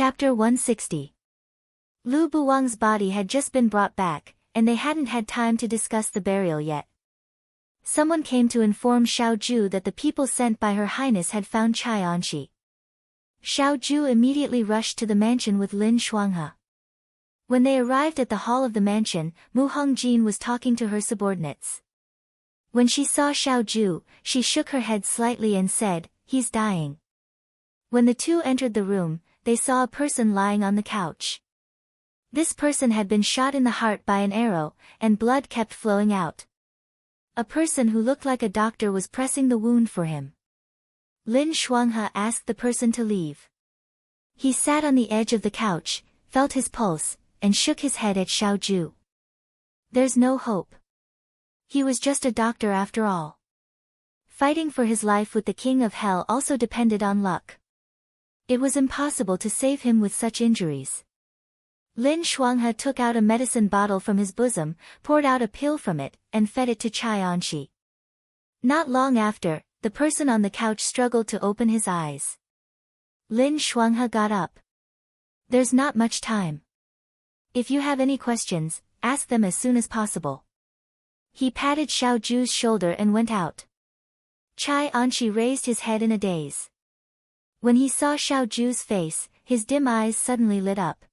Chapter 160. Lu Buwang's body had just been brought back, and they hadn't had time to discuss the burial yet. Someone came to inform Xiao Ju that the people sent by Her Highness had found Chai Anshi. Xiao Ju immediately rushed to the mansion with Lin Shuanghe. When they arrived at the hall of the mansion, Mu Hongjin was talking to her subordinates. When she saw Xiao Ju, she shook her head slightly and said, "He's dying." When the two entered the room, they saw a person lying on the couch. This person had been shot in the heart by an arrow, and blood kept flowing out. A person who looked like a doctor was pressing the wound for him. Lin Shuanghe asked the person to leave. He sat on the edge of the couch, felt his pulse, and shook his head at Xiao Ju. There's no hope. He was just a doctor after all. Fighting for his life with the King of Hell also depended on luck. It was impossible to save him with such injuries. Lin Shuanghe took out a medicine bottle from his bosom, poured out a pill from it, and fed it to Chai Anshi. Not long after, the person on the couch struggled to open his eyes. Lin Shuanghe got up. There's not much time. If you have any questions, ask them as soon as possible. He patted Xiao Ju's shoulder and went out. Chai Anshi raised his head in a daze. When he saw Xiao Ju's face, his dim eyes suddenly lit up.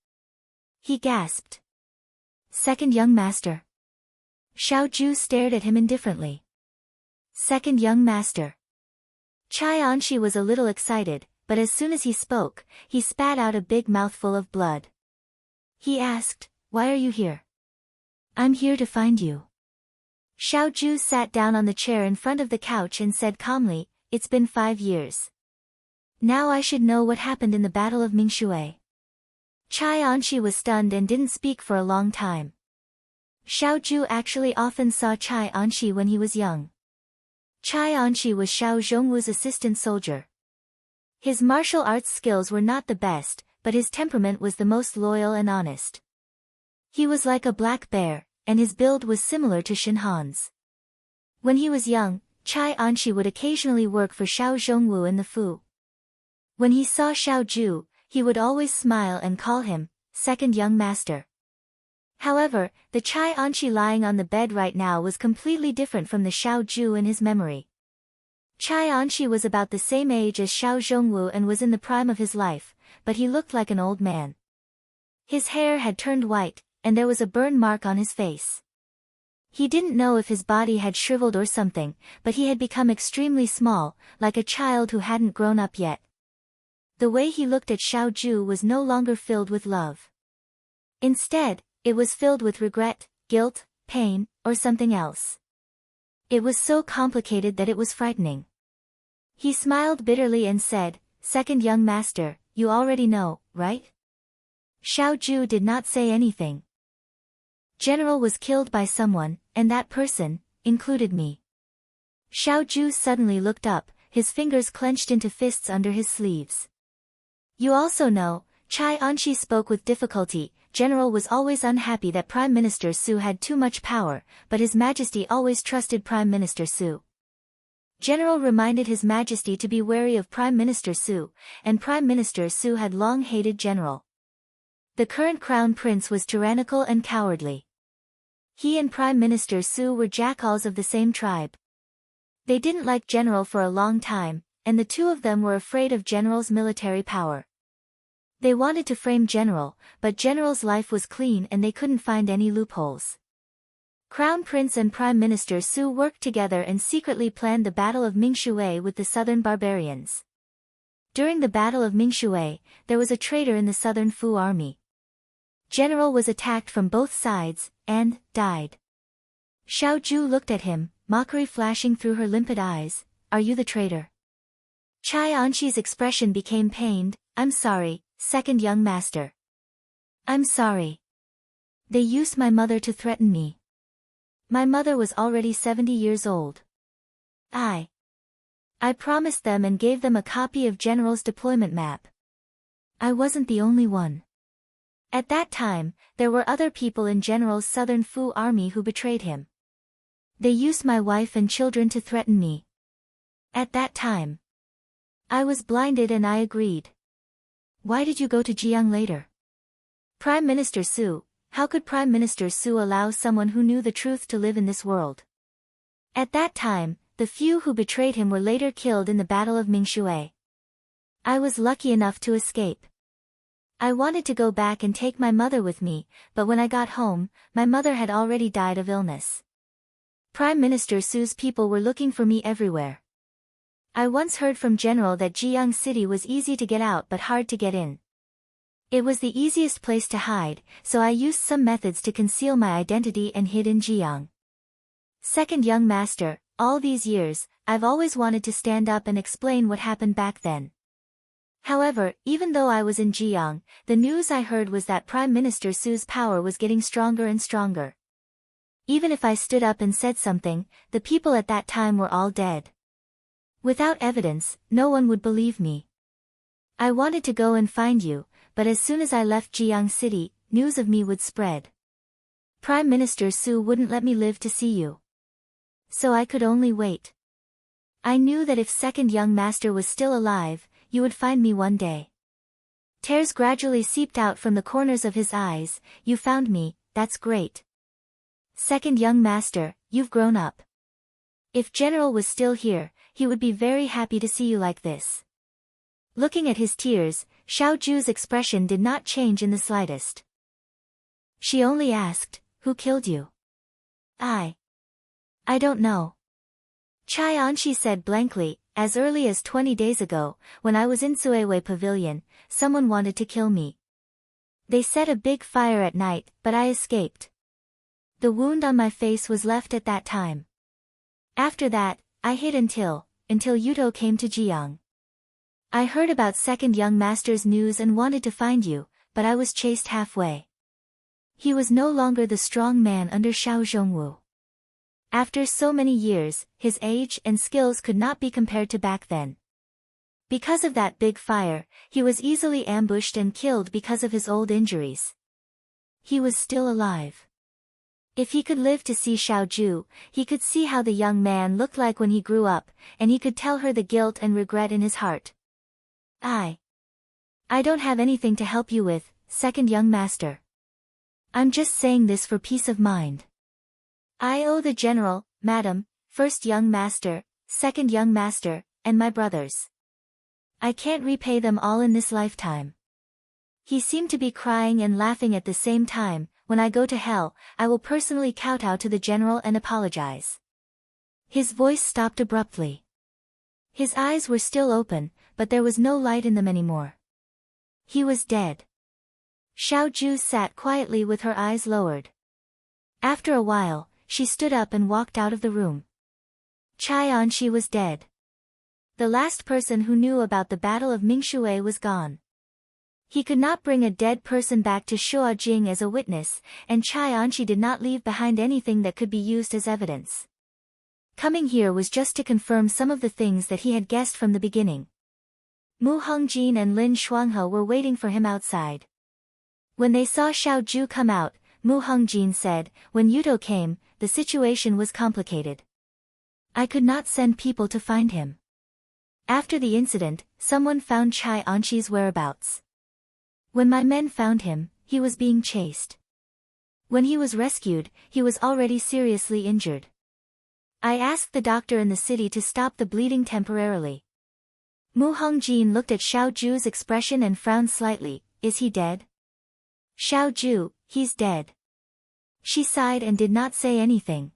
He gasped. Second young master. Xiao Ju stared at him indifferently. Second young master. Chai Anshi was a little excited, but as soon as he spoke, he spat out a big mouthful of blood. He asked, "Why are you here?" "I'm here to find you." Xiao Ju sat down on the chair in front of the couch and said calmly, "It's been 5 years. Now I should know what happened in the Battle of Mingshui." Chai Anshi was stunned and didn't speak for a long time. Xiao Ju actually often saw Chai Anshi when he was young. Chai Anshi was Xiao Zhongwu's assistant soldier. His martial arts skills were not the best, but his temperament was the most loyal and honest. He was like a black bear, and his build was similar to Shin Han's. When he was young, Chai Anshi would occasionally work for Xiao Zhongwu in the Fu. When he saw Xiao Ju, he would always smile and call him, "Second young master." However, the Chai Anshi lying on the bed right now was completely different from the Xiao Ju in his memory. Chai Anshi was about the same age as Xiao Zhongwu and was in the prime of his life, but he looked like an old man. His hair had turned white, and there was a burn mark on his face. He didn't know if his body had shriveled or something, but he had become extremely small, like a child who hadn't grown up yet. The way he looked at Xiao Ju was no longer filled with love. Instead, it was filled with regret, guilt, pain, or something else. It was so complicated that it was frightening. He smiled bitterly and said, "Second young master, you already know, right?" Xiao Ju did not say anything. "General was killed by someone, and that person included me." Xiao Ju suddenly looked up, his fingers clenched into fists under his sleeves. "You also know," Chai Anshi spoke with difficulty, "General was always unhappy that Prime Minister Su had too much power, but His Majesty always trusted Prime Minister Su. General reminded His Majesty to be wary of Prime Minister Su, and Prime Minister Su had long hated General. The current Crown Prince was tyrannical and cowardly. He and Prime Minister Su were jackals of the same tribe. They didn't like General for a long time, and the two of them were afraid of General's military power. They wanted to frame General, but General's life was clean and they couldn't find any loopholes. Crown Prince and Prime Minister Su worked together and secretly planned the Battle of Mingshui with the southern barbarians. During the Battle of Mingshui, there was a traitor in the southern Fu army. General was attacked from both sides, and died. Xiao Ju looked at him, mockery flashing through her limpid eyes. "Are you the traitor?" Chai Anshi's expression became pained. "I'm sorry, second young master. I'm sorry. They used my mother to threaten me. My mother was already 70 years old. I promised them and gave them a copy of General's deployment map. I wasn't the only one. At that time, there were other people in General's southern Fu army who betrayed him. They used my wife and children to threaten me. At that time, I was blinded and I agreed. Why did you go to Jiang later? Prime Minister Su, how could Prime Minister Su allow someone who knew the truth to live in this world? At that time, the few who betrayed him were later killed in the Battle of Mingshui. I was lucky enough to escape. I wanted to go back and take my mother with me, but when I got home, my mother had already died of illness. Prime Minister Su's people were looking for me everywhere. I once heard from General that Jiang City was easy to get out but hard to get in. It was the easiest place to hide, so I used some methods to conceal my identity and hid in Jiang. Second young master, all these years, I've always wanted to stand up and explain what happened back then. However, even though I was in Jiang, the news I heard was that Prime Minister Su's power was getting stronger and stronger. Even if I stood up and said something, the people at that time were all dead. Without evidence, no one would believe me. I wanted to go and find you, but as soon as I left Jiang City, news of me would spread. Prime Minister Su wouldn't let me live to see you. So I could only wait. I knew that if second young master was still alive, you would find me one day. Tears gradually seeped out from the corners of his eyes. You found me, that's great. Second young master, you've grown up. If General was still here, he would be very happy to see you like this. Looking at his tears, Xiao Ju's expression did not change in the slightest. She only asked, who killed you? I don't know. Chai Anshi said blankly, as early as 20 days ago, when I was in Suiwei Pavilion, someone wanted to kill me. They set a big fire at night, but I escaped. The wound on my face was left at that time. After that, I hid until Yuto came to Jiang. I heard about second young master's news and wanted to find you, but I was chased halfway. He was no longer the strong man under Xiao Zhongwu. After so many years, his age and skills could not be compared to back then. Because of that big fire, he was easily ambushed and killed because of his old injuries. He was still alive. If he could live to see Xiao Ju, he could see how the young man looked like when he grew up, and he could tell her the guilt and regret in his heart. I don't have anything to help you with, second young master. I'm just saying this for peace of mind. I owe the general, madam, first young master, second young master, and my brothers. I can't repay them all in this lifetime. He seemed to be crying and laughing at the same time. When I go to hell, I will personally kowtow to the general and apologize. His voice stopped abruptly. His eyes were still open, but there was no light in them anymore. He was dead. Xiao Ju sat quietly with her eyes lowered. After a while, she stood up and walked out of the room. Chai Anshi was dead. The last person who knew about the Battle of Mingshui was gone. He could not bring a dead person back to Shuajing as a witness, and Chai Anshi did not leave behind anything that could be used as evidence. Coming here was just to confirm some of the things that he had guessed from the beginning. Mu Hongjin and Lin Shuanghe were waiting for him outside. When they saw Xiao Ju come out, Mu Hongjin said, when Yuto came, the situation was complicated. I could not send people to find him. After the incident, someone found Chai Anshi's whereabouts. When my men found him, he was being chased. When he was rescued, he was already seriously injured. I asked the doctor in the city to stop the bleeding temporarily. Mu Hongjin looked at Xiao Ju's expression and frowned slightly. Is he dead? Xiao Ju, he's dead. She sighed and did not say anything.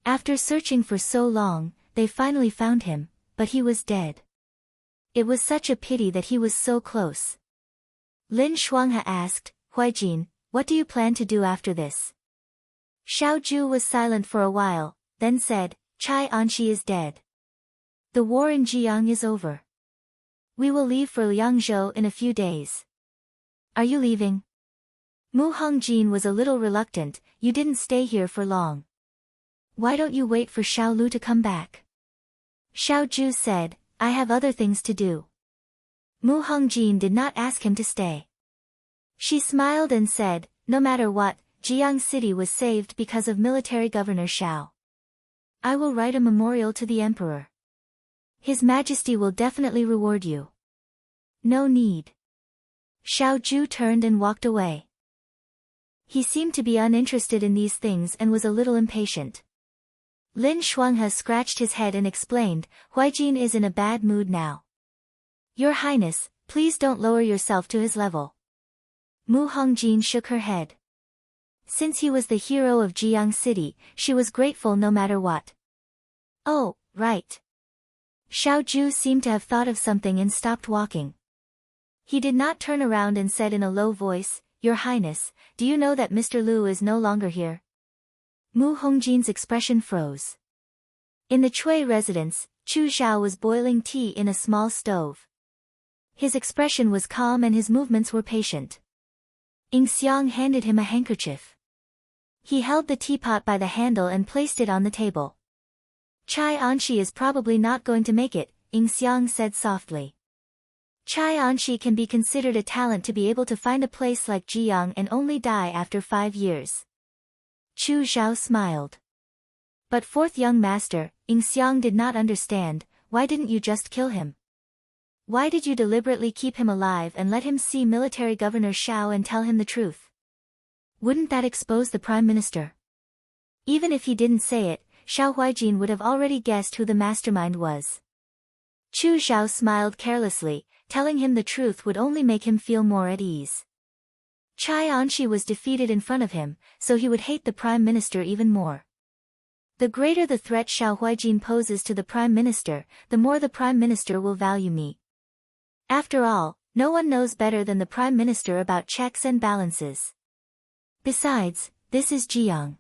After searching for so long, they finally found him, but he was dead. It was such a pity that he was so close. Lin Shuanghe asked, Huaijin, what do you plan to do after this? Xiao Ju was silent for a while, then said, Chai Anshi is dead. The war in Jiang is over. We will leave for Liangzhou in a few days. Are you leaving? Mu Hongjin was a little reluctant. You didn't stay here for long. Why don't you wait for Xiao Lu to come back? Xiao Ju said, I have other things to do. Mu Hongjin did not ask him to stay. She smiled and said, no matter what, Jiang City was saved because of military governor Xiao. I will write a memorial to the emperor. His Majesty will definitely reward you. No need. Xiao Ju turned and walked away. He seemed to be uninterested in these things and was a little impatient. Lin Shuanghe scratched his head and explained, Huijin is in a bad mood now. Your Highness, please don't lower yourself to his level. Mu Hongjin shook her head. Since he was the hero of Jiang City, she was grateful no matter what. Oh, right. Xiao Ju seemed to have thought of something and stopped walking. He did not turn around and said in a low voice, Your Highness, do you know that Mr. Lu is no longer here? Mu Hongjin's expression froze. In the Cui residence, Chu Xiao was boiling tea in a small stove. His expression was calm and his movements were patient. Ying Xiang handed him a handkerchief. He held the teapot by the handle and placed it on the table. Chai Anshi is probably not going to make it, Ying Xiang said softly. Chai Anshi can be considered a talent to be able to find a place like Jiang and only die after 5 years. Chu Xiao smiled. But fourth young master, Ying Xiang did not understand, why didn't you just kill him? Why did you deliberately keep him alive and let him see military governor Xiao and tell him the truth? Wouldn't that expose the prime minister? Even if he didn't say it, Xiao Huijin would have already guessed who the mastermind was. Chu Xiao smiled carelessly, telling him the truth would only make him feel more at ease. Chai Anshi was defeated in front of him, so he would hate the prime minister even more. The greater the threat Xiao Huijin poses to the prime minister, the more the prime minister will value me. After all, no one knows better than the prime minister about checks and balances. Besides, this is Jiang.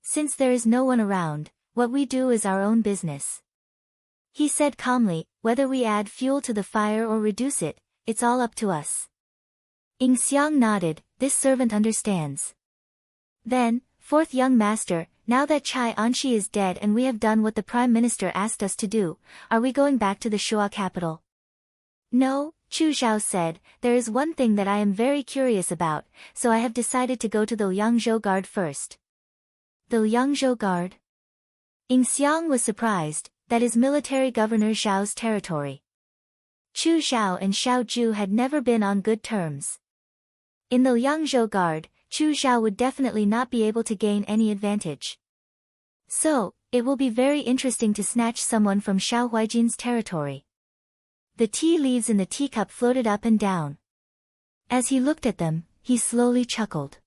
Since there is no one around, what we do is our own business. He said calmly, whether we add fuel to the fire or reduce it, it's all up to us. Ying Xiang nodded, this servant understands. Then, fourth young master, now that Chai Anshi is dead and we have done what the prime minister asked us to do, are we going back to the Shuo capital? No, Chu Xiao said, there is one thing that I am very curious about, so I have decided to go to the Liangzhou Guard first. The Liangzhou Guard? Ying Xiang was surprised, that is military governor Xiao's territory. Chu Xiao and Xiao Ju had never been on good terms. In the Liangzhou Guard, Chu Xiao would definitely not be able to gain any advantage. So, it will be very interesting to snatch someone from Xiao Huijin's territory. The tea leaves in the teacup floated up and down. As he looked at them, he slowly chuckled.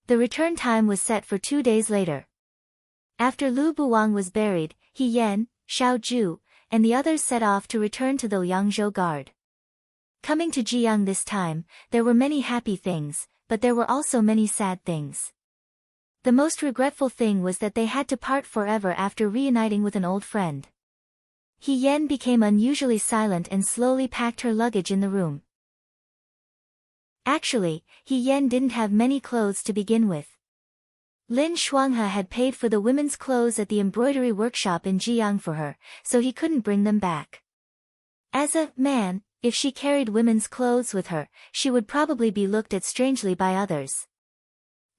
The return time was set for 2 days later. After Lu Buwang was buried, He Yan, Xiao Ju, and the others set off to return to the Liangzhou Guard. Coming to Jiang this time, there were many happy things, but there were also many sad things. The most regretful thing was that they had to part forever after reuniting with an old friend. He Yan became unusually silent and slowly packed her luggage in the room. Actually, He Yan didn't have many clothes to begin with. Lin Shuanghe had paid for the women's clothes at the embroidery workshop in Jiang for her, so he couldn't bring them back. As a man, if she carried women's clothes with her, she would probably be looked at strangely by others.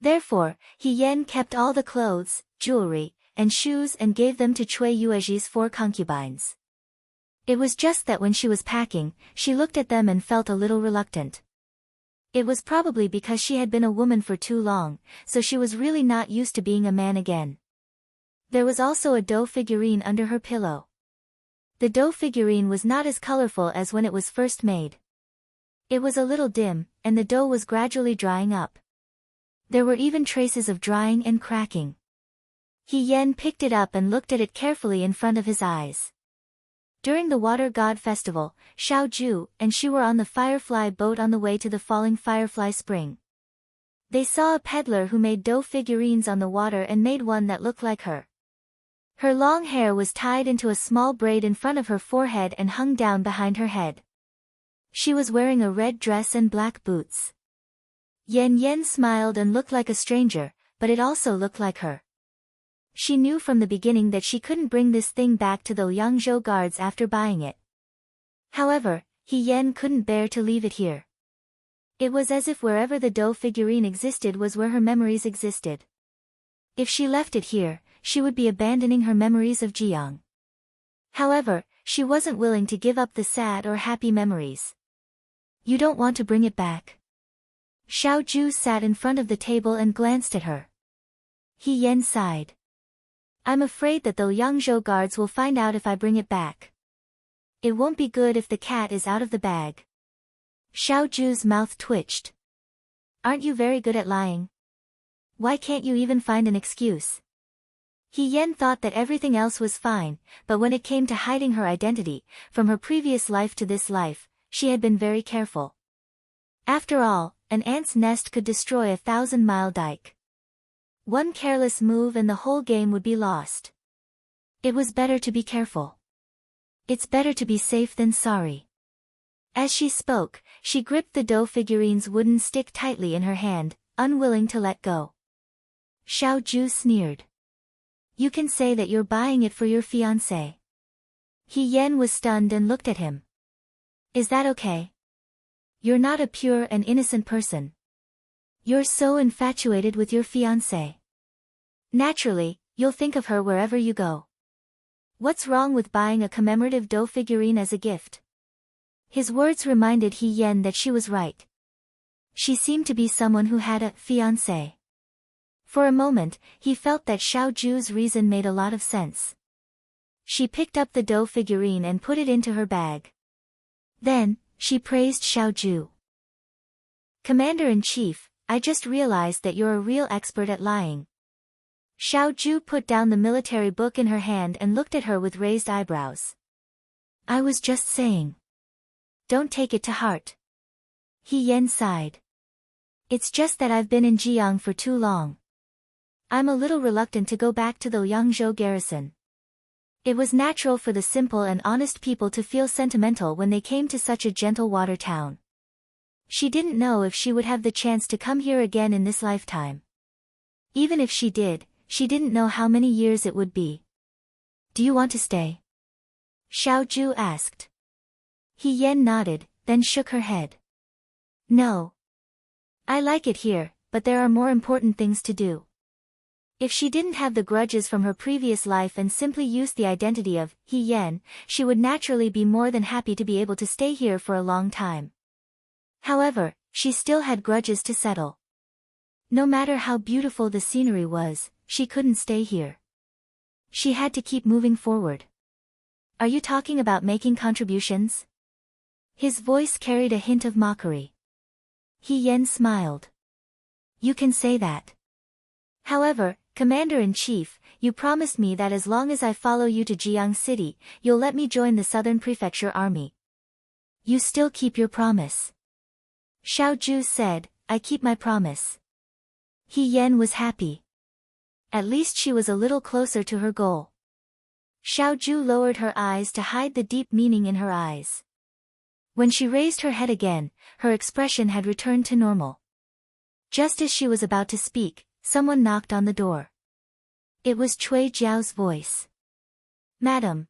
Therefore, He Yan kept all the clothes, jewelry, and shoes and gave them to Cui Yuezhi's 4 concubines. It was just that when she was packing, she looked at them and felt a little reluctant. It was probably because she had been a woman for too long, so she was really not used to being a man again. There was also a dough figurine under her pillow. The dough figurine was not as colorful as when it was first made. It was a little dim, and the dough was gradually drying up. There were even traces of drying and cracking. He Yan picked it up and looked at it carefully in front of his eyes. During the Water God Festival, Xiao Ju and she were on the Firefly boat on the way to the falling Firefly Spring. They saw a peddler who made dough figurines on the water and made one that looked like her. Her long hair was tied into a small braid in front of her forehead and hung down behind her head. She was wearing a red dress and black boots. Yan Yan smiled and looked like a stranger, but it also looked like her. She knew from the beginning that she couldn't bring this thing back to the Liangzhou guards after buying it. However, He Yan couldn't bear to leave it here. It was as if wherever the dough figurine existed was where her memories existed. If she left it here, she would be abandoning her memories of Jiang. However, she wasn't willing to give up the sad or happy memories. You don't want to bring it back? Xiao Ju sat in front of the table and glanced at her. He Yan sighed. I'm afraid that the Yangzhou guards will find out if I bring it back. It won't be good if the cat is out of the bag. Xiao Ju's mouth twitched. Aren't you very good at lying? Why can't you even find an excuse? He Yan thought that everything else was fine, but when it came to hiding her identity, from her previous life to this life, she had been very careful. After all, an ant's nest could destroy a 1,000-mile dike. One careless move and the whole game would be lost. It was better to be careful. It's better to be safe than sorry. As she spoke, she gripped the dough figurine's wooden stick tightly in her hand, unwilling to let go. Xiao Ju sneered. You can say that you're buying it for your fiancé. He Yan was stunned and looked at him. Is that okay? You're not a pure and innocent person. You're so infatuated with your fiancé. Naturally, you'll think of her wherever you go. What's wrong with buying a commemorative dough figurine as a gift? His words reminded He Yan that she was right. She seemed to be someone who had a fiancé. For a moment, he felt that Xiao Ju's reason made a lot of sense. She picked up the dough figurine and put it into her bag. Then, she praised Xiao Ju. Commander-in-Chief, I just realized that you're a real expert at lying. Xiao Ju put down the military book in her hand and looked at her with raised eyebrows. I was just saying. Don't take it to heart. He Yan sighed. It's just that I've been in Jiang for too long. I'm a little reluctant to go back to the Yangzhou garrison. It was natural for the simple and honest people to feel sentimental when they came to such a gentle water town. She didn't know if she would have the chance to come here again in this lifetime. Even if she did, she didn't know how many years it would be. Do you want to stay? Xiao Ju asked. He Yan nodded, then shook her head. No. I like it here, but there are more important things to do. If she didn't have the grudges from her previous life and simply used the identity of He Yan, she would naturally be more than happy to be able to stay here for a long time. However, she still had grudges to settle. No matter how beautiful the scenery was, she couldn't stay here. She had to keep moving forward. Are you talking about making contributions? His voice carried a hint of mockery. He Yan smiled. You can say that. However, Commander-in-Chief, you promised me that as long as I follow you to Jiang City, you'll let me join the Southern Prefecture Army. You still keep your promise. Xiao Ju said, I keep my promise. He Yan was happy. At least she was a little closer to her goal. Xiao Ju lowered her eyes to hide the deep meaning in her eyes. When she raised her head again, her expression had returned to normal. Just as she was about to speak, someone knocked on the door. It was Cui Jiao's voice. Madam.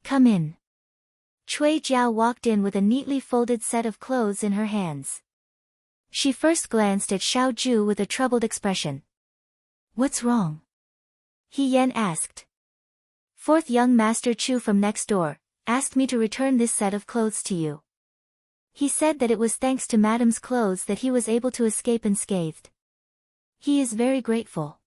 Come in. Cui Jiao walked in with a neatly folded set of clothes in her hands. She first glanced at Xiao Ju with a troubled expression. What's wrong? He Yan asked. Fourth young Master Chu from next door asked me to return this set of clothes to you. He said that it was thanks to Madam's clothes that he was able to escape unscathed. He is very grateful.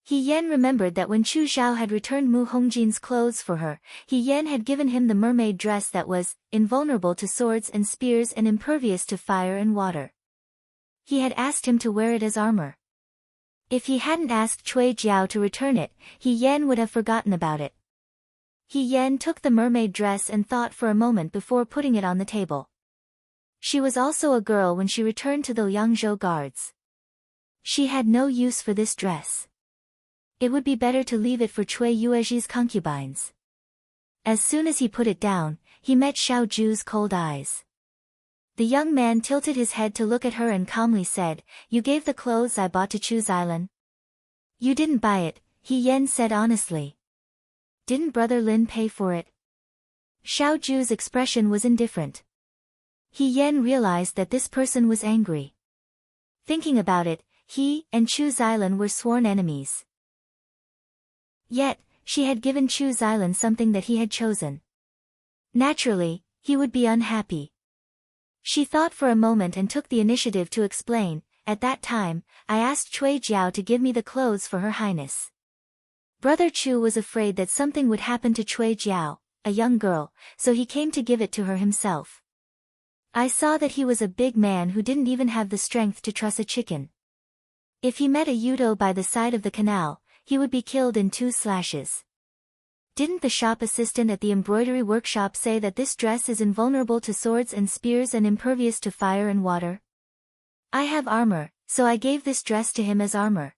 He Yan remembered that when Chu Xiao had returned Mu Hongjin's clothes for her, He Yan had given him the mermaid dress that was invulnerable to swords and spears and impervious to fire and water. He had asked him to wear it as armor. If he hadn't asked Cui Jiao to return it, He Yan would have forgotten about it. He Yan took the mermaid dress and thought for a moment before putting it on the table. She was also a girl when she returned to the Yangzhou guards. She had no use for this dress. It would be better to leave it for Cui Yuezhi's concubines. As soon as he put it down, he met Xiao Ju's cold eyes. The young man tilted his head to look at her and calmly said, You gave the clothes I bought to Chu Xilan? You didn't buy it, He Yan said honestly. Didn't Brother Lin pay for it? Xiao Ju's expression was indifferent. He Yan realized that this person was angry. Thinking about it, he and Chu Xilan were sworn enemies. Yet, she had given Chu Xilan something that he had chosen. Naturally, he would be unhappy. She thought for a moment and took the initiative to explain. At that time, I asked Cui Jiao to give me the clothes for Her Highness. Brother Chu was afraid that something would happen to Cui Jiao, a young girl, so he came to give it to her himself. I saw that he was a big man who didn't even have the strength to truss a chicken. If he met a Yudo by the side of the canal, he would be killed in 2 slashes. Didn't the shop assistant at the embroidery workshop say that this dress is invulnerable to swords and spears and impervious to fire and water? I have armor, so I gave this dress to him as armor.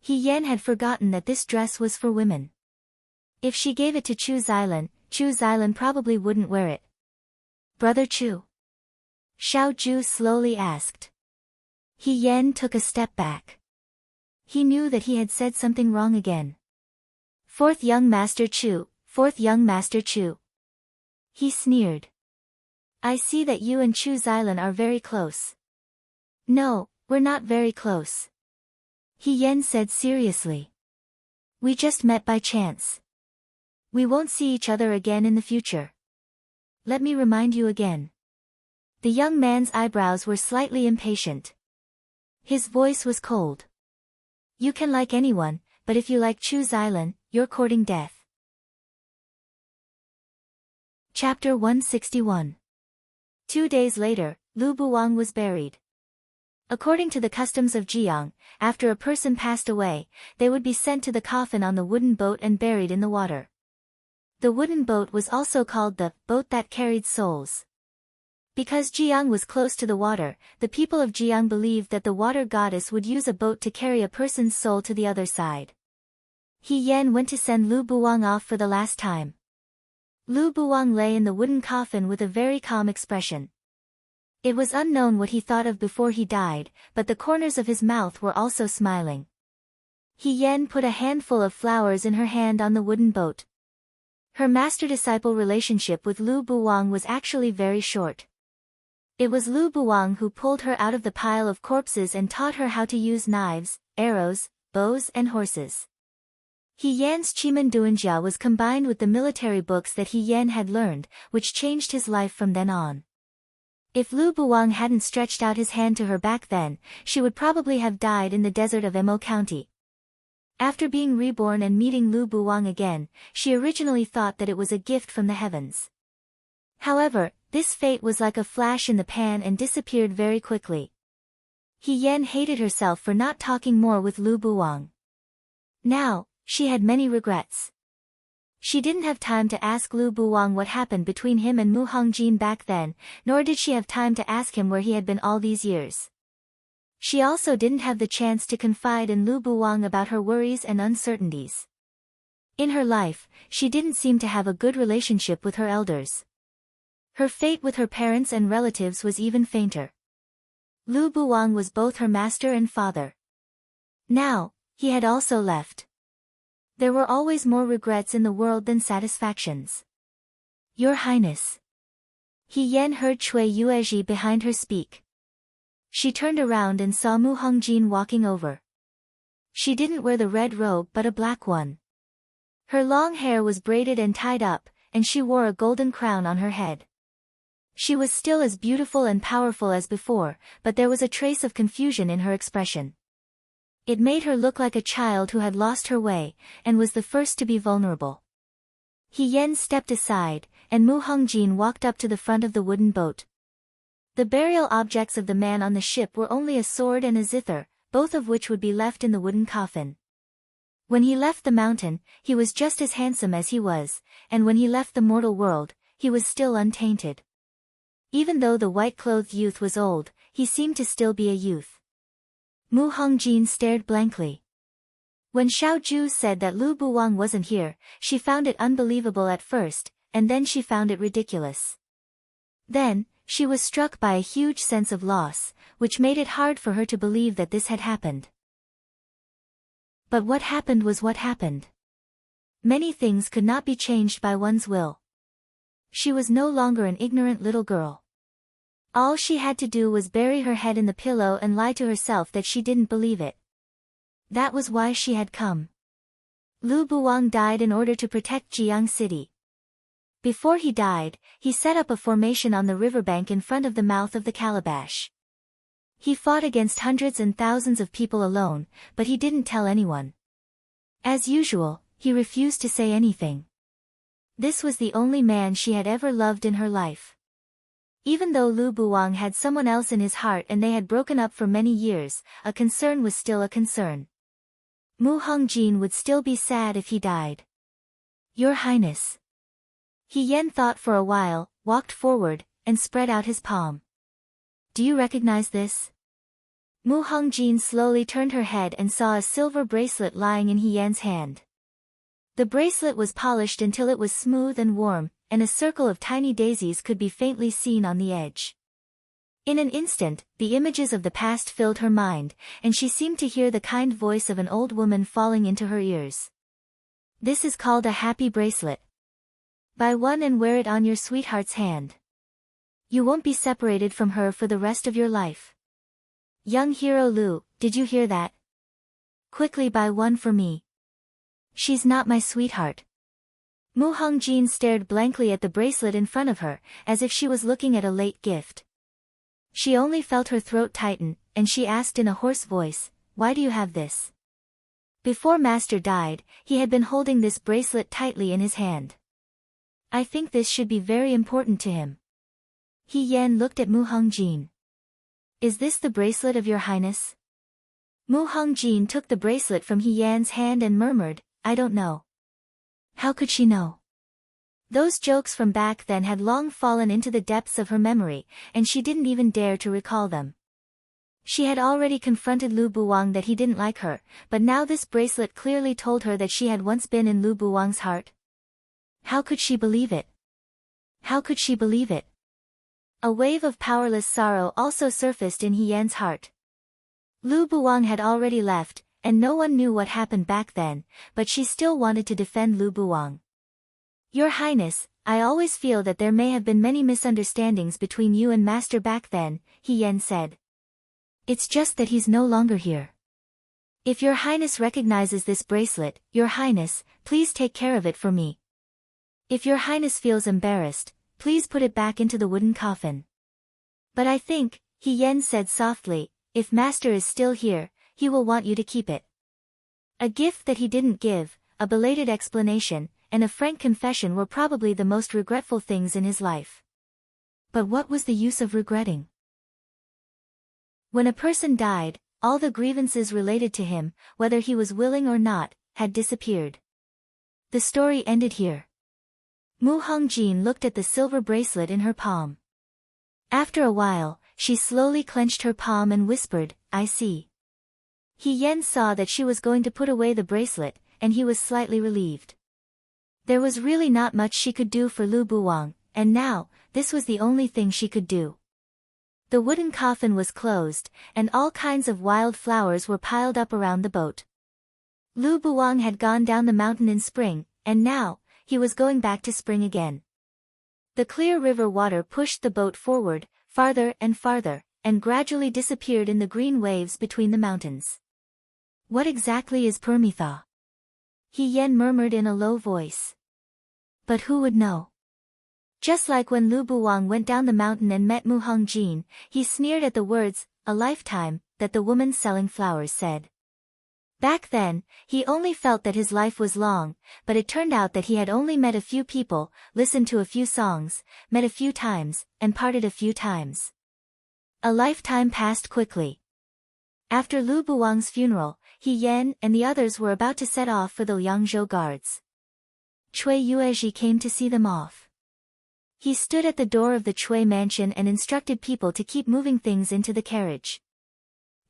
He Yan had forgotten that this dress was for women. If she gave it to Chu Xilan probably wouldn't wear it. Brother Chu? Xiao Ju slowly asked. He Yan took a step back. He knew that he had said something wrong again. Fourth young Master Chu, fourth young Master Chu. He sneered. I see that you and Chu Xilan are very close. No, we're not very close. He Yan said seriously. We just met by chance. We won't see each other again in the future. Let me remind you again. The young man's eyebrows were slightly impatient. His voice was cold. You can like anyone, but if you like Chu Xilan, you're courting death. Chapter 161. 2 days later, Lu Buwang was buried. According to the customs of Jiang, after a person passed away, they would be sent to the coffin on the wooden boat and buried in the water. The wooden boat was also called the boat that carried souls. Because Jiang was close to the water, the people of Jiang believed that the water goddess would use a boat to carry a person's soul to the other side. He Yan went to send Lu Buwang off for the last time. Lu Buwang lay in the wooden coffin with a very calm expression. It was unknown what he thought of before he died, but the corners of his mouth were also smiling. He Yan put a handful of flowers in her hand on the wooden boat. Her master-disciple relationship with Lu Buwang was actually very short. It was Lu Buwang who pulled her out of the pile of corpses and taught her how to use knives, arrows, bows and horses. He Yan's Chiman Duanjia was combined with the military books that He Yan had learned, which changed his life from then on. If Lu Buwang hadn't stretched out his hand to her back then, she would probably have died in the desert of Mo County. After being reborn and meeting Lu Buwang again, she originally thought that it was a gift from the heavens. However, this fate was like a flash in the pan and disappeared very quickly. He Yan hated herself for not talking more with Lu Buwang. Now, she had many regrets. She didn't have time to ask Lu Buwang what happened between him and Mu Hongjin back then, nor did she have time to ask him where he had been all these years. She also didn't have the chance to confide in Lu Buwang about her worries and uncertainties. In her life, she didn't seem to have a good relationship with her elders. Her fate with her parents and relatives was even fainter. Lu Buwang was both her master and father. Now, he had also left. There were always more regrets in the world than satisfactions. Your Highness. He Yan heard Cui Yuezhi behind her speak. She turned around and saw Mu Hongjin walking over. She didn't wear the red robe but a black one. Her long hair was braided and tied up, and she wore a golden crown on her head. She was still as beautiful and powerful as before, but there was a trace of confusion in her expression. It made her look like a child who had lost her way, and was the first to be vulnerable. He Yan stepped aside, and Mu Hongjin walked up to the front of the wooden boat. The burial objects of the man on the ship were only a sword and a zither, both of which would be left in the wooden coffin. When he left the mountain, he was just as handsome as he was, and when he left the mortal world, he was still untainted. Even though the white-clothed youth was old, he seemed to still be a youth. Mu Hongjin stared blankly. When Xiao Ju said that Lu Buwang wasn't here, she found it unbelievable at first, and then she found it ridiculous. Then, she was struck by a huge sense of loss, which made it hard for her to believe that this had happened. But what happened was what happened. Many things could not be changed by one's will. She was no longer an ignorant little girl. All she had to do was bury her head in the pillow and lie to herself that she didn't believe it. That was why she had come. Lu Buwang died in order to protect Jiang City. Before he died, he set up a formation on the riverbank in front of the mouth of the calabash. He fought against hundreds and thousands of people alone, but he didn't tell anyone. As usual, he refused to say anything. This was the only man she had ever loved in her life. Even though Lu Buwang had someone else in his heart and they had broken up for many years, a concern was still a concern. Mu Hongjin would still be sad if he died. Your Highness. He Yen thought for a while, walked forward, and spread out his palm. Do you recognize this? Mu Hongjin slowly turned her head and saw a silver bracelet lying in He Yen's hand. The bracelet was polished until it was smooth and warm, and a circle of tiny daisies could be faintly seen on the edge. In an instant, the images of the past filled her mind, and she seemed to hear the kind voice of an old woman falling into her ears. This is called a happy bracelet. Buy one and wear it on your sweetheart's hand. You won't be separated from her for the rest of your life. Young hero Lu, did you hear that? Quickly buy one for me. She's not my sweetheart. Mu Hongjin stared blankly at the bracelet in front of her, as if she was looking at a late gift. She only felt her throat tighten, and she asked in a hoarse voice, why do you have this? Before Master died, he had been holding this bracelet tightly in his hand. I think this should be very important to him. He Yen looked at Mu Hongjin. Is this the bracelet of your highness? Mu Hongjin took the bracelet from He Yan's hand and murmured, I don't know. How could she know? Those jokes from back then had long fallen into the depths of her memory, and she didn't even dare to recall them. She had already confronted Lu Buwang that he didn't like her, but now this bracelet clearly told her that she had once been in Lu Buwang's heart. How could she believe it? How could she believe it? A wave of powerless sorrow also surfaced in He Yan's heart. Lu Buwang had already left, and no one knew what happened back then, but she still wanted to defend Lu Buwang. Your Highness, I always feel that there may have been many misunderstandings between you and Master back then, He Yen said. It's just that he's no longer here. If your Highness recognizes this bracelet, your Highness, please take care of it for me. If your Highness feels embarrassed, please put it back into the wooden coffin. But I think, He Yen said softly, if Master is still here, he will want you to keep it. A gift that he didn't give, a belated explanation, and a frank confession were probably the most regretful things in his life. But what was the use of regretting? When a person died, all the grievances related to him, whether he was willing or not, had disappeared. The story ended here. Mu Hongjin looked at the silver bracelet in her palm. After a while, she slowly clenched her palm and whispered, I see. He Yen saw that she was going to put away the bracelet, and he was slightly relieved. There was really not much she could do for Lu Buwang, and now, this was the only thing she could do. The wooden coffin was closed, and all kinds of wild flowers were piled up around the boat. Lu Buwang had gone down the mountain in spring, and now, he was going back to spring again. The clear river water pushed the boat forward, farther and farther, and gradually disappeared in the green waves between the mountains. What exactly is Permitha? He Yen murmured in a low voice. But who would know? Just like when Lu Buwang went down the mountain and met Mu Hongjin, he sneered at the words, a lifetime, that the woman selling flowers said. Back then, he only felt that his life was long, but it turned out that he had only met a few people, listened to a few songs, met a few times, and parted a few times. A lifetime passed quickly. After Lu Buwang's funeral, He Yen and the others were about to set off for the Liangzhou guards. Cui Yuezhi came to see them off. He stood at the door of the Cui mansion and instructed people to keep moving things into the carriage.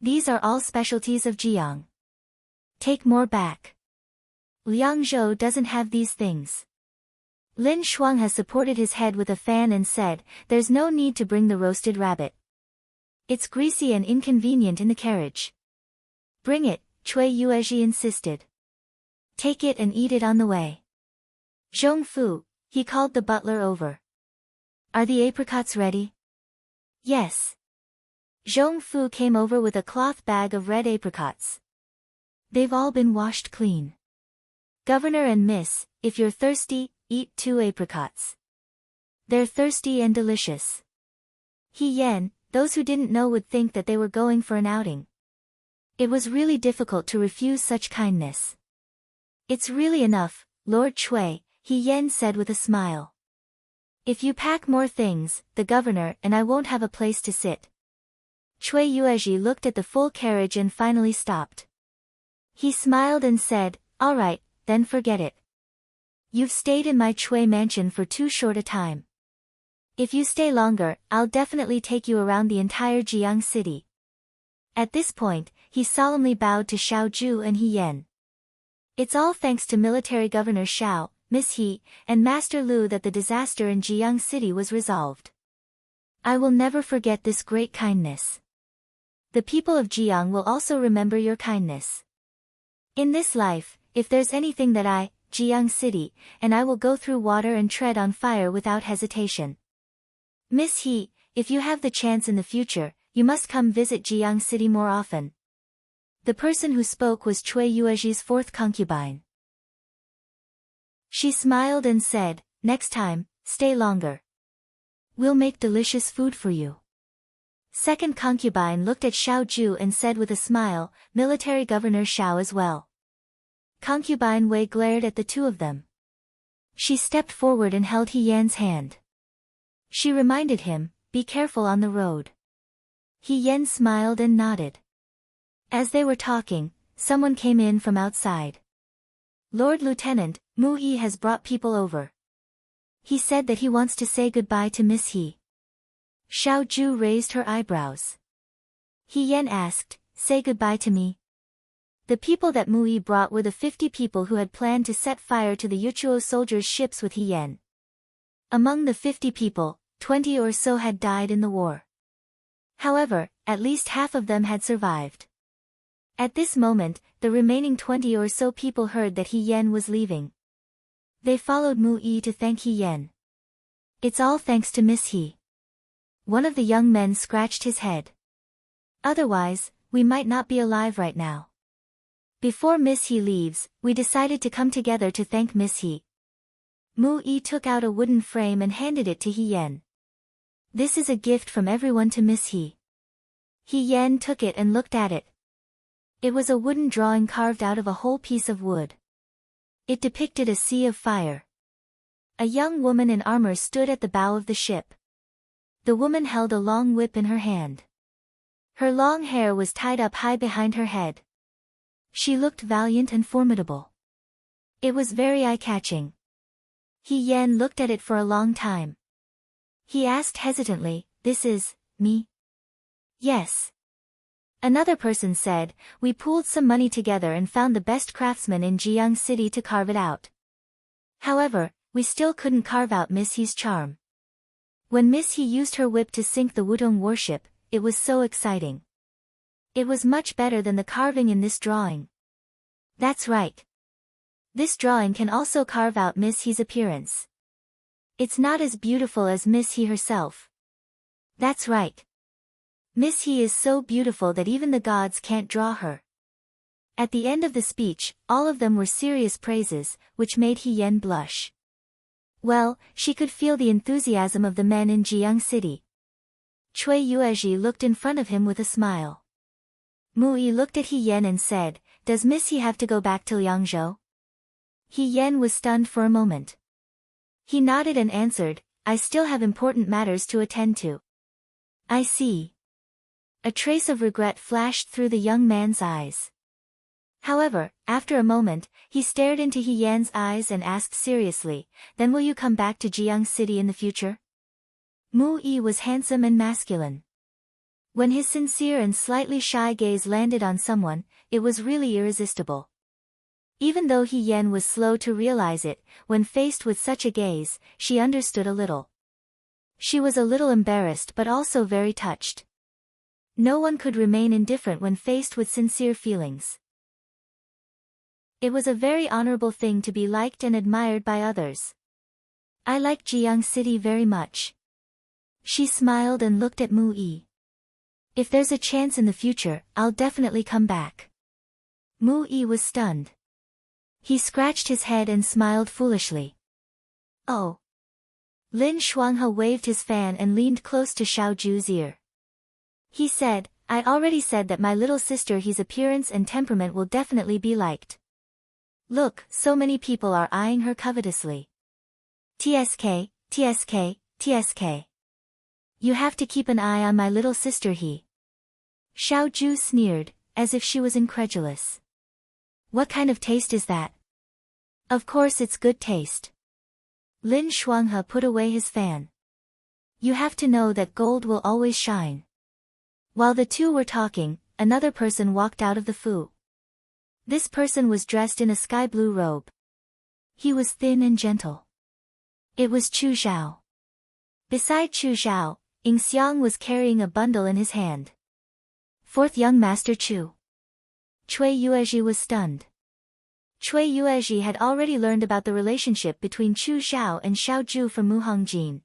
These are all specialties of Jiang. Take more back. Liangzhou doesn't have these things. Lin Shuang has supported his head with a fan and said, there's no need to bring the roasted rabbit. It's greasy and inconvenient in the carriage. Bring it, Cui Yuezhi insisted. Take it and eat it on the way. Zhong Fu, he called the butler over. Are the apricots ready? Yes. Zhong Fu came over with a cloth bag of red apricots. They've all been washed clean. Governor and Miss, if you're thirsty, eat 2 apricots. They're thirsty and delicious. He Yen, those who didn't know would think that they were going for an outing. It was really difficult to refuse such kindness. It's really enough, Lord Chui, He Yen said with a smile. If you pack more things, the governor and I won't have a place to sit. Chui Yuezhi looked at the full carriage and finally stopped. He smiled and said, all right, then forget it. You've stayed in my Chui mansion for too short a time. If you stay longer, I'll definitely take you around the entire Jiang city. At this point, he solemnly bowed to Xiao Ju and He Yen. It's all thanks to Military Governor Xiao, Miss He, and Master Lu that the disaster in Jiang city was resolved. I will never forget this great kindness. The people of Jiang will also remember your kindness. In this life, if there's anything that Jiang city, and I will go through water and tread on fire without hesitation. Miss He, if you have the chance in the future, you must come visit Jiang city more often. The person who spoke was Chui Yuezhi's fourth concubine. She smiled and said, next time, stay longer. We'll make delicious food for you. Second concubine looked at Xiao Ju and said with a smile, Military Governor Xiao as well. Concubine Wei glared at the two of them. She stepped forward and held He Yan's hand. She reminded him, be careful on the road. He Yan smiled and nodded. As they were talking, someone came in from outside. Lord Lieutenant, Mu Yi has brought people over. He said that he wants to say goodbye to Miss He. Xiao Ju raised her eyebrows. He Yan asked, say goodbye to me? The people that Mu Yi brought were the 50 people who had planned to set fire to the Yuchuo soldiers' ships with He Yan. Among the 50 people, 20 or so had died in the war. However, at least half of them had survived. At this moment, the remaining 20 or so people heard that He Yan was leaving. They followed Mu Yi to thank He Yan. It's all thanks to Miss He. One of the young men scratched his head. Otherwise, we might not be alive right now. Before Miss He leaves, we decided to come together to thank Miss He. Mu Yi took out a wooden frame and handed it to He Yan. This is a gift from everyone to Miss He. He Yan took it and looked at it. It was a wooden drawing carved out of a whole piece of wood. It depicted a sea of fire. A young woman in armor stood at the bow of the ship. The woman held a long whip in her hand. Her long hair was tied up high behind her head. She looked valiant and formidable. It was very eye-catching. He Yan looked at it for a long time. He asked hesitantly, this is, me? Yes. Another person said, we pooled some money together and found the best craftsman in Jiang City to carve it out. However, we still couldn't carve out Miss He's charm. When Miss He used her whip to sink the Wudong warship, it was so exciting. It was much better than the carving in this drawing. That's right. This drawing can also carve out Miss He's appearance. It's not as beautiful as Miss He herself. That's right. Miss He is so beautiful that even the gods can't draw her. At the end of the speech, all of them were serious praises, which made He Yan blush. Well, she could feel the enthusiasm of the men in Jiang City. Chui Yuezhi looked in front of him with a smile. Mu Yi looked at He Yan and said, does Miss He have to go back to Liangzhou? He Yan was stunned for a moment. He nodded and answered, I still have important matters to attend to. I see. A trace of regret flashed through the young man's eyes. However, after a moment, he stared into He Yan's eyes and asked seriously, then will you come back to Jiang City in the future? Mu Yi was handsome and masculine. When his sincere and slightly shy gaze landed on someone, it was really irresistible. Even though He Yan was slow to realize it, when faced with such a gaze, she understood a little. She was a little embarrassed but also very touched. No one could remain indifferent when faced with sincere feelings. It was a very honorable thing to be liked and admired by others. I like Jiang City very much. She smiled and looked at Mu Yi. If there's a chance in the future, I'll definitely come back. Mu Yi was stunned. He scratched his head and smiled foolishly. Oh. Lin Shuanghe waved his fan and leaned close to Xiao Ju's ear. He said, I already said that my little sister He's appearance and temperament will definitely be liked. Look, so many people are eyeing her covetously. TSK, TSK, TSK. You have to keep an eye on my little sister He. Xiao Ju sneered, as if she was incredulous. What kind of taste is that? Of course it's good taste. Lin Shuanghe put away his fan. You have to know that gold will always shine. While the two were talking, another person walked out of the fu. This person was dressed in a sky blue robe. He was thin and gentle. It was Chu Zhao. Beside Chu Zhao, Ying Xiang was carrying a bundle in his hand. Fourth young master Chu. Cui Yuezhi was stunned. Cui Yuezhi had already learned about the relationship between Chu Zhao and Xiao Ju from Mu Hongjin.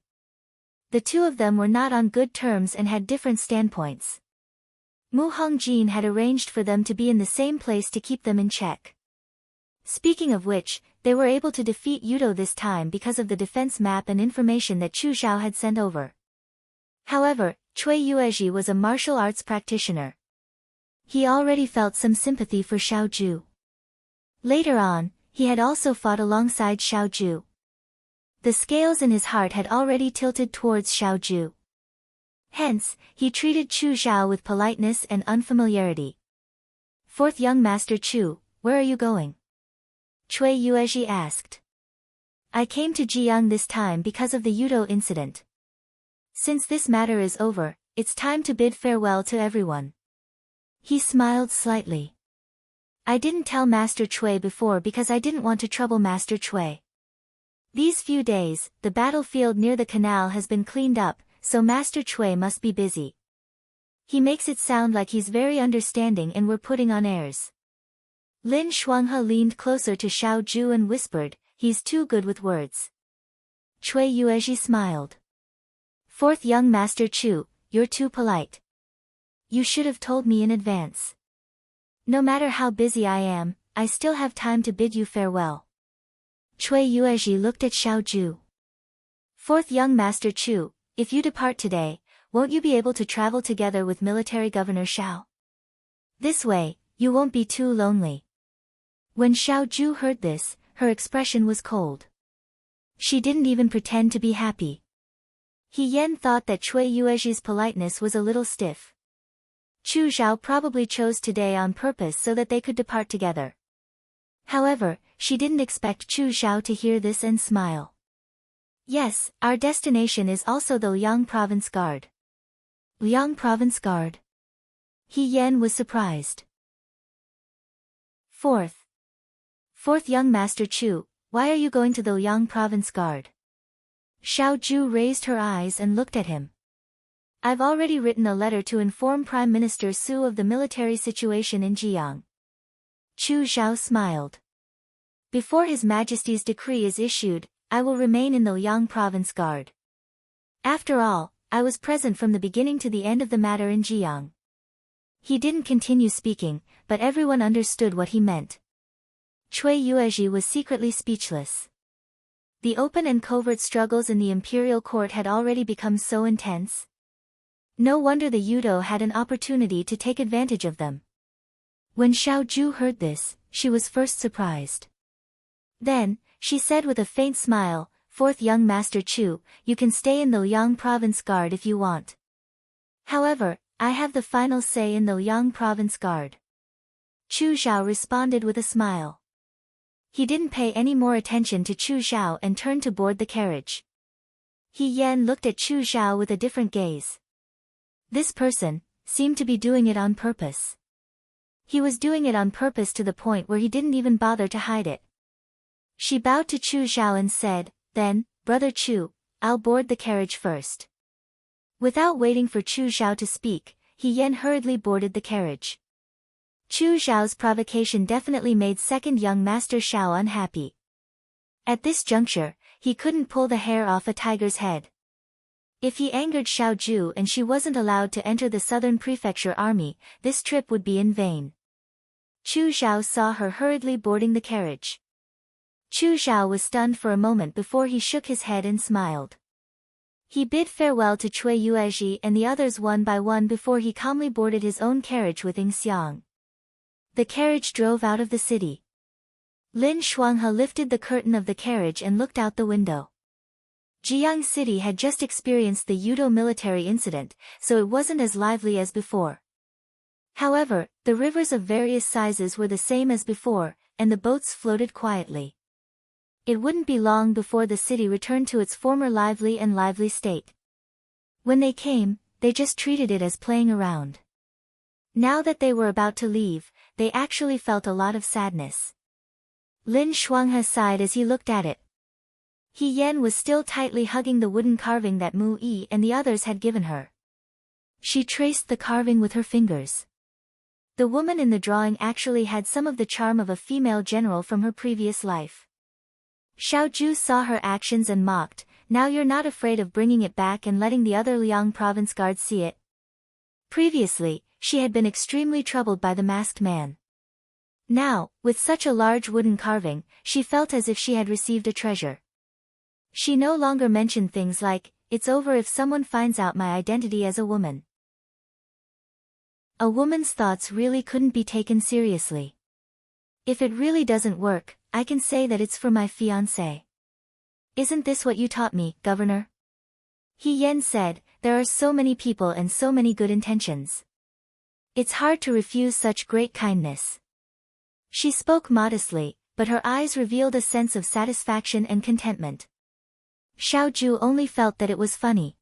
The two of them were not on good terms and had different standpoints. Mu Hongjin had arranged for them to be in the same place to keep them in check. Speaking of which, they were able to defeat Yudo this time because of the defense map and information that Chu Zhao had sent over. However, Cui Yuezhi was a martial arts practitioner. He already felt some sympathy for Xiao Ju. Later on, he had also fought alongside Xiao Ju. The scales in his heart had already tilted towards Xiao Ju. Hence, he treated Chu Zhao with politeness and unfamiliarity. Fourth young master Chu, where are you going? Cui Yuezhi asked. I came to Jiang this time because of the Yudo incident. Since this matter is over, it's time to bid farewell to everyone. He smiled slightly. I didn't tell Master Cui before because I didn't want to trouble Master Cui. These few days, the battlefield near the canal has been cleaned up, so Master Cui must be busy. He makes it sound like he's very understanding and we're putting on airs. Lin Shuanghe leaned closer to Xiao Ju and whispered, he's too good with words. Cui Yuezhi smiled. Fourth young master Chu, you're too polite. You should have told me in advance. No matter how busy I am, I still have time to bid you farewell. Cui Yuezhi looked at Xiao Ju. Fourth young master Chu, if you depart today, won't you be able to travel together with military governor Xiao? This way, you won't be too lonely. When Xiao Ju heard this, her expression was cold. She didn't even pretend to be happy. He Yan thought that Cui Yuezhi's politeness was a little stiff. Chu Zhao probably chose today on purpose so that they could depart together. However, she didn't expect Chu Zhao to hear this and smile. Yes, our destination is also the Liang Province Guard. Liang Province Guard? He Yan was surprised. Fourth young master Chu, why are you going to the Liang Province Guard? Xiao Ju raised her eyes and looked at him. I've already written a letter to inform Prime Minister Su of the military situation in Jiang. Chu Zhao smiled. Before His Majesty's decree is issued, I will remain in the Liang Province Guard. After all, I was present from the beginning to the end of the matter in Jiang. He didn't continue speaking, but everyone understood what he meant. Cui Yuezhi was secretly speechless. The open and covert struggles in the imperial court had already become so intense. No wonder the Yudo had an opportunity to take advantage of them. When Xiao Ju heard this, she was first surprised. Then, she said with a faint smile, Fourth young master Chu, you can stay in the Liang Province Guard if you want. However, I have the final say in the Liang Province Guard. Chu Zhao responded with a smile. He didn't pay any more attention to Chu Zhao and turned to board the carriage. He Yan looked at Chu Zhao with a different gaze. This person seemed to be doing it on purpose. He was doing it on purpose to the point where he didn't even bother to hide it. She bowed to Chu Zhao and said, then, Brother Chu, I'll board the carriage first. Without waiting for Chu Zhao to speak, He Yan hurriedly boarded the carriage. Chu Zhao's provocation definitely made second young master Xiao unhappy. At this juncture, he couldn't pull the hair off a tiger's head. If he angered Xiao Ju and she wasn't allowed to enter the southern prefecture army, this trip would be in vain. Chu Zhao saw her hurriedly boarding the carriage. Chu Zhao was stunned for a moment before he shook his head and smiled. He bid farewell to Cui Yuezhi and the others one by one before he calmly boarded his own carriage with Ing Xiang. The carriage drove out of the city. Lin Shuanghe lifted the curtain of the carriage and looked out the window. Jiang City had just experienced the Yudo military incident, so it wasn't as lively as before. However, the rivers of various sizes were the same as before, and the boats floated quietly. It wouldn't be long before the city returned to its former lively state. When they came, they just treated it as playing around. Now that they were about to leave, they actually felt a lot of sadness. Lin Shuanghe sighed as he looked at it. He Yan was still tightly hugging the wooden carving that Mu Yi and the others had given her. She traced the carving with her fingers. The woman in the drawing actually had some of the charm of a female general from her previous life. Xiaoju saw her actions and mocked, "Now you're not afraid of bringing it back and letting the other Liang province guards see it?" Previously, she had been extremely troubled by the masked man. Now, with such a large wooden carving, she felt as if she had received a treasure. She no longer mentioned things like, "It's over if someone finds out my identity as a woman." A woman's thoughts really couldn't be taken seriously. If it really doesn't work, I can say that it's for my fiancé. Isn't this what you taught me, Governor? He Yan said, "There are so many people and so many good intentions. It's hard to refuse such great kindness." She spoke modestly, but her eyes revealed a sense of satisfaction and contentment. Xiaoju only felt that it was funny.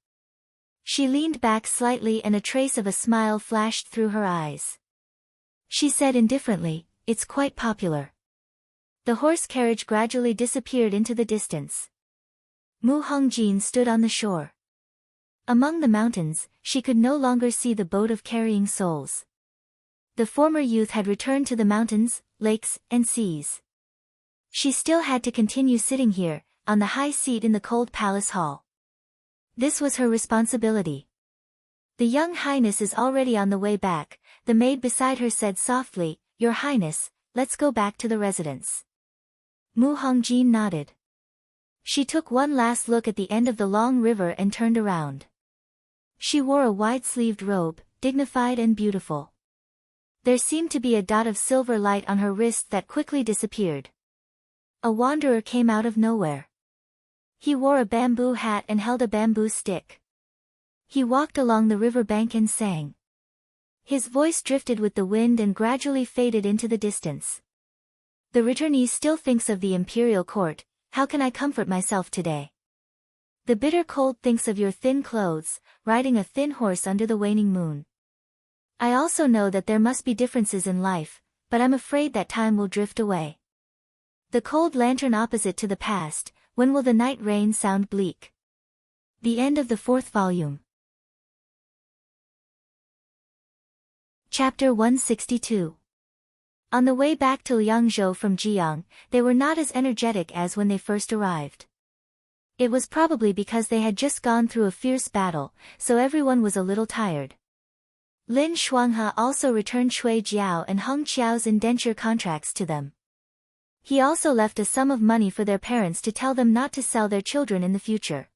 She leaned back slightly and a trace of a smile flashed through her eyes. She said indifferently, "It's quite popular." The horse carriage gradually disappeared into the distance. Mu Hongjin stood on the shore. Among the mountains, she could no longer see the boat of carrying souls. The former youth had returned to the mountains, lakes, and seas. She still had to continue sitting here, on the high seat in the cold palace hall. This was her responsibility. "The young highness is already on the way back," the maid beside her said softly, "Your highness, let's go back to the residence." Mu Hongjin nodded. She took one last look at the end of the long river and turned around. She wore a wide-sleeved robe, dignified and beautiful. There seemed to be a dot of silver light on her wrist that quickly disappeared. A wanderer came out of nowhere. He wore a bamboo hat and held a bamboo stick. He walked along the river bank and sang. His voice drifted with the wind and gradually faded into the distance. "The returnee still thinks of the imperial court. How can I comfort myself today? The bitter cold thinks of your thin clothes, riding a thin horse under the waning moon. I also know that there must be differences in life, but I'm afraid that time will drift away. The cold lantern opposite to the past, when will the night rain sound bleak?" The end of the 4th volume. Chapter 162. On the way back to Liangzhou from Jiang, they were not as energetic as when they first arrived. It was probably because they had just gone through a fierce battle, so everyone was a little tired. Lin Shuanghe also returned Shui Jiao and Heng Qiao's indenture contracts to them. He also left a sum of money for their parents to tell them not to sell their children in the future.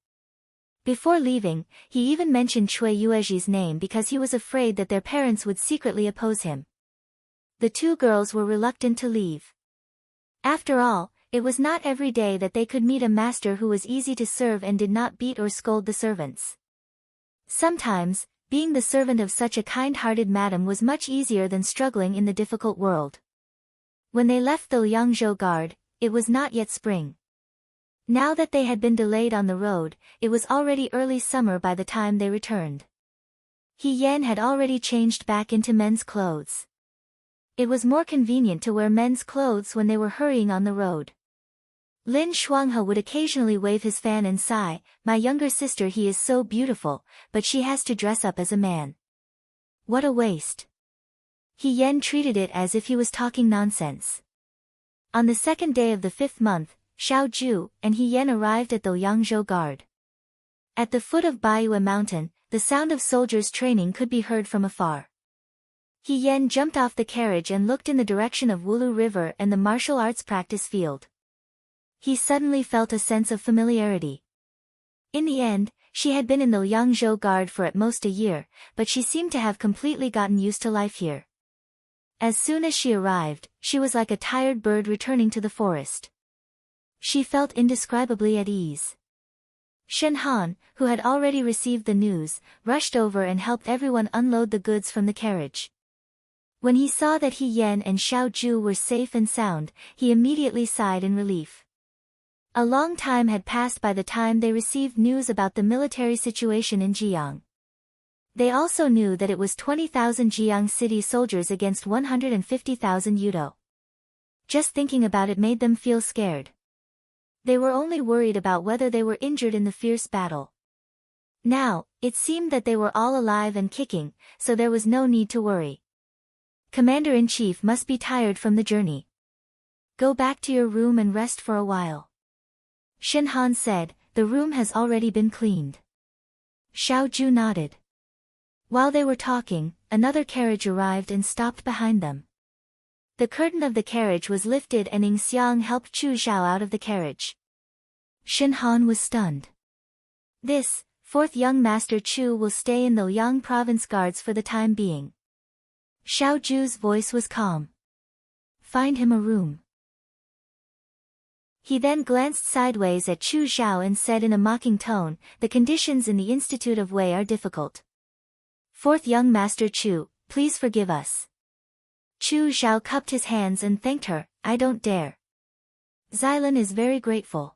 Before leaving, he even mentioned Cui Yuezhi's name because he was afraid that their parents would secretly oppose him. The two girls were reluctant to leave. After all, it was not every day that they could meet a master who was easy to serve and did not beat or scold the servants. Sometimes, being the servant of such a kind-hearted madam was much easier than struggling in the difficult world. When they left the Liangzhou guard, it was not yet spring. Now that they had been delayed on the road, it was already early summer by the time they returned. He Yan had already changed back into men's clothes. It was more convenient to wear men's clothes when they were hurrying on the road. Lin Shuanghe would occasionally wave his fan and sigh, "My younger sister, he is so beautiful, but she has to dress up as a man. What a waste." He Yan treated it as if he was talking nonsense. On the 2nd day of the 5th month, Xiaoju and He Yan arrived at the Liangzhou guard. At the foot of Baiyue Mountain, the sound of soldiers training could be heard from afar. He Yan jumped off the carriage and looked in the direction of Wulu River and the martial arts practice field. He suddenly felt a sense of familiarity. In the end, She had been in the Liangzhou Guard for at most a year, but she seemed to have completely gotten used to life here. As soon as she arrived, she was like a tired bird returning to the forest. She felt indescribably at ease. Shen Han, who had already received the news, rushed over and helped everyone unload the goods from the carriage. When he saw that He Yan and Xiao Ju were safe and sound, he immediately sighed in relief. A long time had passed by the time they received news about the military situation in Jiang. They also knew that it was 20,000 Jiang city soldiers against 150,000 Yudo. Just thinking about it made them feel scared. They were only worried about whether they were injured in the fierce battle. Now, it seemed that they were all alive and kicking, so there was no need to worry. Commander-in-Chief must be tired from the journey. Go back to your room and rest for a while. Shen Han said, the room has already been cleaned. Xiao Ju nodded. While they were talking, another carriage arrived and stopped behind them. The curtain of the carriage was lifted and Ing Xiang helped Chu Zhao out of the carriage. Shen Han was stunned. This, fourth young master Chu will stay in the Liang province guards for the time being. Xiao Ju's voice was calm. Find him a room. He then glanced sideways at Chu Zhao and said in a mocking tone, the conditions in the Institute of Wei are difficult. Fourth young master Chu, please forgive us. Chu Zhao cupped his hands and thanked her, I don't dare. Xylan is very grateful.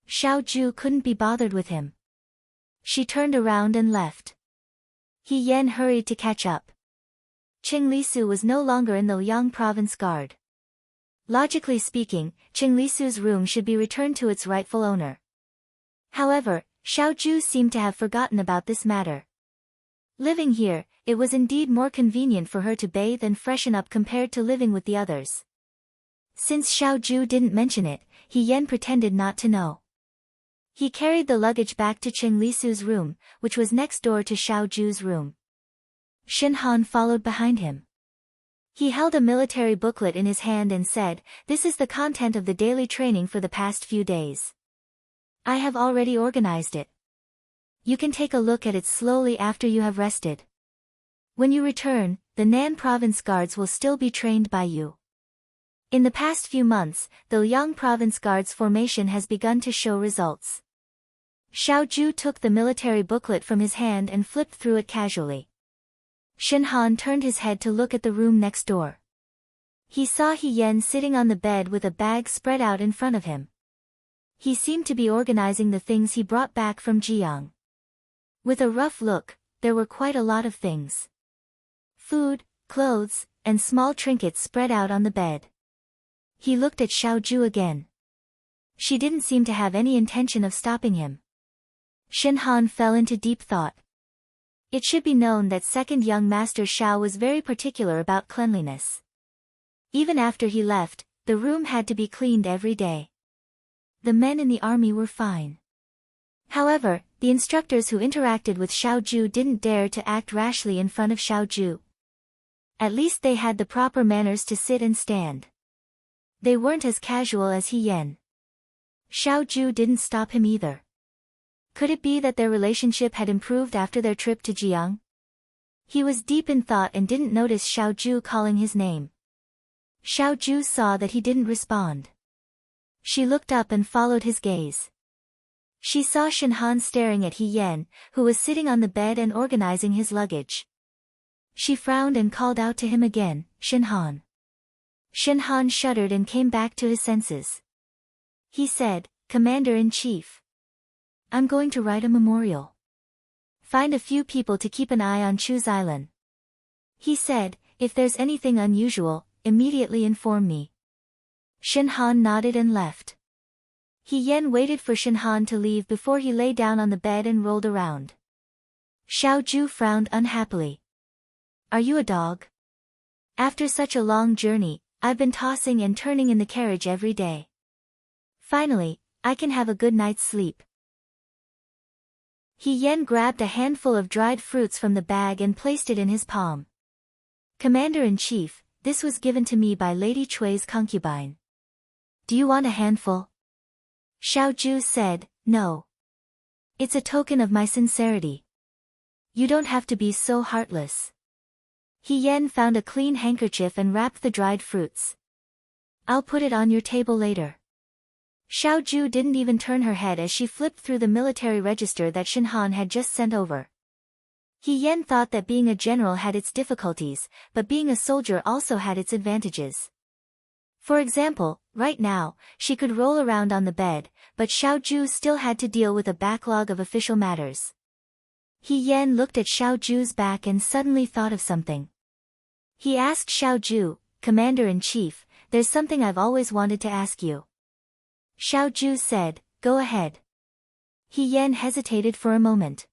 Xiao Ju couldn't be bothered with him. She turned around and left. He Yan hurried to catch up. Qing Lisu was no longer in the Liang province guard. Logically speaking, Qing Lisu's room should be returned to its rightful owner. However, Xiao Ju seemed to have forgotten about this matter. Living here, it was indeed more convenient for her to bathe and freshen up compared to living with the others. Since Xiao Ju didn't mention it, He Yan pretended not to know. He carried the luggage back to Qing Lisu's room, which was next door to Xiao Ju's room. Shen Han followed behind him. He held a military booklet in his hand and said, this is the content of the daily training for the past few days. I have already organized it. You can take a look at it slowly after you have rested. When you return, the Nan province guards will still be trained by you. In the past few months, the Liang province guards formation has begun to show results. Xiao Ju took the military booklet from his hand and flipped through it casually. Shen Han turned his head to look at the room next door. He saw He Yan sitting on the bed with a bag spread out in front of him. He seemed to be organizing the things he brought back from Jiang. With a rough look, there were quite a lot of things. Food, clothes, and small trinkets spread out on the bed. He looked at Xiao Ju again. She didn't seem to have any intention of stopping him. Shen Han fell into deep thought. It should be known that second young master Xiao was very particular about cleanliness. Even after he left, the room had to be cleaned every day. The men in the army were fine. However, the instructors who interacted with Xiao Ju didn't dare to act rashly in front of Xiao Ju. At least they had the proper manners to sit and stand. They weren't as casual as He Yan. Xiao Ju didn't stop him either. Could it be that their relationship had improved after their trip to Jiang? He was deep in thought and didn't notice Xiao Ju calling his name. Xiao Ju saw that he didn't respond. She looked up and followed his gaze. She saw Shen Han staring at He Yan, who was sitting on the bed and organizing his luggage. She frowned and called out to him again, Shen Han. Shen Han shuddered and came back to his senses. He said, Commander-in-Chief. I'm going to write a memorial. Find a few people to keep an eye on Chu's Island. He said, if there's anything unusual, immediately inform me. Shen Han nodded and left. He Yan waited for Shen Han to leave before he lay down on the bed and rolled around. Xiao Ju frowned unhappily. Are you a dog? After such a long journey, I've been tossing and turning in the carriage every day. Finally, I can have a good night's sleep. He Yan grabbed a handful of dried fruits from the bag and placed it in his palm. Commander-in-Chief, this was given to me by Lady Chui's concubine. Do you want a handful? Xiao Ju said, no. It's a token of my sincerity. You don't have to be so heartless. He Yen found a clean handkerchief and wrapped the dried fruits. I'll put it on your table later. Xiao Ju didn't even turn her head as she flipped through the military register that Shinhan had just sent over. He Yen thought that being a general had its difficulties, but being a soldier also had its advantages. For example, right now, she could roll around on the bed, but Xiao Ju still had to deal with a backlog of official matters. He Yen looked at Xiao Ju's back and suddenly thought of something. He asked Xiao Ju, Commander-in-Chief, there's something I've always wanted to ask you. Xiao Ju said, go ahead. He Yen hesitated for a moment.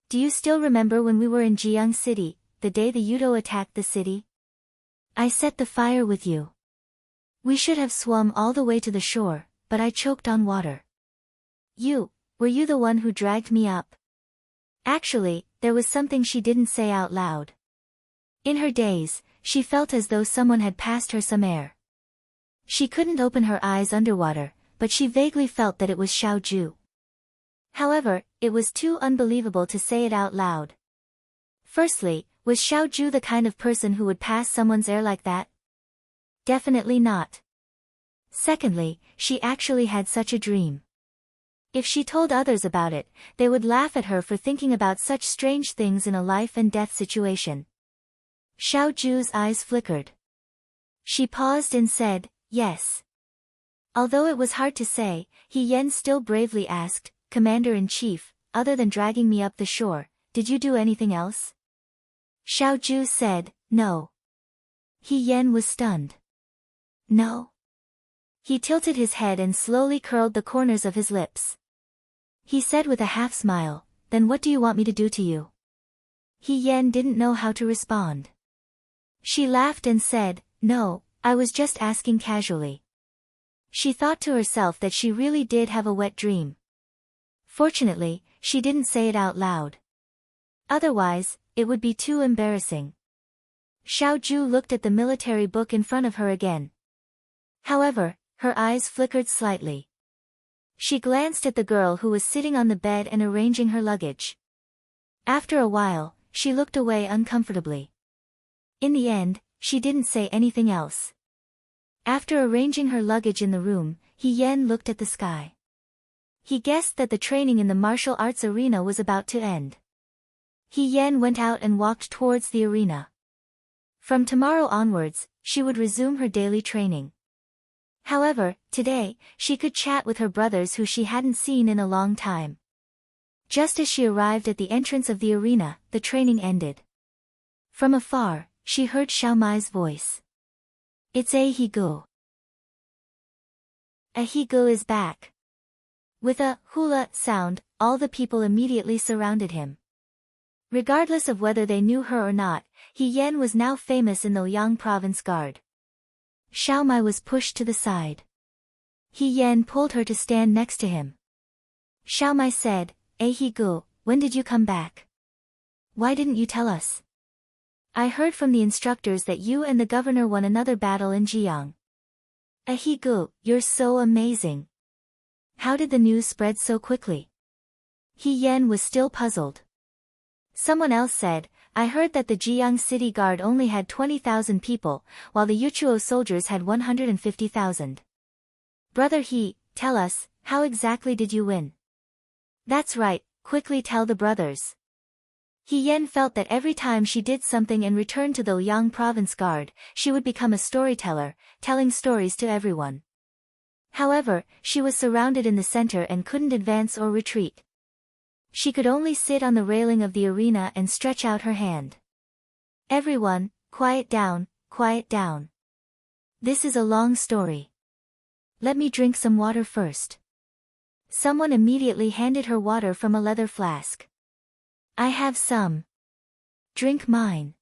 Do you still remember when we were in Jiang City, the day the Yudo attacked the city? I set the fire with you. We should have swum all the way to the shore, but I choked on water. Were you the one who dragged me up? Actually, there was something she didn't say out loud. In her daze, she felt as though someone had passed her some air. She couldn't open her eyes underwater, but she vaguely felt that it was Xiao Ju. However, it was too unbelievable to say it out loud. Firstly, was Xiao Ju the kind of person who would pass someone's air like that? Definitely not. Secondly, she actually had such a dream. If she told others about it, they would laugh at her for thinking about such strange things in a life-and-death situation. Xiao Ju's eyes flickered. She paused and said, yes. Although it was hard to say, He Yen still bravely asked, Commander-in-Chief, other than dragging me up the shore, did you do anything else? Xiao Ju said, no. He Yen was stunned. No. He tilted his head and slowly curled the corners of his lips. He said with a half-smile, then what do you want me to do to you? He Yen didn't know how to respond. She laughed and said, no, I was just asking casually. She thought to herself that she really did have a wet dream. Fortunately, she didn't say it out loud. Otherwise, it would be too embarrassing. Xiao Ju looked at the military book in front of her again. However, her eyes flickered slightly. She glanced at the girl who was sitting on the bed and arranging her luggage. After a while, she looked away uncomfortably. In the end, she didn't say anything else. After arranging her luggage in the room, He Yen looked at the sky. He guessed that the training in the martial arts arena was about to end. He Yen went out and walked towards the arena. From tomorrow onwards, she would resume her daily training. However, today, she could chat with her brothers who she hadn't seen in a long time. Just as she arrived at the entrance of the arena, the training ended. From afar, she heard Xiao Mai's voice. It's Ahigo. Ahigo is back. With a hula sound, all the people immediately surrounded him. Regardless of whether they knew her or not, He Yen was now famous in the Liang province guard. Xiao Mai was pushed to the side. He Yen pulled her to stand next to him. Xiao Mai said, Ahigo, when did you come back? Why didn't you tell us? I heard from the instructors that you and the governor won another battle in Jiang. Ahigo, you're so amazing. How did the news spread so quickly? He Yen was still puzzled. Someone else said, I heard that the Jiang City Guard only had 20,000 people, while the Yuchuo soldiers had 150,000. Brother He, tell us, how exactly did you win? That's right, quickly tell the brothers. He Yen felt that every time she did something and returned to the Liang Province Guard, she would become a storyteller, telling stories to everyone. However, she was surrounded in the center and couldn't advance or retreat. She could only sit on the railing of the arena and stretch out her hand. Everyone, quiet down, quiet down. This is a long story. Let me drink some water first. Someone immediately handed her water from a leather flask. I have some. Drink mine.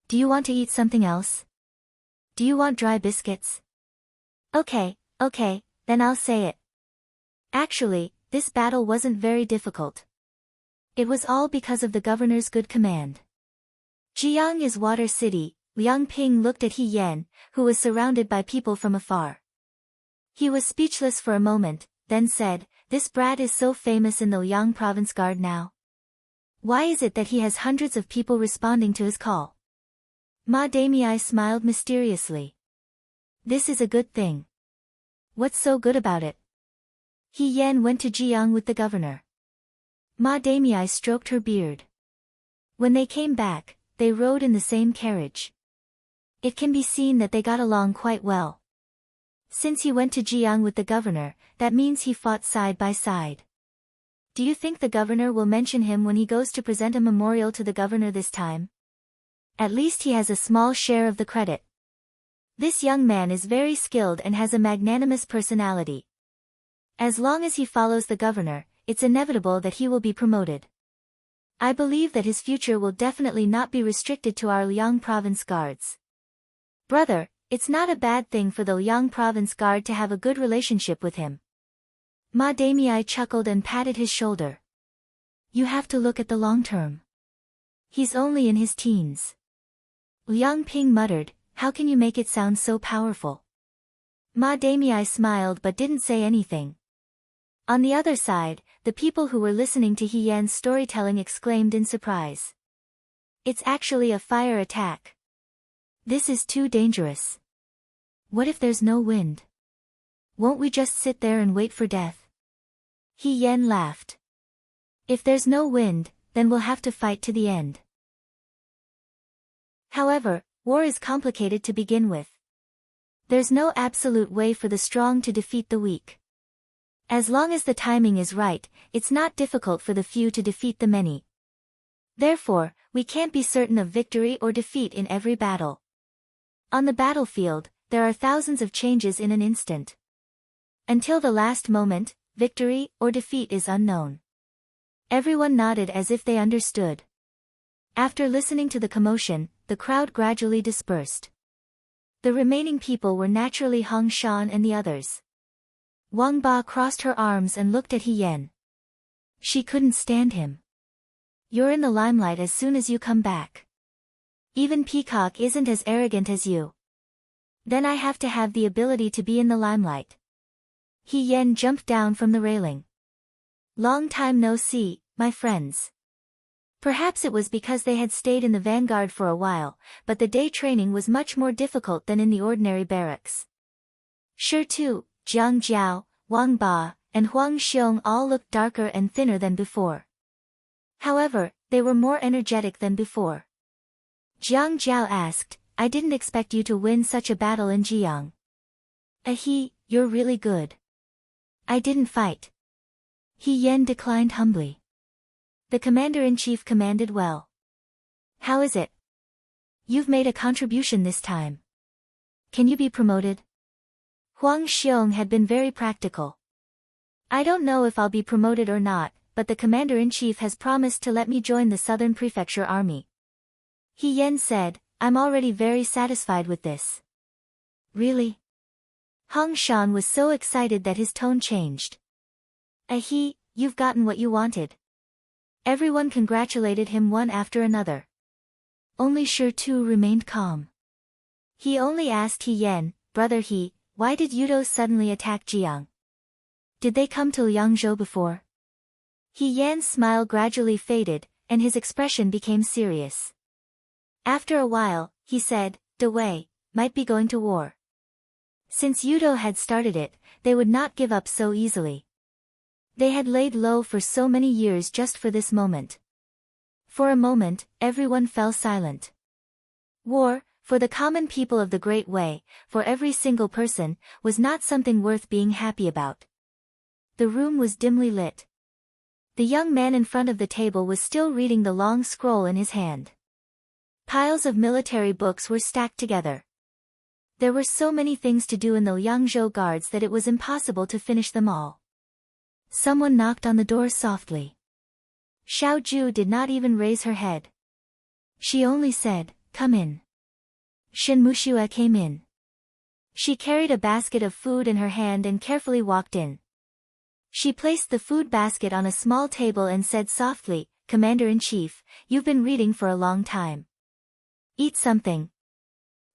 Do you want to eat something else? Do you want dry biscuits? Okay, then I'll say it. Actually, this battle wasn't very difficult. It was all because of the governor's good command. Jiang is water city. Liang Ping looked at He Yen, who was surrounded by people from afar. He was speechless for a moment, then said, This brat is so famous in the Liang province guard now. Why is it that he has hundreds of people responding to his call? Ma Damii smiled mysteriously. This is a good thing. What's so good about it? He Yan went to Jiang with the governor. Ma Damii stroked her beard. When they came back, they rode in the same carriage. It can be seen that they got along quite well. Since he went to Jiang with the governor, that means he fought side by side. Do you think the governor will mention him when he goes to present a memorial to the governor this time? At least he has a small share of the credit. This young man is very skilled and has a magnanimous personality. As long as he follows the governor, it's inevitable that he will be promoted. I believe that his future will definitely not be restricted to our Liang province guards. Brother, it's not a bad thing for the Liang province guard to have a good relationship with him. Ma Damii chuckled and patted his shoulder. You have to look at the long term. He's only in his teens. Liang Ping muttered, how can you make it sound so powerful? Ma Damii smiled but didn't say anything. On the other side, the people who were listening to He Yan's storytelling exclaimed in surprise. It's actually a fire attack. This is too dangerous. What if there's no wind? Won't we just sit there and wait for death? He Yan laughed. If there's no wind, then we'll have to fight to the end. However, war is complicated to begin with. There's no absolute way for the strong to defeat the weak. As long as the timing is right, it's not difficult for the few to defeat the many. Therefore, we can't be certain of victory or defeat in every battle. On the battlefield, there are thousands of changes in an instant. Until the last moment, victory or defeat is unknown. Everyone nodded as if they understood. After listening to the commotion, the crowd gradually dispersed. The remaining people were naturally Hong Shan and the others. Wang Ba crossed her arms and looked at He Yan. She couldn't stand him. You're in the limelight as soon as you come back. Even Peacock isn't as arrogant as you. Then I have to have the ability to be in the limelight. He Yan jumped down from the railing. Long time no see, my friends. Perhaps it was because they had stayed in the vanguard for a while, but the day training was much more difficult than in the ordinary barracks. Sure too, Jiang Jiao, Wang Ba, and Huang Xiong all looked darker and thinner than before. However, they were more energetic than before. Jiang Jiao asked, I didn't expect you to win such a battle in Jiang. You're really good. I didn't fight. He Yan declined humbly. The commander-in-chief commanded well. How is it? You've made a contribution this time. Can you be promoted? Huang Xiong had been very practical. I don't know if I'll be promoted or not, but the commander-in-chief has promised to let me join the Southern Prefecture Army. He Yan said, I'm already very satisfied with this. Really? Hong Shan was so excited that his tone changed. You've gotten what you wanted. Everyone congratulated him one after another. Only Shi Tu remained calm. He only asked He Yan, Brother why did Yudo suddenly attack Jiang? Did they come to Liangzhou before? He Yan's smile gradually faded, and his expression became serious. After a while, he said, De Wei might be going to war. Since Yudo had started it, they would not give up so easily. They had laid low for so many years just for this moment. For a moment, everyone fell silent. War, for the common people of the Great Way, for every single person, was not something worth being happy about. The room was dimly lit. The young man in front of the table was still reading the long scroll in his hand. Piles of military books were stacked together. There were so many things to do in the Liangzhou guards that it was impossible to finish them all. Someone knocked on the door softly. Xiao Ju did not even raise her head. She only said, Come in. Shen Muxue came in. She carried a basket of food in her hand and carefully walked in. She placed the food basket on a small table and said softly, Commander-in-Chief, you've been reading for a long time. Eat something.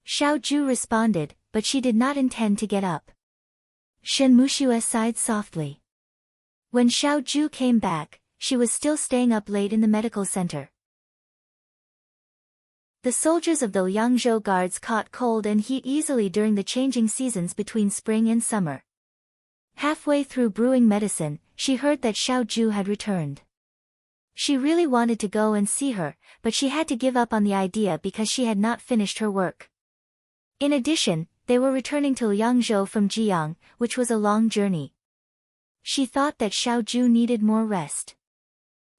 Xiao Ju responded, but she did not intend to get up. Shen Muxue sighed softly. When Xiao Ju came back, she was still staying up late in the medical center. The soldiers of the Liangzhou guards caught cold and heat easily during the changing seasons between spring and summer. Halfway through brewing medicine, she heard that Xiao Ju had returned. She really wanted to go and see her, but she had to give up on the idea because she had not finished her work. In addition, they were returning to Liangzhou from Jiang, which was a long journey. She thought that Xiao Ju needed more rest.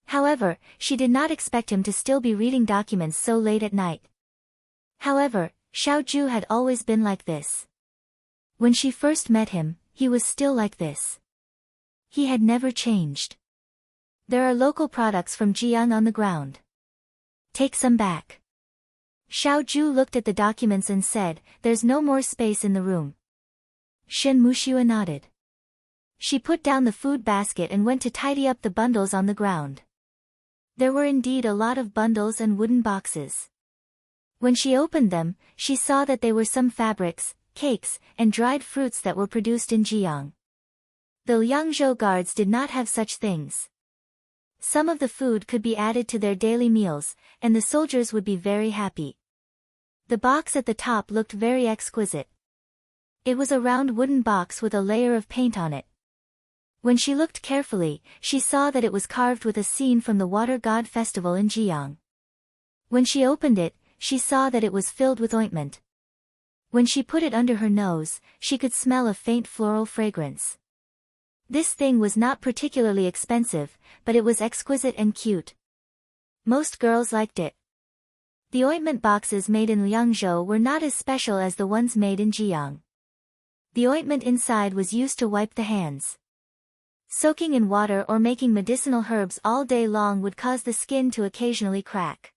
However, she did not expect him to still be reading documents so late at night. However, Xiao Ju had always been like this. When she first met him, he was still like this. He had never changed. There are local products from Jiang on the ground. Take some back. Xiao Ju looked at the documents and said, "There's no more space in the room." Shen Muxua nodded. She put down the food basket and went to tidy up the bundles on the ground. There were indeed a lot of bundles and wooden boxes. When she opened them, she saw that they were some fabrics, cakes, and dried fruits that were produced in Jiang. The Liangzhou guards did not have such things. Some of the food could be added to their daily meals, and the soldiers would be very happy. The box at the top looked very exquisite. It was a round wooden box with a layer of paint on it. When she looked carefully, she saw that it was carved with a scene from the Water God Festival in Jiang. When she opened it, she saw that it was filled with ointment. When she put it under her nose, she could smell a faint floral fragrance. This thing was not particularly expensive, but it was exquisite and cute. Most girls liked it. The ointment boxes made in Liangzhou were not as special as the ones made in Jiang. The ointment inside was used to wipe the hands. Soaking in water or making medicinal herbs all day long would cause the skin to occasionally crack.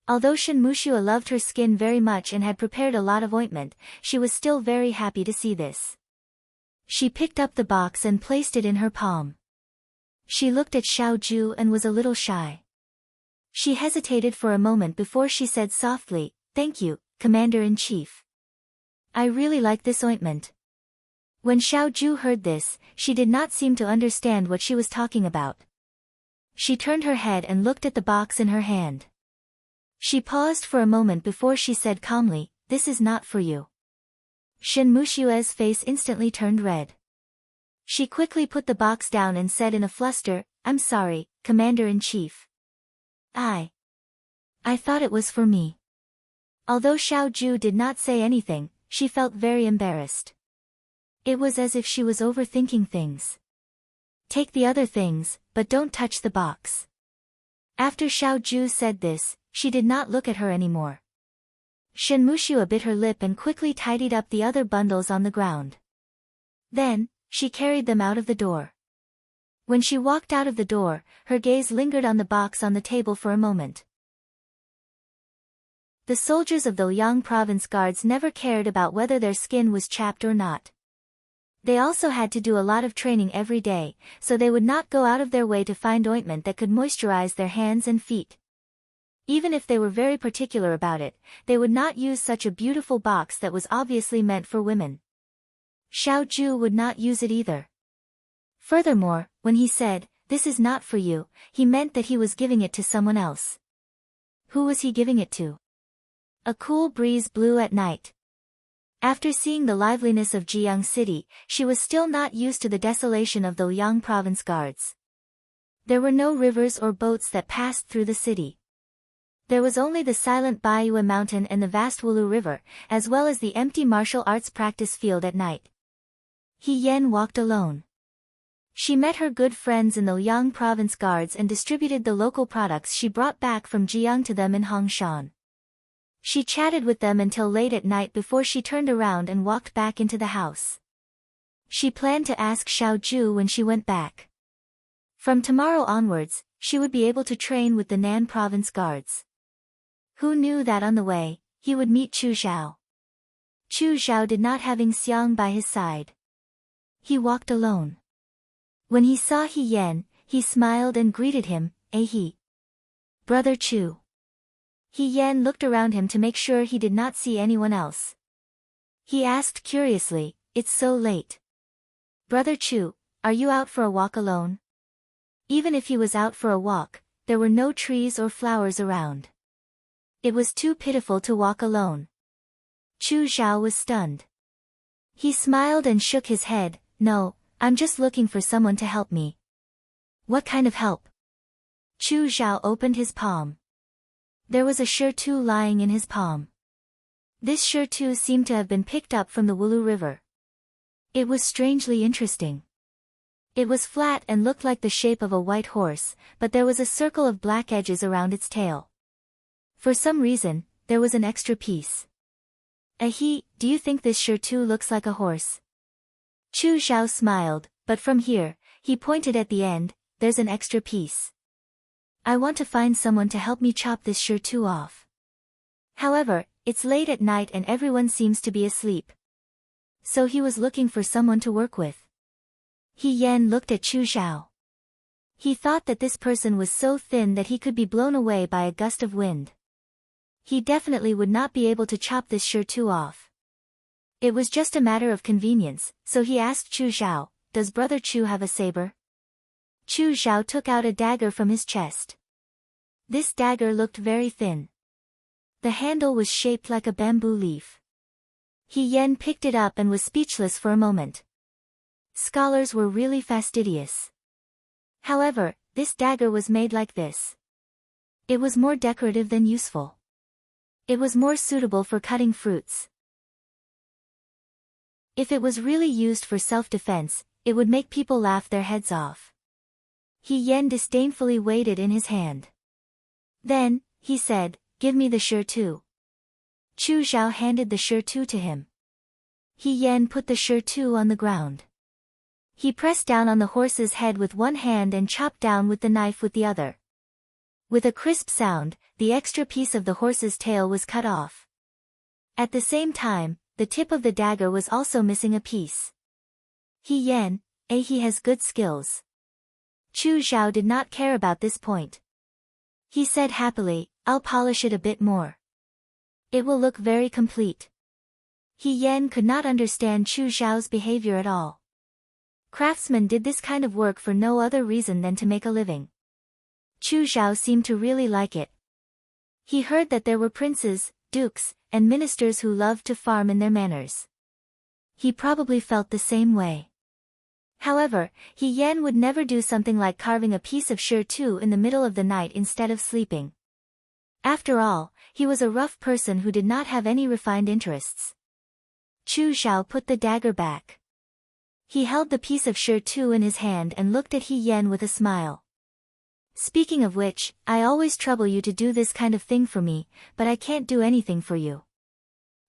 Although Shen Muxua loved her skin very much and had prepared a lot of ointment, she was still very happy to see this. She picked up the box and placed it in her palm. She looked at Xiao Ju and was a little shy. She hesitated for a moment before she said softly, "Thank you, Commander-in-Chief. I really like this ointment." When Xiao Ju heard this, she did not seem to understand what she was talking about. She turned her head and looked at the box in her hand. She paused for a moment before she said calmly, "This is not for you." Shen Muxua's face instantly turned red. She quickly put the box down and said in a fluster, "I'm sorry, Commander-in-Chief. I thought it was for me." Although Xiao Ju did not say anything, she felt very embarrassed. It was as if she was overthinking things. "Take the other things, but don't touch the box." After Xiao Ju said this, she did not look at her anymore. Shen Muxua bit her lip and quickly tidied up the other bundles on the ground. Then, she carried them out of the door. When she walked out of the door, her gaze lingered on the box on the table for a moment. The soldiers of the Liang province guards never cared about whether their skin was chapped or not. They also had to do a lot of training every day, so they would not go out of their way to find ointment that could moisturize their hands and feet. Even if they were very particular about it, they would not use such a beautiful box that was obviously meant for women. Xiao Ju would not use it either. Furthermore, when he said, "This is not for you," he meant that he was giving it to someone else. Who was he giving it to? A cool breeze blew at night. After seeing the liveliness of Jiang City, she was still not used to the desolation of the Liang province guards. There were no rivers or boats that passed through the city. There was only the silent Baiyue mountain and the vast Wulu River, as well as the empty martial arts practice field at night. He Yen walked alone. She met her good friends in the Liang province guards and distributed the local products she brought back from Jiang to them in Hongshan. She chatted with them until late at night before she turned around and walked back into the house. She planned to ask Xiao Ju when she went back. From tomorrow onwards, she would be able to train with the Nan province guards. Who knew that on the way, he would meet Chu Zhao. Chu Zhao did not having Xiang by his side. He walked alone. When he saw He Yen, he smiled and greeted him, "He. Brother Chu." He Yen looked around him to make sure he did not see anyone else. He asked curiously, "It's so late. Brother Chu, are you out for a walk alone? Even if he was out for a walk, there were no trees or flowers around. It was too pitiful to walk alone. Chu Xiao was stunned. He smiled and shook his head. No, I'm just looking for someone to help me. What kind of help? Chu Xiao opened his palm. There was a shirtu lying in his palm. This shirtu seemed to have been picked up from the Wulu River. It was strangely interesting. It was flat and looked like the shape of a white horse, but there was a circle of black edges around its tail. For some reason, there was an extra piece. Do you think this shirtu looks like a horse? Chu Xiao smiled, but from here, he pointed at the end, there's an extra piece. I want to find someone to help me chop this shirtu off. However, it's late at night and everyone seems to be asleep. So he was looking for someone to work with. He Yan looked at Chu Xiao. He thought that this person was so thin that he could be blown away by a gust of wind. He definitely would not be able to chop this shirtu off. It was just a matter of convenience, so he asked Chu Xiao, does Brother Chu have a saber? Chu Xiao took out a dagger from his chest. This dagger looked very thin. The handle was shaped like a bamboo leaf. He Yan picked it up and was speechless for a moment. Scholars were really fastidious. However, this dagger was made like this. It was more decorative than useful. It was more suitable for cutting fruits. If it was really used for self-defense, it would make people laugh their heads off. He Yan disdainfully weighed it in his hand. Then, he said, give me the shirtu. Chu Xiao handed the shirtu to him. He Yan put the shirtu on the ground. He pressed down on the horse's head with one hand and chopped down with the knife with the other. With a crisp sound, the extra piece of the horse's tail was cut off. At the same time, the tip of the dagger was also missing a piece. He Yan, he has good skills. Chu Xiao did not care about this point. He said happily, I'll polish it a bit more. It will look very complete. He Yan could not understand Chu Xiao's behavior at all. Craftsmen did this kind of work for no other reason than to make a living. Chu Xiao seemed to really like it. He heard that there were princes, dukes, and ministers who loved to farm in their manors. He probably felt the same way. However, He Yan would never do something like carving a piece of shirtu in the middle of the night instead of sleeping. After all, he was a rough person who did not have any refined interests. Chu Xiao put the dagger back. He held the piece of shirtu in his hand and looked at He Yan with a smile. Speaking of which, I always trouble you to do this kind of thing for me, but I can't do anything for you.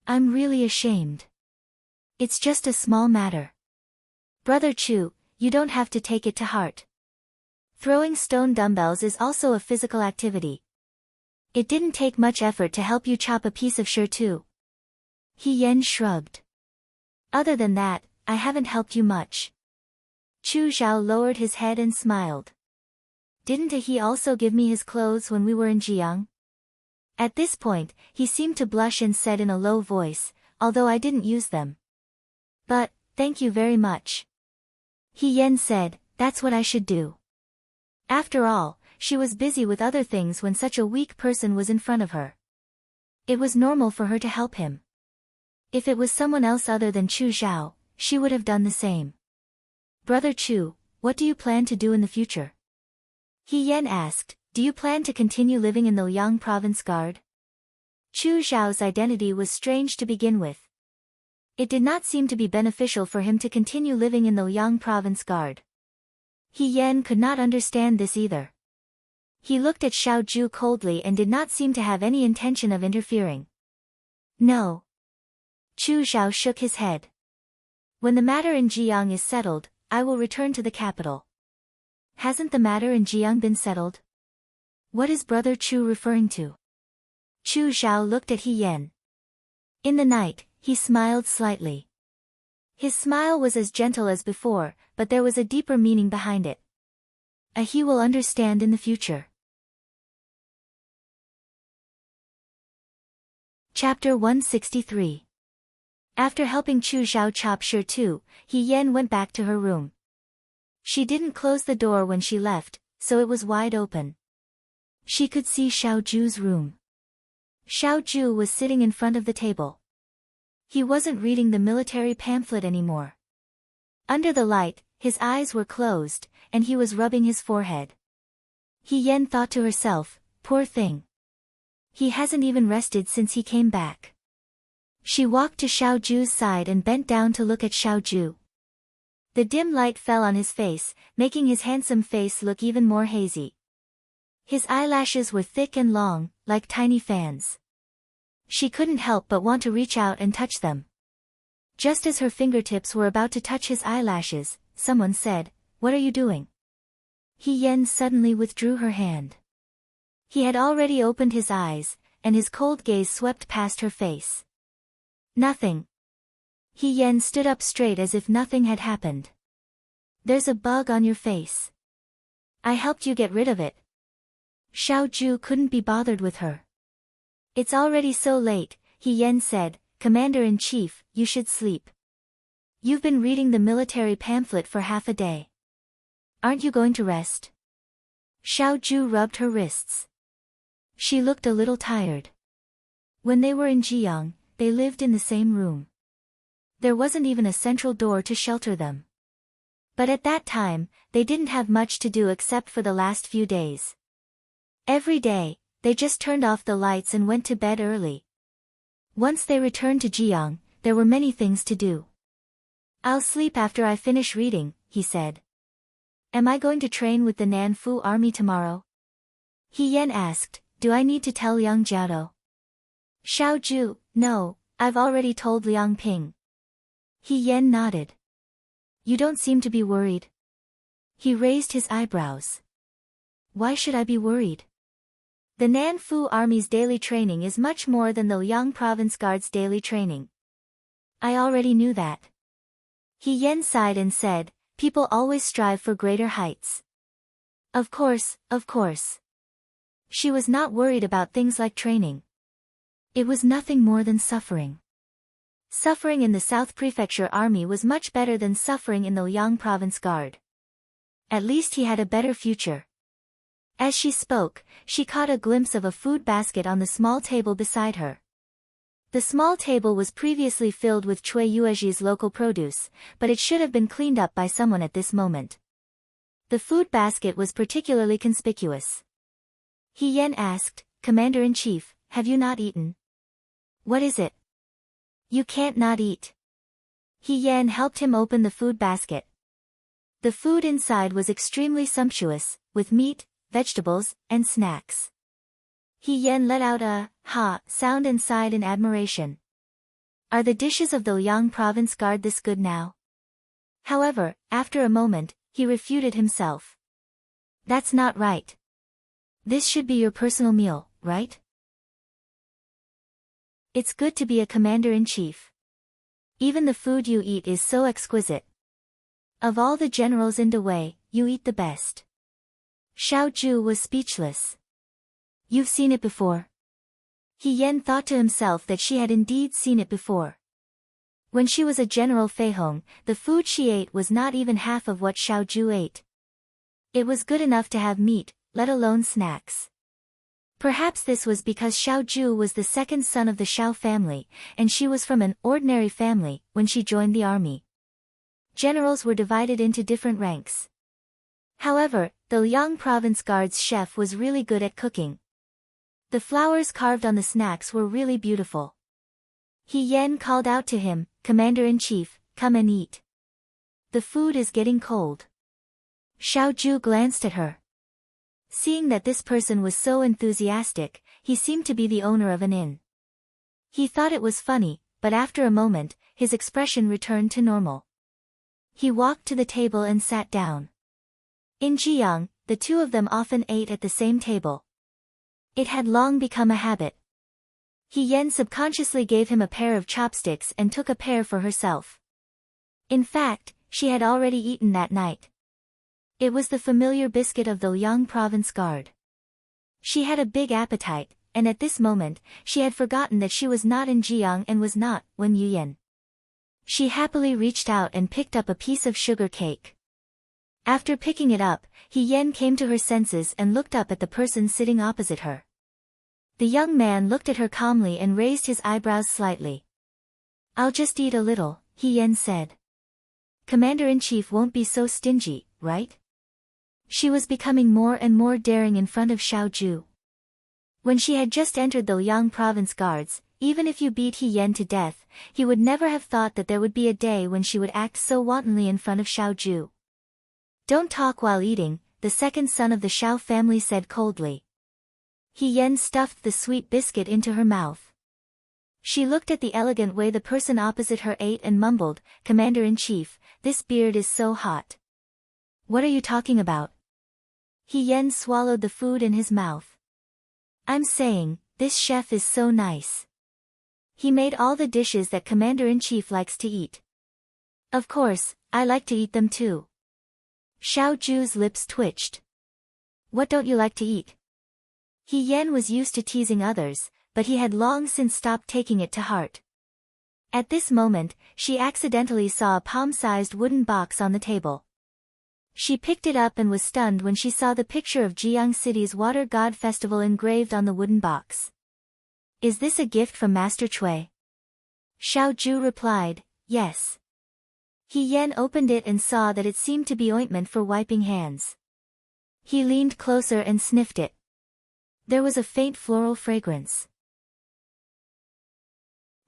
I'm really ashamed. It's just a small matter. Brother Chu, you don't have to take it to heart. Throwing stone dumbbells is also a physical activity. It didn't take much effort to help you chop a piece of shirtu. He Yan shrugged. Other than that, I haven't helped you much. Chu Xiao lowered his head and smiled. Didn't he also give me his clothes when we were in Jiang? At this point, he seemed to blush and said in a low voice, although I didn't use them. But, thank you very much. He Yan said, that's what I should do. After all, she was busy with other things when such a weak person was in front of her. It was normal for her to help him. If it was someone else other than Chu Xiao, she would have done the same. Brother Chu, what do you plan to do in the future? He Yan asked, do you plan to continue living in the Liang province guard? Chu Xiao's identity was strange to begin with. It did not seem to be beneficial for him to continue living in the Liang province guard. He Yan could not understand this either. He looked at Xiao Ju coldly and did not seem to have any intention of interfering. No. Chu Xiao shook his head. When the matter in Jiang is settled, I will return to the capital. Hasn't the matter in Jiang been settled? What is Brother Chu referring to? Chu Xiao looked at He Yan. In the night, he smiled slightly. His smile was as gentle as before, but there was a deeper meaning behind it. He will understand in the future. Chapter 163. After helping Chu Xiao chop shirtu, He Yan went back to her room. She didn't close the door when she left, so it was wide open. She could see Xiaoju's room. Xiaoju was sitting in front of the table. He wasn't reading the military pamphlet anymore. Under the light, his eyes were closed, and he was rubbing his forehead. He Yen thought to herself, poor thing. He hasn't even rested since he came back. She walked to Xiaoju's side and bent down to look at Xiaoju. The dim light fell on his face, making his handsome face look even more hazy. His eyelashes were thick and long, like tiny fans. She couldn't help but want to reach out and touch them. Just as her fingertips were about to touch his eyelashes, someone said, "What are you doing?" He Yen suddenly withdrew her hand. He had already opened his eyes, and his cold gaze swept past her face. Nothing. He Yen stood up straight as if nothing had happened. There's a bug on your face. I helped you get rid of it. Xiaoju couldn't be bothered with her. It's already so late, He Yen said, Commander-in-Chief, you should sleep. You've been reading the military pamphlet for half a day. Aren't you going to rest? Xiaoju rubbed her wrists. She looked a little tired. When they were in Jiang, they lived in the same room. There wasn't even a central door to shelter them. But at that time, they didn't have much to do except for the last few days. Every day, they just turned off the lights and went to bed early. Once they returned to Jiang, there were many things to do. I'll sleep after I finish reading, he said. Am I going to train with the Nanfu army tomorrow? He Yen asked, do I need to tell Liang Jiao? Xiaoju, no, I've already told Liang Ping. He Yen nodded. You don't seem to be worried. He raised his eyebrows. Why should I be worried? The Nanfu Army's daily training is much more than the Liang Province Guard's daily training. I already knew that. He Yen sighed and said, people always strive for greater heights. Of course, of course. She was not worried about things like training. It was nothing more than suffering. Suffering in the South Prefecture Army was much better than suffering in the Liang Province Guard. At least he had a better future. As she spoke, she caught a glimpse of a food basket on the small table beside her. The small table was previously filled with Cui Yueji's local produce, but it should have been cleaned up by someone at this moment. The food basket was particularly conspicuous. He Yen asked, Commander-in-Chief, have you not eaten? What is it? You can't not eat. He Yen helped him open the food basket. The food inside was extremely sumptuous, with meat, vegetables, and snacks. He Yen let out a ha sound and sighed in admiration. Are the dishes of the Liang Province Guard this good now? However, after a moment, he refuted himself. That's not right. This should be your personal meal, right? It's good to be a commander-in-chief. Even the food you eat is so exquisite. Of all the generals in Dawei, you eat the best. Xiaoju was speechless. You've seen it before? He Yen thought to himself that she had indeed seen it before. When she was a General Feihong, the food she ate was not even half of what Xiaoju ate. It was good enough to have meat, let alone snacks. Perhaps this was because Xiaoju was the second son of the Xiao family, and she was from an ordinary family when she joined the army. Generals were divided into different ranks. However, the Liang Province Guard's chef was really good at cooking. The flowers carved on the snacks were really beautiful. He Yen called out to him, Commander-in-Chief, come and eat. The food is getting cold. Xiaoju glanced at her. Seeing that this person was so enthusiastic, he seemed to be the owner of an inn. He thought it was funny, but after a moment, his expression returned to normal. He walked to the table and sat down. In Jiang, the two of them often ate at the same table. It had long become a habit. He Yen subconsciously gave him a pair of chopsticks and took a pair for herself. In fact, she had already eaten that night. It was the familiar biscuit of the Liang Province Guard. She had a big appetite, and at this moment, she had forgotten that she was not in Jiang and was not Wen Yuyan. She happily reached out and picked up a piece of sugar cake. After picking it up, He Yen came to her senses and looked up at the person sitting opposite her. The young man looked at her calmly and raised his eyebrows slightly. "I'll just eat a little," He Yen said. "Commander-in-Chief won't be so stingy, right?" She was becoming more and more daring in front of Xiaoju. When she had just entered the Liang province guards, even if you beat He Yen to death, he would never have thought that there would be a day when she would act so wantonly in front of Xiaoju. "Don't talk while eating," the second son of the Xiao family said coldly. He Yen stuffed the sweet biscuit into her mouth. She looked at the elegant way the person opposite her ate and mumbled, "Commander-in-Chief, this beard is so hot." "What are you talking about?" He Yen swallowed the food in his mouth. "I'm saying, this chef is so nice. He made all the dishes that Commander-in-Chief likes to eat. Of course, I like to eat them too." Xiaoju's lips twitched. "What don't you like to eat?" He Yen was used to teasing others, but he had long since stopped taking it to heart. At this moment, she accidentally saw a palm-sized wooden box on the table. She picked it up and was stunned when she saw the picture of Jiang City's Water God Festival engraved on the wooden box. "Is this a gift from Master Cui?" Xiaoju replied, "Yes." He Yen opened it and saw that it seemed to be ointment for wiping hands. He leaned closer and sniffed it. There was a faint floral fragrance.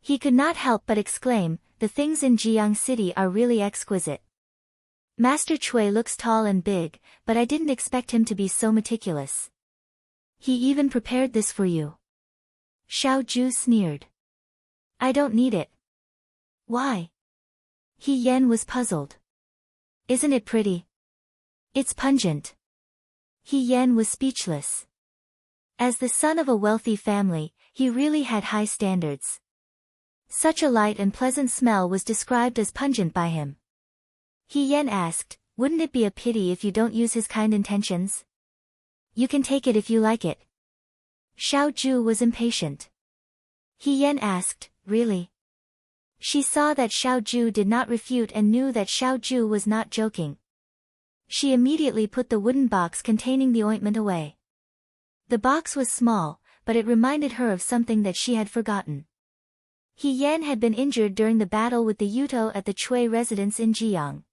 He could not help but exclaim, "The things in Jiang City are really exquisite. Master Cui looks tall and big, but I didn't expect him to be so meticulous. He even prepared this for you." Xiaoju sneered. "I don't need it." "Why?" He Yen was puzzled. "Isn't it pretty? It's pungent." He Yen was speechless. As the son of a wealthy family, he really had high standards. Such a light and pleasant smell was described as pungent by him. He Yen asked, "Wouldn't it be a pity if you don't use his kind intentions? You can take it if you like it." Xiaoju was impatient. He Yen asked, "Really?" She saw that Xiaoju did not refute and knew that Xiaoju was not joking. She immediately put the wooden box containing the ointment away. The box was small, but it reminded her of something that she had forgotten. He Yen had been injured during the battle with the Yuto at the Cui residence in Jiang.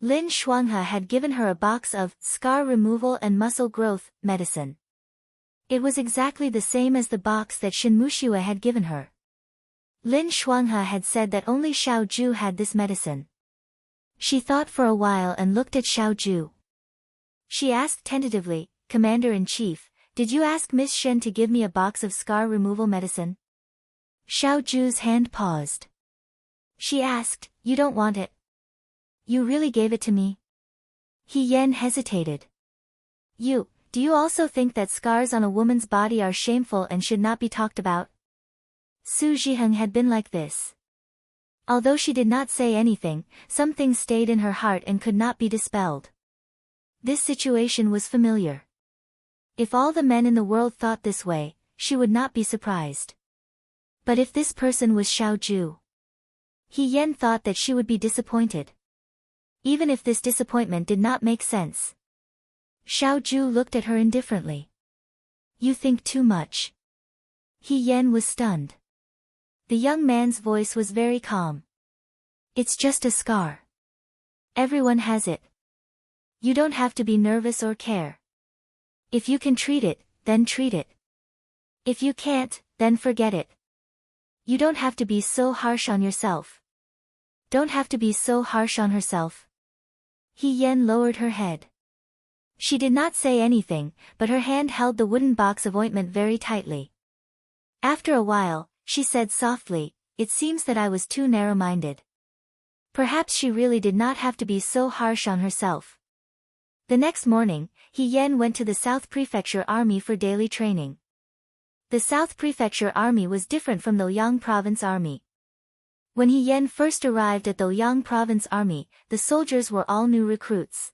Lin Shuanghe had given her a box of scar removal and muscle growth medicine. It was exactly the same as the box that Shin Muxue had given her. Lin Shuanghe had said that only Xiaoju had this medicine. She thought for a while and looked at Xiaoju. She asked tentatively, "Commander-in-Chief, did you ask Miss Shen to give me a box of scar removal medicine?" Xiaoju's hand paused. She asked, "You don't want it? You really gave it to me?" He Yen hesitated. Do you also think that scars on a woman's body are shameful and should not be talked about?" Su Zhiheng had been like this. Although she did not say anything, some things stayed in her heart and could not be dispelled. This situation was familiar. If all the men in the world thought this way, she would not be surprised. But if this person was Xiaoju, He Yen thought that she would be disappointed. Even if this disappointment did not make sense. Xiaoju looked at her indifferently. "You think too much." He Yen was stunned. The young man's voice was very calm. "It's just a scar. Everyone has it. You don't have to be nervous or care. If you can treat it, then treat it. If you can't, then forget it. You don't have to be so harsh on yourself." "Don't have to be so harsh on herself." He Yen lowered her head. She did not say anything, but her hand held the wooden box of ointment very tightly. After a while, she said softly, "It seems that I was too narrow-minded." Perhaps she really did not have to be so harsh on herself. The next morning, He Yen went to the South Prefecture Army for daily training. The South Prefecture Army was different from the Liang Province Army. When He Yen first arrived at the Liang Province Army, the soldiers were all new recruits.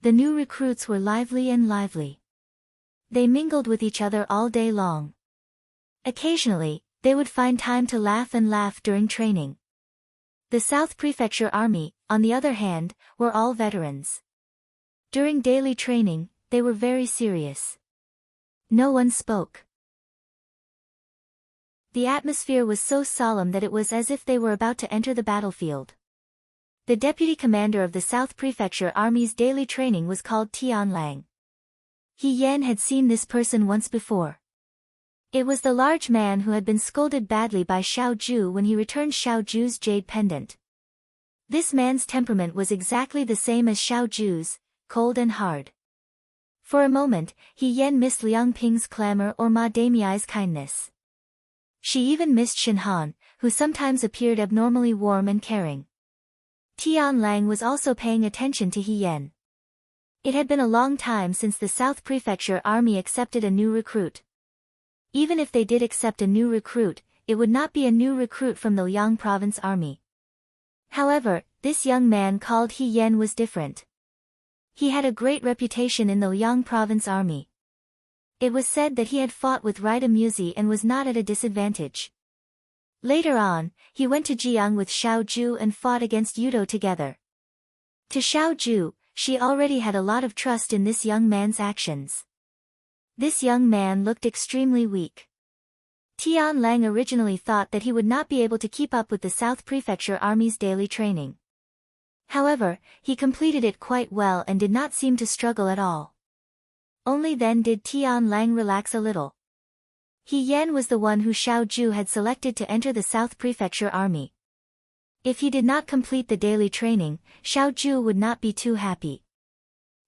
The new recruits were lively and lively. They mingled with each other all day long. Occasionally, they would find time to laugh during training. The South Prefecture Army, on the other hand, were all veterans. During daily training, they were very serious. No one spoke. The atmosphere was so solemn that it was as if they were about to enter the battlefield. The deputy commander of the South Prefecture Army's daily training was called Tian Lang. He Yan had seen this person once before. It was the large man who had been scolded badly by Xiao Ju when he returned Xiao Ju's jade pendant. This man's temperament was exactly the same as Xiao Ju's, cold and hard. For a moment, He Yan missed Liang Ping's clamor or Ma Damiai's kindness. She even missed Shin Han, who sometimes appeared abnormally warm and caring. Tian Lang was also paying attention to He Yan. It had been a long time since the South Prefecture Army accepted a new recruit. Even if they did accept a new recruit, it would not be a new recruit from the Liang Province Army. However, this young man called He Yan was different. He had a great reputation in the Liang Province Army. It was said that he had fought with right amusi and was not at a disadvantage. Later on, he went to Jiang with Xiao Ju and fought against Yudo together. To Xiao Ju, she already had a lot of trust in this young man's actions. This young man looked extremely weak. Tian Lang originally thought that he would not be able to keep up with the South Prefecture Army's daily training. However, he completed it quite well and did not seem to struggle at all. Only then did Tian Lang relax a little. He Yan was the one who Xiao Ju had selected to enter the South Prefecture Army. If he did not complete the daily training, Xiao Ju would not be too happy.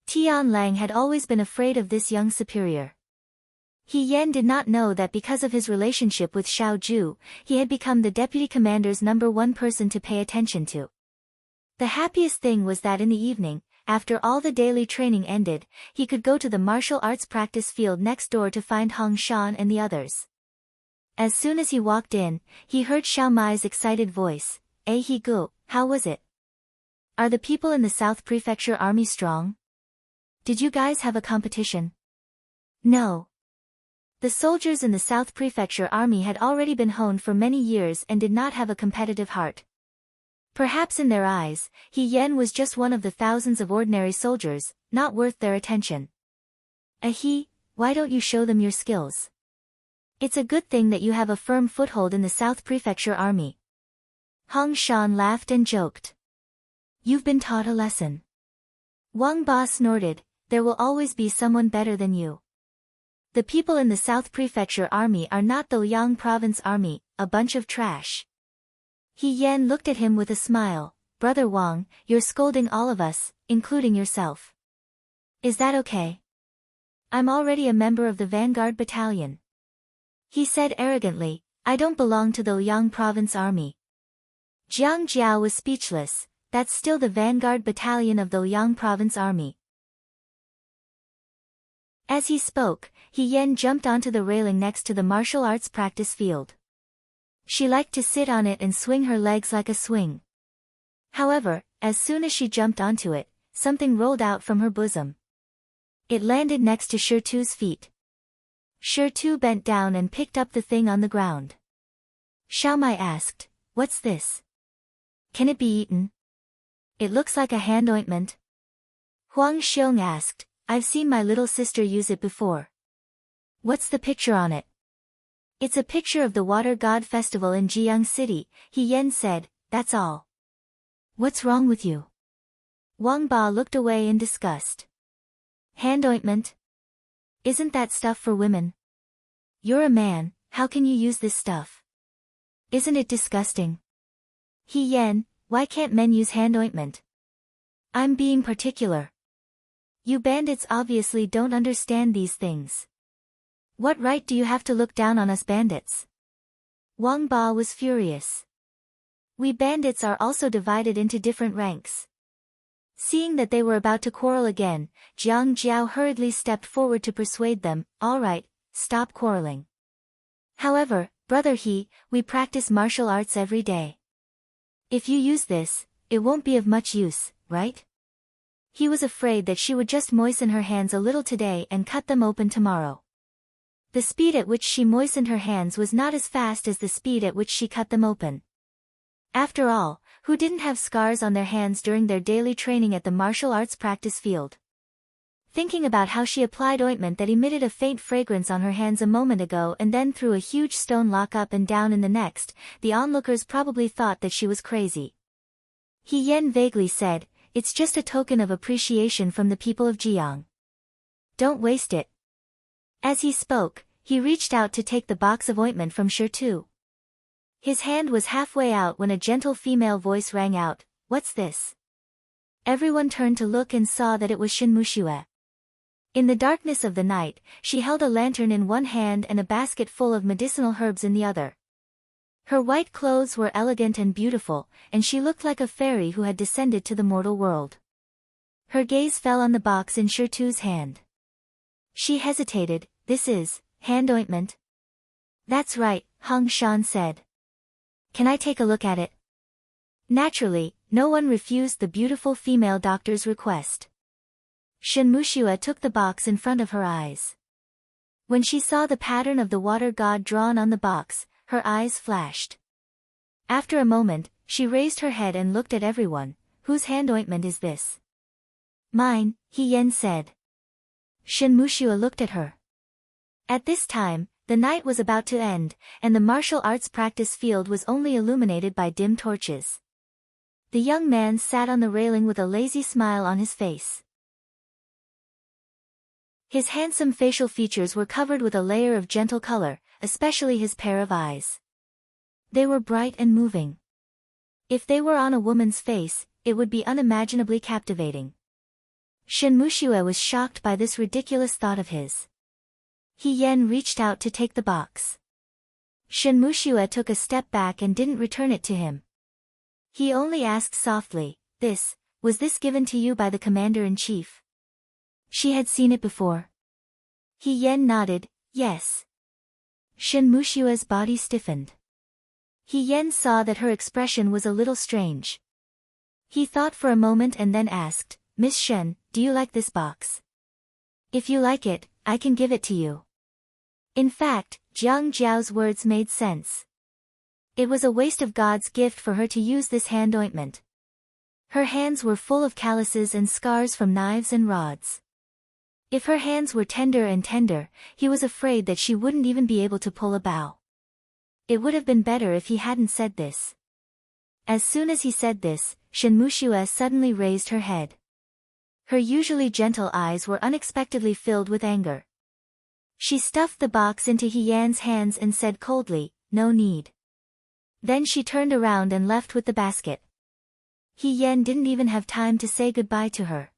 Tian Lang had always been afraid of this young superior. He Yan did not know that because of his relationship with Xiao Ju, he had become the deputy commander's #1 person to pay attention to. The happiest thing was that in the evening, after all the daily training ended, he could go to the martial arts practice field next door to find Hong Shan and the others. As soon as he walked in, he heard Xiao Mai's excited voice, He Gu, how was it? Are the people in the South Prefecture Army strong? Did you guys have a competition? No. The soldiers in the South Prefecture Army had already been honed for many years and did not have a competitive heart. Perhaps in their eyes, He Yan was just one of the thousands of ordinary soldiers, not worth their attention. Why don't you show them your skills? It's a good thing that you have a firm foothold in the South Prefecture Army. Hong Shan laughed and joked. You've been taught a lesson. Wang Ba snorted, there will always be someone better than you. The people in the South Prefecture Army are not the Liang Province Army, a bunch of trash. He Yan looked at him with a smile, Brother Wang, you're scolding all of us, including yourself. Is that okay? I'm already a member of the Vanguard Battalion. He said arrogantly, I don't belong to the Liang Province Army. Jiang Jiao was speechless, that's still the Vanguard Battalion of the Liang Province Army. As he spoke, He Yan jumped onto the railing next to the martial arts practice field. She liked to sit on it and swing her legs like a swing. However, as soon as she jumped onto it, something rolled out from her bosom. It landed next to Shirtu's feet. Shirtu bent down and picked up the thing on the ground. Xiao Mai asked, what's this? Can it be eaten? It looks like a hand ointment. Huang Xiong asked, I've seen my little sister use it before. What's the picture on it? It's a picture of the Water God Festival in Jiang City, He Yan said, that's all. What's wrong with you? Wang Ba looked away in disgust. Hand ointment? Isn't that stuff for women? You're a man, how can you use this stuff? Isn't it disgusting? He Yan, why can't men use hand ointment? I'm being particular. You bandits obviously don't understand these things. What right do you have to look down on us bandits? Wang Ba was furious. We bandits are also divided into different ranks. Seeing that they were about to quarrel again, Jiang Jiao hurriedly stepped forward to persuade them, all right, stop quarreling. However, Brother He, we practice martial arts every day. If you use this, it won't be of much use, right? He was afraid that she would just moisten her hands a little today and cut them open tomorrow. The speed at which she moistened her hands was not as fast as the speed at which she cut them open. After all, who didn't have scars on their hands during their daily training at the martial arts practice field? thinking about how she applied ointment that emitted a faint fragrance on her hands a moment ago and then threw a huge stone lock up and down in the next, the onlookers probably thought that she was crazy. He Yen vaguely said, "It's just a token of appreciation from the people of Jiang. Don't waste it." As he spoke, he reached out to take the box of ointment from Shirtu. His hand was halfway out when a gentle female voice rang out, "What's this?" Everyone turned to look and saw that it was Shinmushue. In the darkness of the night, she held a lantern in one hand and a basket full of medicinal herbs in the other. Her white clothes were elegant and beautiful, and she looked like a fairy who had descended to the mortal world. Her gaze fell on the box in Shirtu's hand. She hesitated. "This is hand ointment?" "That's right," Hong Shan said. "Can I take a look at it?" Naturally, no one refused the beautiful female doctor's request. Shinmushue took the box in front of her eyes. When she saw the pattern of the water god drawn on the box, her eyes flashed. After a moment, she raised her head and looked at everyone. "Whose hand ointment is this?" "Mine," He Yen said. Shinmushue looked at her. At this time, the night was about to end, and the martial arts practice field was only illuminated by dim torches. The young man sat on the railing with a lazy smile on his face. His handsome facial features were covered with a layer of gentle color, especially his pair of eyes. They were bright and moving. If they were on a woman's face, it would be unimaginably captivating. Shinmushue was shocked by this ridiculous thought of his. He Yen reached out to take the box. Shinmushue took a step back and didn't return it to him. He only asked softly, was this given to you by the commander-in-chief?" She had seen it before. He Yen nodded, "Yes." Shinmushue's body stiffened. He Yen saw that her expression was a little strange. He thought for a moment and then asked, "Miss Shen, do you like this box? If you like it, I can give it to you." In fact, Jiang Jiao's words made sense. It was a waste of God's gift for her to use this hand ointment. Her hands were full of calluses and scars from knives and rods. If her hands were tender, he was afraid that she wouldn't even be able to pull a bow. It would have been better if he hadn't said this. As soon as he said this, Shinmushue suddenly raised her head. Her usually gentle eyes were unexpectedly filled with anger. She stuffed the box into He Yan's hands and said coldly, "No need." Then she turned around and left with the basket. He Yan didn't even have time to say goodbye to her.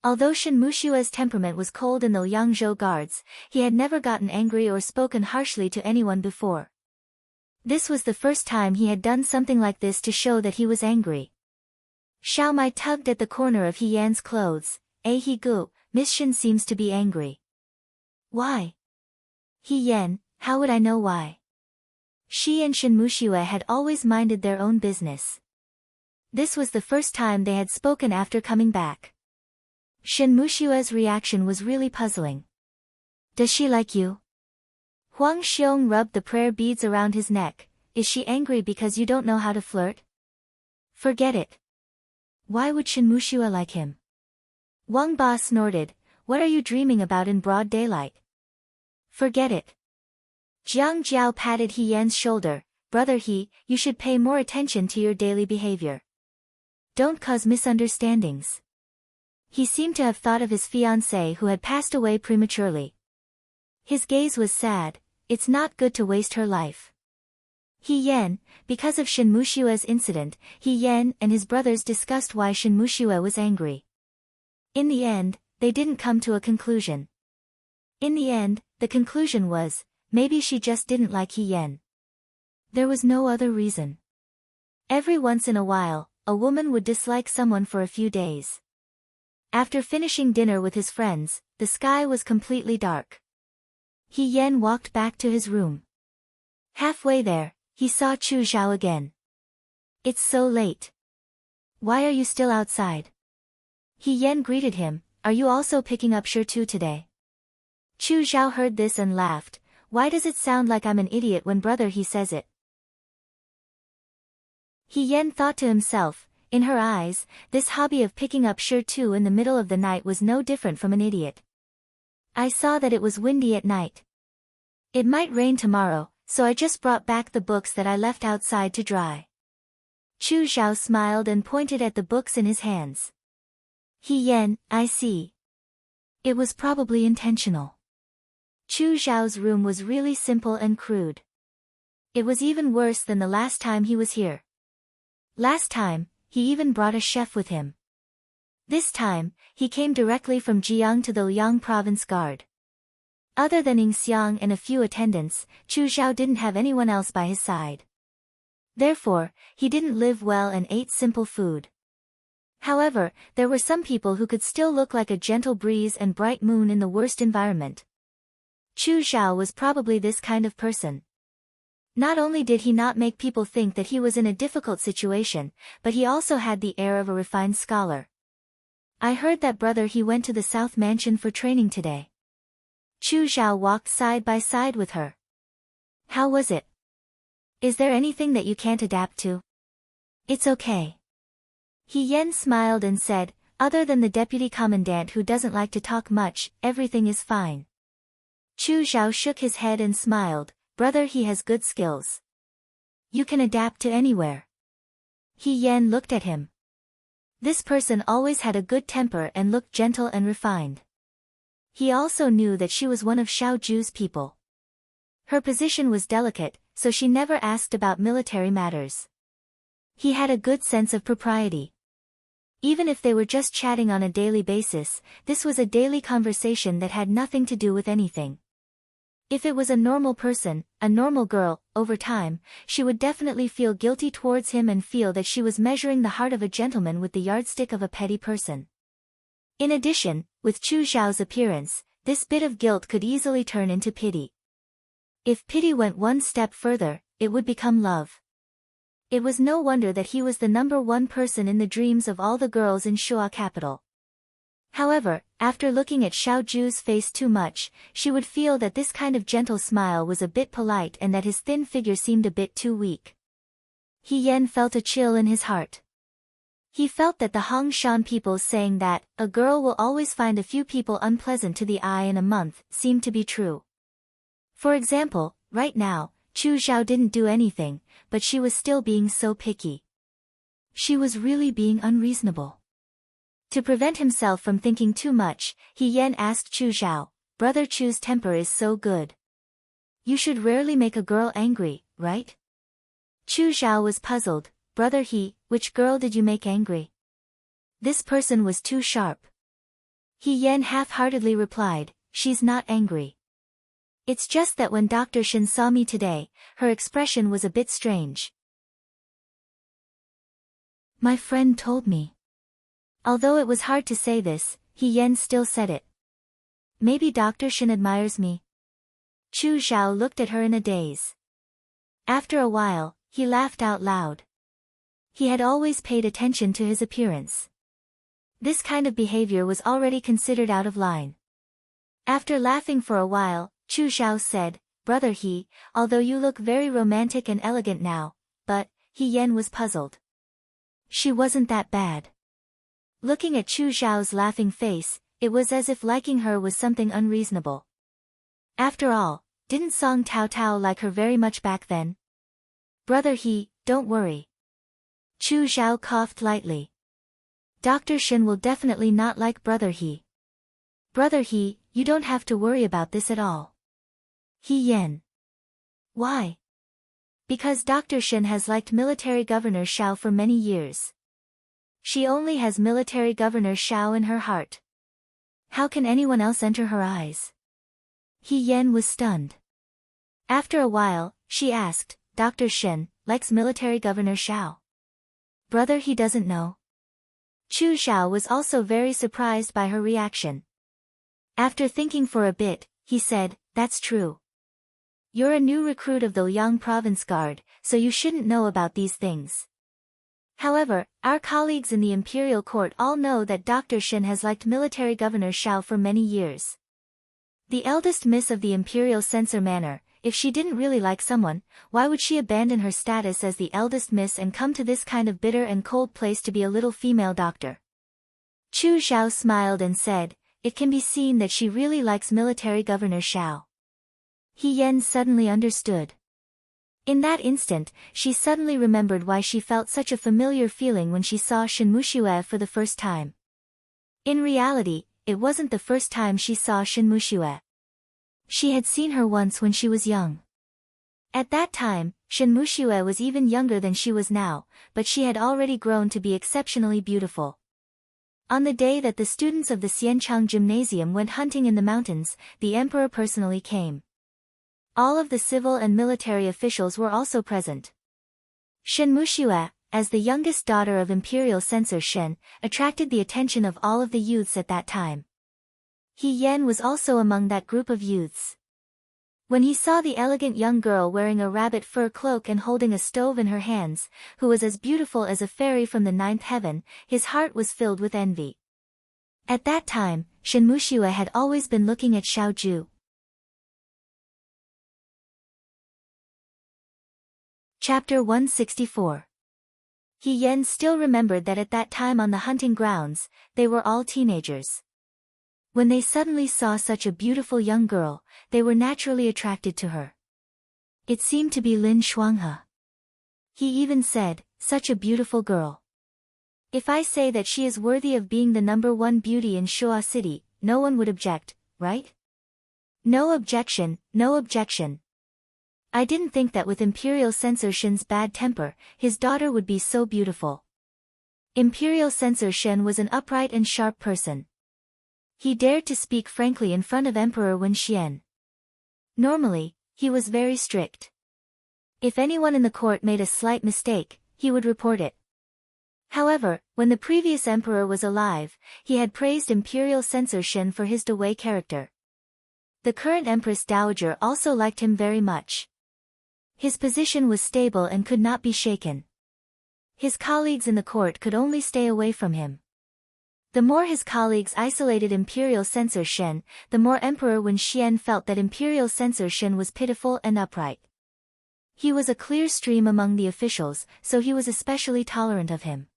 Although Shinmushue's temperament was cold in the Liangzhou guards, he had never gotten angry or spoken harshly to anyone before. This was the first time he had done something like this to show that he was angry. Xiao Mai tugged at the corner of He Yan's clothes. He Gu, Miss Shin seems to be angry." "Why?" "He Yan, how would I know why?" She and Shinmushue had always minded their own business. This was the first time they had spoken after coming back. Shinmushue's reaction was really puzzling. "Does she like you?" Huang Xiong rubbed the prayer beads around his neck. "Is she angry because you don't know how to flirt?" "Forget it. Why would Shinmushue like him?" Wang Ba snorted. "What are you dreaming about in broad daylight?" "Forget it." Jiang Jiao patted He Yan's shoulder. "Brother He, you should pay more attention to your daily behavior. Don't cause misunderstandings." He seemed to have thought of his fiancée who had passed away prematurely. His gaze was sad. It's not good to waste her life. He Yan, because of Shinmushue's incident, He Yan and his brothers discussed why Shinmushue was angry. In the end, they didn't come to a conclusion. In the end, the conclusion was, maybe she just didn't like He Yan. There was no other reason. Every once in a while, a woman would dislike someone for a few days. After finishing dinner with his friends, the sky was completely dark. He Yan walked back to his room. Halfway there, he saw Chu Zhao again. "It's so late. Why are you still outside?" He Yan greeted him. "Are you also picking up Shirtu today?" Chu Zhao heard this and laughed. "Why does it sound like I'm an idiot when brother He says it?" He Yan thought to himself, in her eyes, this hobby of picking up Shirtu in the middle of the night was no different from an idiot. I saw that it was windy at night. It might rain tomorrow, so I just brought back the books that I left outside to dry. Chu Zhao smiled and pointed at the books in his hands. He Yen, I see. It was probably intentional. Chu Zhao's room was really simple and crude. It was even worse than the last time he was here. Last time, he even brought a chef with him. This time, he came directly from Jiang to the Liang province guard. Other than Ing Xiang and a few attendants, Chu Zhao didn't have anyone else by his side. Therefore, he didn't live well and ate simple food. However, there were some people who could still look like a gentle breeze and bright moon in the worst environment. Chu Zhao was probably this kind of person. Not only did he not make people think that he was in a difficult situation, but he also had the air of a refined scholar. I heard that brother he went to the South Mansion for training today. Chu Zhao walked side by side with her. How was it? Is there anything that you can't adapt to? It's okay. He Yen smiled and said, other than the deputy commandant who doesn't like to talk much, everything is fine. Chu Zhao shook his head and smiled, brother he has good skills. You can adapt to anywhere. He Yen looked at him. This person always had a good temper and looked gentle and refined. He also knew that she was one of Xiao Ju's people. Her position was delicate, so she never asked about military matters. He had a good sense of propriety. Even if they were just chatting on a daily basis, this was a daily conversation that had nothing to do with anything. If it was a normal person, a normal girl, over time, she would definitely feel guilty towards him and feel that she was measuring the heart of a gentleman with the yardstick of a petty person. In addition, with Chu Zhao's appearance, this bit of guilt could easily turn into pity. If pity went one step further, it would become love. It was no wonder that he was the number one person in the dreams of all the girls in Shuo capital. However, after looking at Xiao Ju's face too much, she would feel that this kind of gentle smile was a bit polite and that his thin figure seemed a bit too weak. He Yen felt a chill in his heart. He felt that the Hong Shan people saying that a girl will always find a few people unpleasant to the eye in a month seemed to be true. For example, right now, Chu Zhao didn't do anything, but she was still being so picky. She was really being unreasonable. To prevent himself from thinking too much, He Yen asked Chu Zhao, brother Chu's temper is so good. You should rarely make a girl angry, right? Chu Zhao was puzzled, brother He, which girl did you make angry? This person was too sharp. He Yen half-heartedly replied, she's not angry. It's just that when Dr. Shin saw me today, her expression was a bit strange. My friend told me. Although it was hard to say this, He Yen still said it. Maybe Dr. Shin admires me. Chu Zhao looked at her in a daze. After a while, he laughed out loud. He had always paid attention to his appearance. This kind of behavior was already considered out of line. After laughing for a while, Chu Zhao said, brother He, although you look very romantic and elegant now, but, He Yen was puzzled. She wasn't that bad. Looking at Chu Zhao's laughing face, it was as if liking her was something unreasonable. After all, didn't Song Tao Tao like her very much back then? Brother He, don't worry. Chu Zhao coughed lightly. Dr. Shin will definitely not like Brother He. Brother He, you don't have to worry about this at all. He Yen. Why? Because Dr. Shin has liked military governor Xiao for many years. She only has military governor Xiao in her heart. How can anyone else enter her eyes? He Yen was stunned. After a while, she asked, Dr. Shin likes military governor Xiao. Brother He doesn't know. Chu Zhao was also very surprised by her reaction. After thinking for a bit, he said, that's true. You're a new recruit of the Liang province guard, so you shouldn't know about these things. However, our colleagues in the imperial court all know that Dr. Shin has liked military governor Xiao for many years. The eldest miss of the imperial censor manor, if she didn't really like someone, why would she abandon her status as the eldest miss and come to this kind of bitter and cold place to be a little female doctor? Chu Xiao smiled and said, "It can be seen that she really likes military governor Xiao." He Yen suddenly understood. In that instant, she suddenly remembered why she felt such a familiar feeling when she saw Shen Muxue for the first time. In reality, it wasn't the first time she saw Shen Muxue. She had seen her once when she was young. At that time, Shen Muxue was even younger than she was now, but she had already grown to be exceptionally beautiful. On the day that the students of the Xianchang Gymnasium went hunting in the mountains, the emperor personally came. All of the civil and military officials were also present. Shen Muxue, as the youngest daughter of imperial censor Shen, attracted the attention of all of the youths at that time. He Yen was also among that group of youths. When he saw the elegant young girl wearing a rabbit fur cloak and holding a stove in her hands, who was as beautiful as a fairy from the ninth heaven, his heart was filled with envy. At that time, Shen Muxue had always been looking at Xiao Ju. Chapter 164. He Yen still remembered that at that time on the hunting grounds, they were all teenagers. When they suddenly saw such a beautiful young girl, they were naturally attracted to her. It seemed to be Lin Shuanghe. He even said, "Such a beautiful girl. If I say that she is worthy of being the #1 beauty in Shua City, no one would object, right?" No objection, no objection. I didn't think that with Imperial Censor Shen's bad temper, his daughter would be so beautiful. Imperial Censor Shen was an upright and sharp person. He dared to speak frankly in front of Emperor Wen Xian. Normally, he was very strict. If anyone in the court made a slight mistake, he would report it. However, when the previous emperor was alive, he had praised Imperial Censor Shen for his Dewey character. The current Empress Dowager also liked him very much. His position was stable and could not be shaken. His colleagues in the court could only stay away from him. The more his colleagues isolated Imperial Censor Shen, the more Emperor Wen Xian felt that Imperial Censor Shen was pitiful and upright. He was a clear stream among the officials, so he was especially tolerant of him.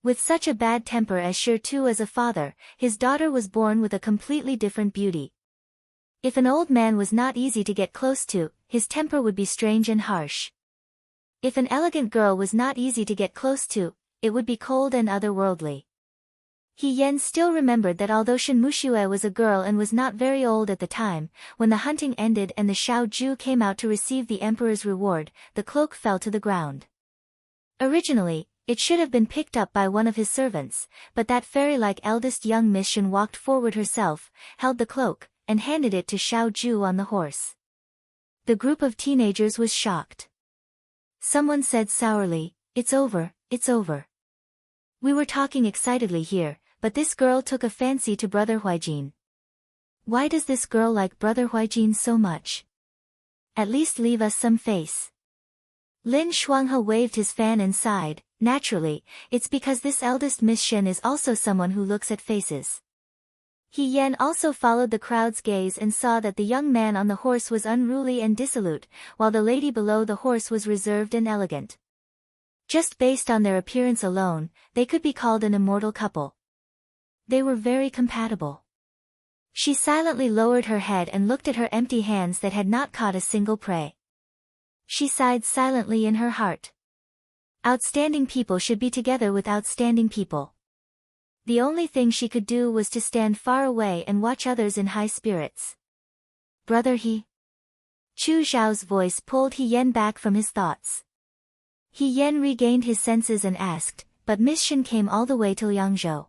With such a bad temper as Shi Tu as a father, his daughter was born with a completely different beauty. If an old man was not easy to get close to, his temper would be strange and harsh. If an elegant girl was not easy to get close to, it would be cold and otherworldly. He Yen still remembered that although Shen Muxue was a girl and was not very old at the time, when the hunting ended and the Xiao Ju came out to receive the emperor's reward, the cloak fell to the ground. Originally, it should have been picked up by one of his servants, but that fairy-like eldest young Miss Shen walked forward herself, held the cloak, and handed it to Xiao Ju on the horse. The group of teenagers was shocked. Someone said sourly, "It's over, it's over. We were talking excitedly here, but this girl took a fancy to Brother Huijin. Why does this girl like Brother Huijin so much? At least leave us some face." Lin Shuanghe waved his fan and sighed, "Naturally, it's because this eldest Miss Shen is also someone who looks at faces." He Yen also followed the crowd's gaze and saw that the young man on the horse was unruly and dissolute, while the lady below the horse was reserved and elegant. Just based on their appearance alone, they could be called an immortal couple. They were very compatible. She silently lowered her head and looked at her empty hands that had not caught a single prey. She sighed silently in her heart. Outstanding people should be together with outstanding people. The only thing she could do was to stand far away and watch others in high spirits. "Brother He?" Chu Zhao's voice pulled He Yen back from his thoughts. He Yen regained his senses and asked, "But Miss Shen came all the way to Liangzhou.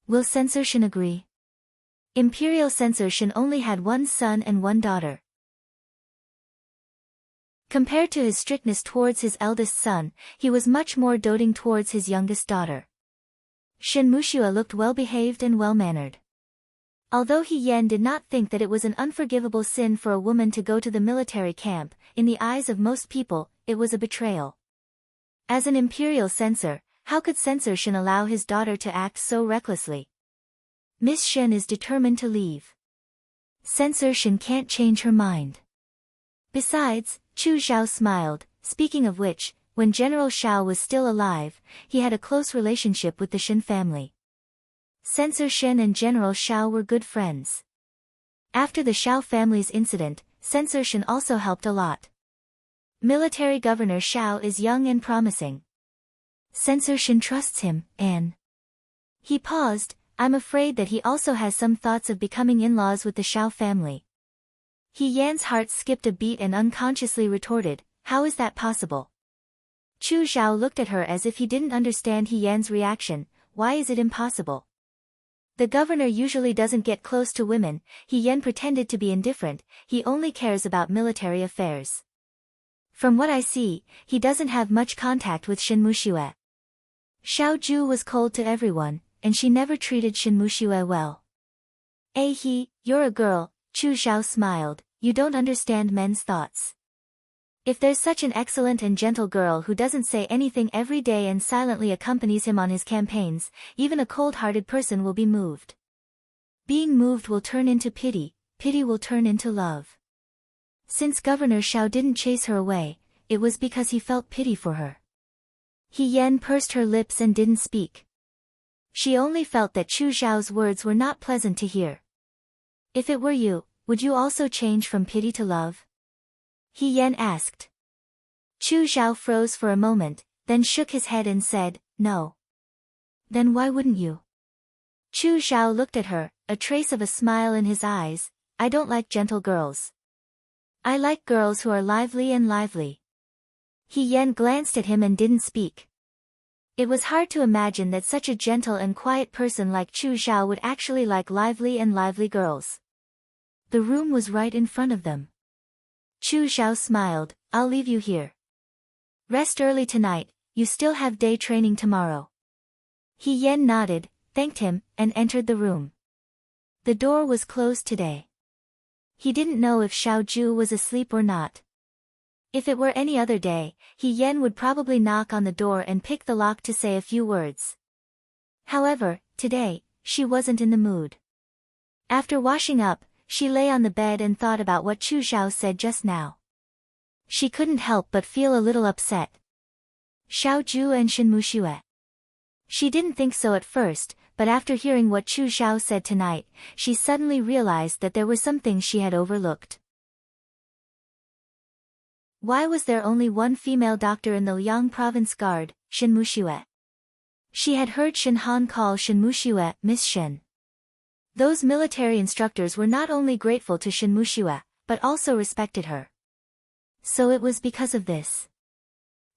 Will Censor Shen agree?" Imperial Censor Shen only had one son and one daughter. Compared to his strictness towards his eldest son, he was much more doting towards his youngest daughter. Shen Muxue looked well-behaved and well-mannered. Although He Yen did not think that it was an unforgivable sin for a woman to go to the military camp, in the eyes of most people, it was a betrayal. As an imperial censor, how could Censor Shen allow his daughter to act so recklessly? Miss Shen is determined to leave. Censor Shen can't change her mind. Besides, Chu Xiao smiled, speaking of which, when General Xiao was still alive, he had a close relationship with the Shen family. Censor Shen and General Xiao were good friends. After the Xiao family's incident, Censor Shen also helped a lot. Military Governor Xiao is young and promising. Censor Shen trusts him, and... He paused. I'm afraid that he also has some thoughts of becoming in-laws with the Xiao family. He Yan's heart skipped a beat and unconsciously retorted, how is that possible? Chu Xiao looked at her as if he didn't understand He Yan's reaction. Why is it impossible? The governor usually doesn't get close to women. He Yan pretended to be indifferent, he only cares about military affairs. From what I see, he doesn't have much contact with Shen Muxue. Xiao Ju was cold to everyone, and she never treated Shen Muxue well. You're a girl, Chu Xiao smiled, you don't understand men's thoughts. If there's such an excellent and gentle girl who doesn't say anything every day and silently accompanies him on his campaigns, even a cold-hearted person will be moved. Being moved will turn into pity, pity will turn into love. Since Governor Xiao didn't chase her away, it was because he felt pity for her. He Yan pursed her lips and didn't speak. She only felt that Chu Xiao's words were not pleasant to hear. If it were you, would you also change from pity to love? He Yan asked. Chu Xiao froze for a moment, then shook his head and said, no. Then why wouldn't you? Chu Xiao looked at her, a trace of a smile in his eyes. I don't like gentle girls. I like girls who are lively and lively. He Yan glanced at him and didn't speak. It was hard to imagine that such a gentle and quiet person like Chu Xiao would actually like lively and lively girls. The room was right in front of them. Chu Xiao smiled, I'll leave you here. Rest early tonight, you still have day training tomorrow. He Yan nodded, thanked him, and entered the room. The door was closed today. He didn't know if Xiao Ju was asleep or not. If it were any other day, He Yan would probably knock on the door and pick the lock to say a few words. However, today, she wasn't in the mood. After washing up, she lay on the bed and thought about what Chu Xiao said just now. She couldn't help but feel a little upset. Xiao Ju and Shen Muxue. She didn't think so at first, but after hearing what Chu Xiao said tonight, she suddenly realized that there were some things she had overlooked. Why was there only one female doctor in the Liang Province Guard, Shen Muxue? She had heard Shen Han call Shen Muxue Miss Shen. Those military instructors were not only grateful to Shen Muxue, but also respected her. So it was because of this.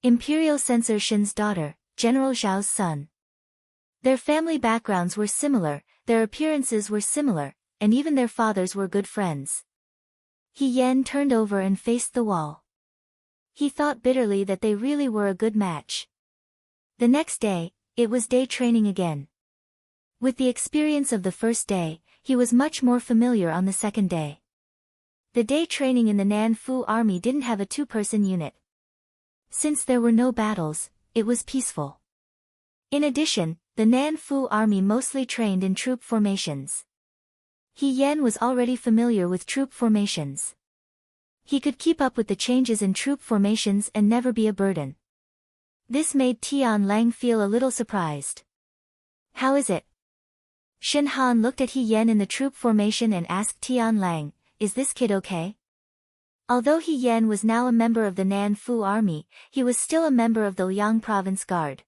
Imperial Censor Shen's daughter, General Zhao's son. Their family backgrounds were similar, their appearances were similar, and even their fathers were good friends. He Yan turned over and faced the wall. He thought bitterly that they really were a good match. The next day, it was day training again. With the experience of the first day, he was much more familiar on the second day. The day training in the Nanfu army didn't have a two-person unit. Since there were no battles, it was peaceful. In addition, the Nanfu army mostly trained in troop formations. He Yan was already familiar with troop formations. He could keep up with the changes in troop formations and never be a burden. This made Tian Lang feel a little surprised. How is it? Shen Han looked at He Yan in the troop formation and asked Tian Lang, is this kid okay? Although He Yan was now a member of the Nanfu army, he was still a member of the Liang Province Guard.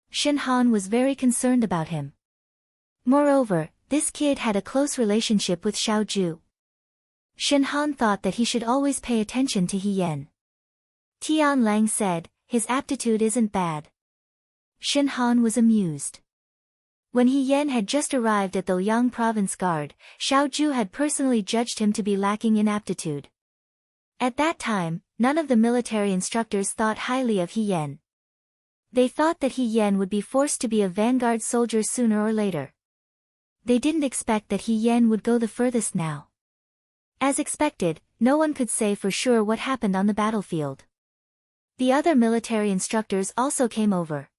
Shen Han was very concerned about him. Moreover, this kid had a close relationship with Xiao Ju. Shen Han thought that he should always pay attention to He Yan. Tian Lang said, his aptitude isn't bad. Shen Han was amused. When He Yan had just arrived at the Liang Province Guard, Xiao Ju had personally judged him to be lacking in aptitude. At that time, none of the military instructors thought highly of He Yan. They thought that He Yan would be forced to be a vanguard soldier sooner or later. They didn't expect that He Yan would go the furthest now. As expected, no one could say for sure what happened on the battlefield. The other military instructors also came over.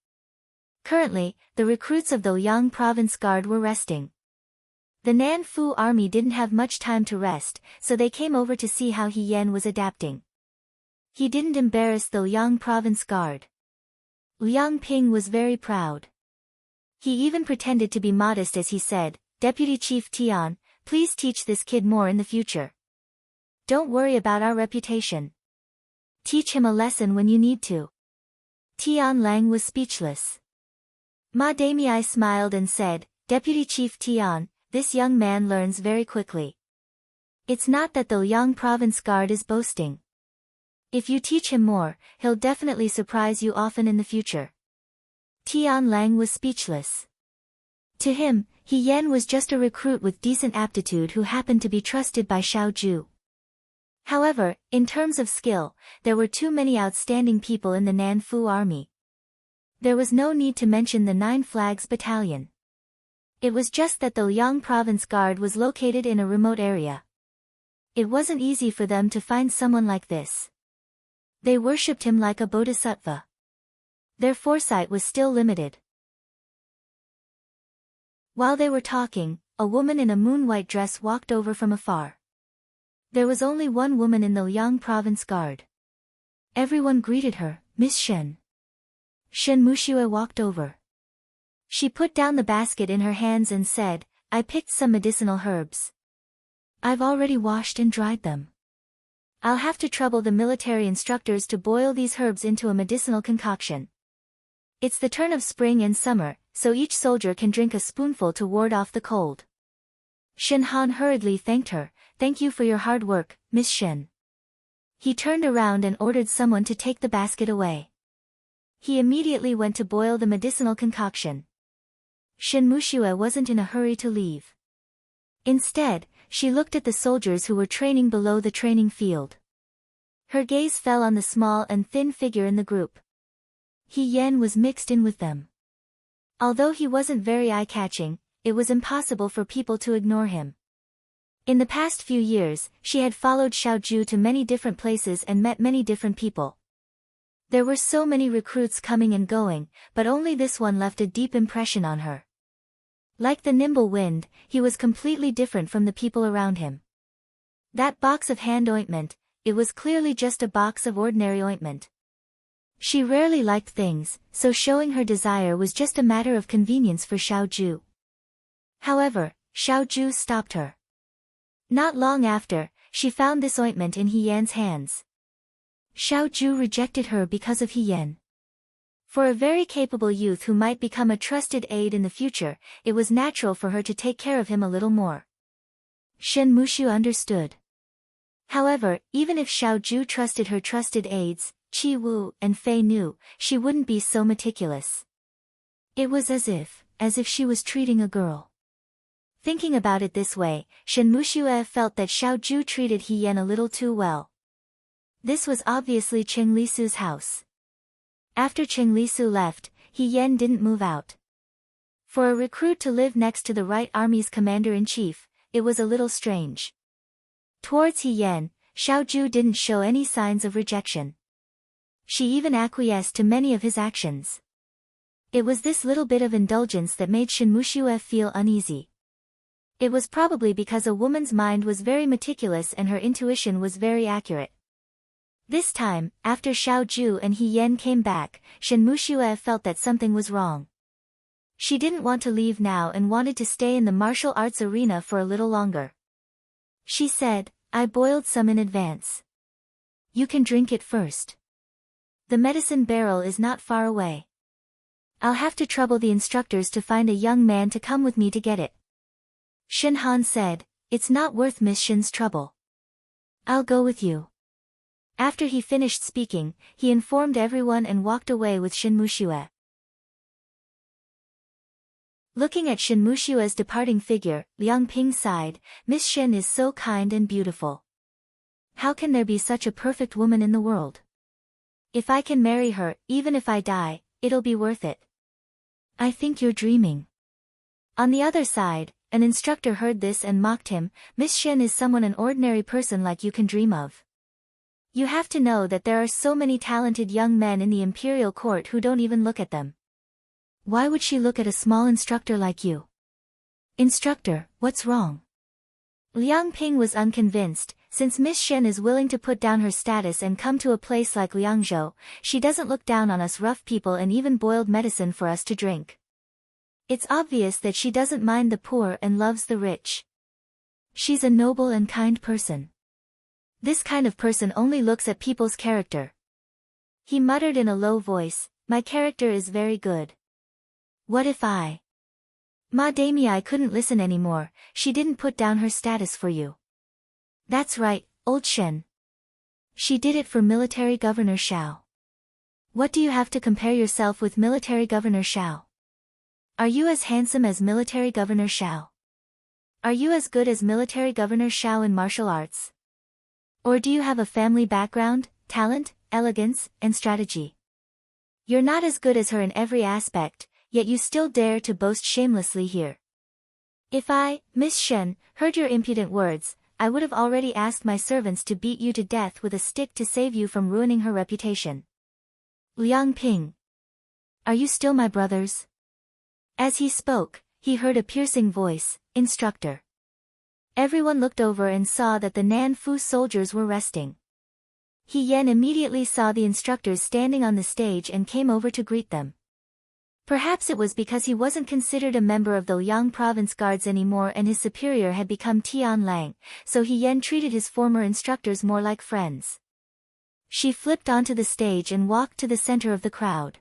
Currently, the recruits of the Liang Province Guard were resting. The Nan Fu army didn't have much time to rest, so they came over to see how He Yan was adapting. He didn't embarrass the Liang province guard. Liang Ping was very proud. He even pretended to be modest as he said, "Deputy Chief Tian, please teach this kid more in the future. Don't worry about our reputation. Teach him a lesson when you need to." Tian Lang was speechless. Ma Damei smiled and said, "Deputy Chief Tian, this young man learns very quickly. It's not that the Liang province guard is boasting. If you teach him more, he'll definitely surprise you often in the future." Tian Lang was speechless. To him, He Yan was just a recruit with decent aptitude who happened to be trusted by Xiao Ju. However, in terms of skill, there were too many outstanding people in the Nan Fu army. There was no need to mention the Nine Flags Battalion. It was just that the Liang Province Guard was located in a remote area. It wasn't easy for them to find someone like this. They worshipped him like a bodhisattva. Their foresight was still limited. While they were talking, a woman in a moon-white dress walked over from afar. There was only one woman in the Liang Province Guard. Everyone greeted her, "Miss Shen." Shen Muxue walked over. She put down the basket in her hands and said, "I picked some medicinal herbs. I've already washed and dried them. I'll have to trouble the military instructors to boil these herbs into a medicinal concoction. It's the turn of spring and summer, so each soldier can drink a spoonful to ward off the cold." Shen Han hurriedly thanked her, "Thank you for your hard work, Miss Shen." He turned around and ordered someone to take the basket away. He immediately went to boil the medicinal concoction. Shen Muxue wasn't in a hurry to leave. Instead, she looked at the soldiers who were training below the training field. Her gaze fell on the small and thin figure in the group. He Yan was mixed in with them. Although he wasn't very eye-catching, it was impossible for people to ignore him. In the past few years, she had followed Xiao Ju to many different places and met many different people. There were so many recruits coming and going, but only this one left a deep impression on her. Like the nimble wind, he was completely different from the people around him. That box of hand ointment, it was clearly just a box of ordinary ointment. She rarely liked things, so showing her desire was just a matter of convenience for Xiao Ju. However, Xiao Ju stopped her. Not long after, she found this ointment in He Yan's hands. Xiao Ju rejected her because of He Yan. For a very capable youth who might become a trusted aide in the future, it was natural for her to take care of him a little more. Shen Muxue understood. However, even if Xiao Ju trusted her trusted aides, Qi Wu and Fei Nu, she wouldn't be so meticulous. It was as if she was treating a girl. Thinking about it this way, Shen Muxue felt that Xiao Ju treated He Yan a little too well. This was obviously Cheng Lisu's house. After Cheng Lisu left, He Yan didn't move out. For a recruit to live next to the right army's commander-in-chief, it was a little strange. Towards He Yan, Xiao Ju didn't show any signs of rejection. She even acquiesced to many of his actions. It was this little bit of indulgence that made Shen Muxue feel uneasy. It was probably because a woman's mind was very meticulous and her intuition was very accurate. This time, after Xiao Ju and He Yan came back, Shen Muxue felt that something was wrong. She didn't want to leave now and wanted to stay in the martial arts arena for a little longer. She said, "I boiled some in advance. You can drink it first. The medicine barrel is not far away. I'll have to trouble the instructors to find a young man to come with me to get it." Shen Han said, "It's not worth Miss Shen's trouble. I'll go with you." After he finished speaking, he informed everyone and walked away with Shen Muxue. Looking at Shen Muxue's departing figure, Liang Ping sighed, "Miss Shen is so kind and beautiful. How can there be such a perfect woman in the world? If I can marry her, even if I die, it'll be worth it." "I think you're dreaming." On the other side, an instructor heard this and mocked him, "Miss Shen is someone an ordinary person like you can dream of. You have to know that there are so many talented young men in the imperial court who don't even look at them. Why would she look at a small instructor like you?" Instructor, what's wrong? Liang Ping was unconvinced. Since Miss Shen is willing to put down her status and come to a place like Liangzhou, she doesn't look down on us rough people and even boiled medicine for us to drink. It's obvious that she doesn't mind the poor and loves the rich. She's a noble and kind person. This kind of person only looks at people's character. He muttered in a low voice, my character is very good. What if Ma Damei couldn't listen anymore, she didn't put down her status for you. That's right, old Shen. She did it for Military Governor Xiao. What do you have to compare yourself with Military Governor Xiao? Are you as handsome as Military Governor Xiao? Are you as good as Military Governor Xiao in martial arts? Or do you have a family background, talent, elegance, and strategy? You're not as good as her in every aspect, yet you still dare to boast shamelessly here. If I, Miss Shen, heard your impudent words, I would have already asked my servants to beat you to death with a stick to save you from ruining her reputation. Liang Ping. Are you still my brothers? As he spoke, he heard a piercing voice, Instructor. Everyone looked over and saw that the Nanfu soldiers were resting. He Yan immediately saw the instructors standing on the stage and came over to greet them. Perhaps it was because he wasn't considered a member of the Liang province guards anymore and his superior had become Tian Lang, so He Yan treated his former instructors more like friends. She flipped onto the stage and walked to the center of the crowd.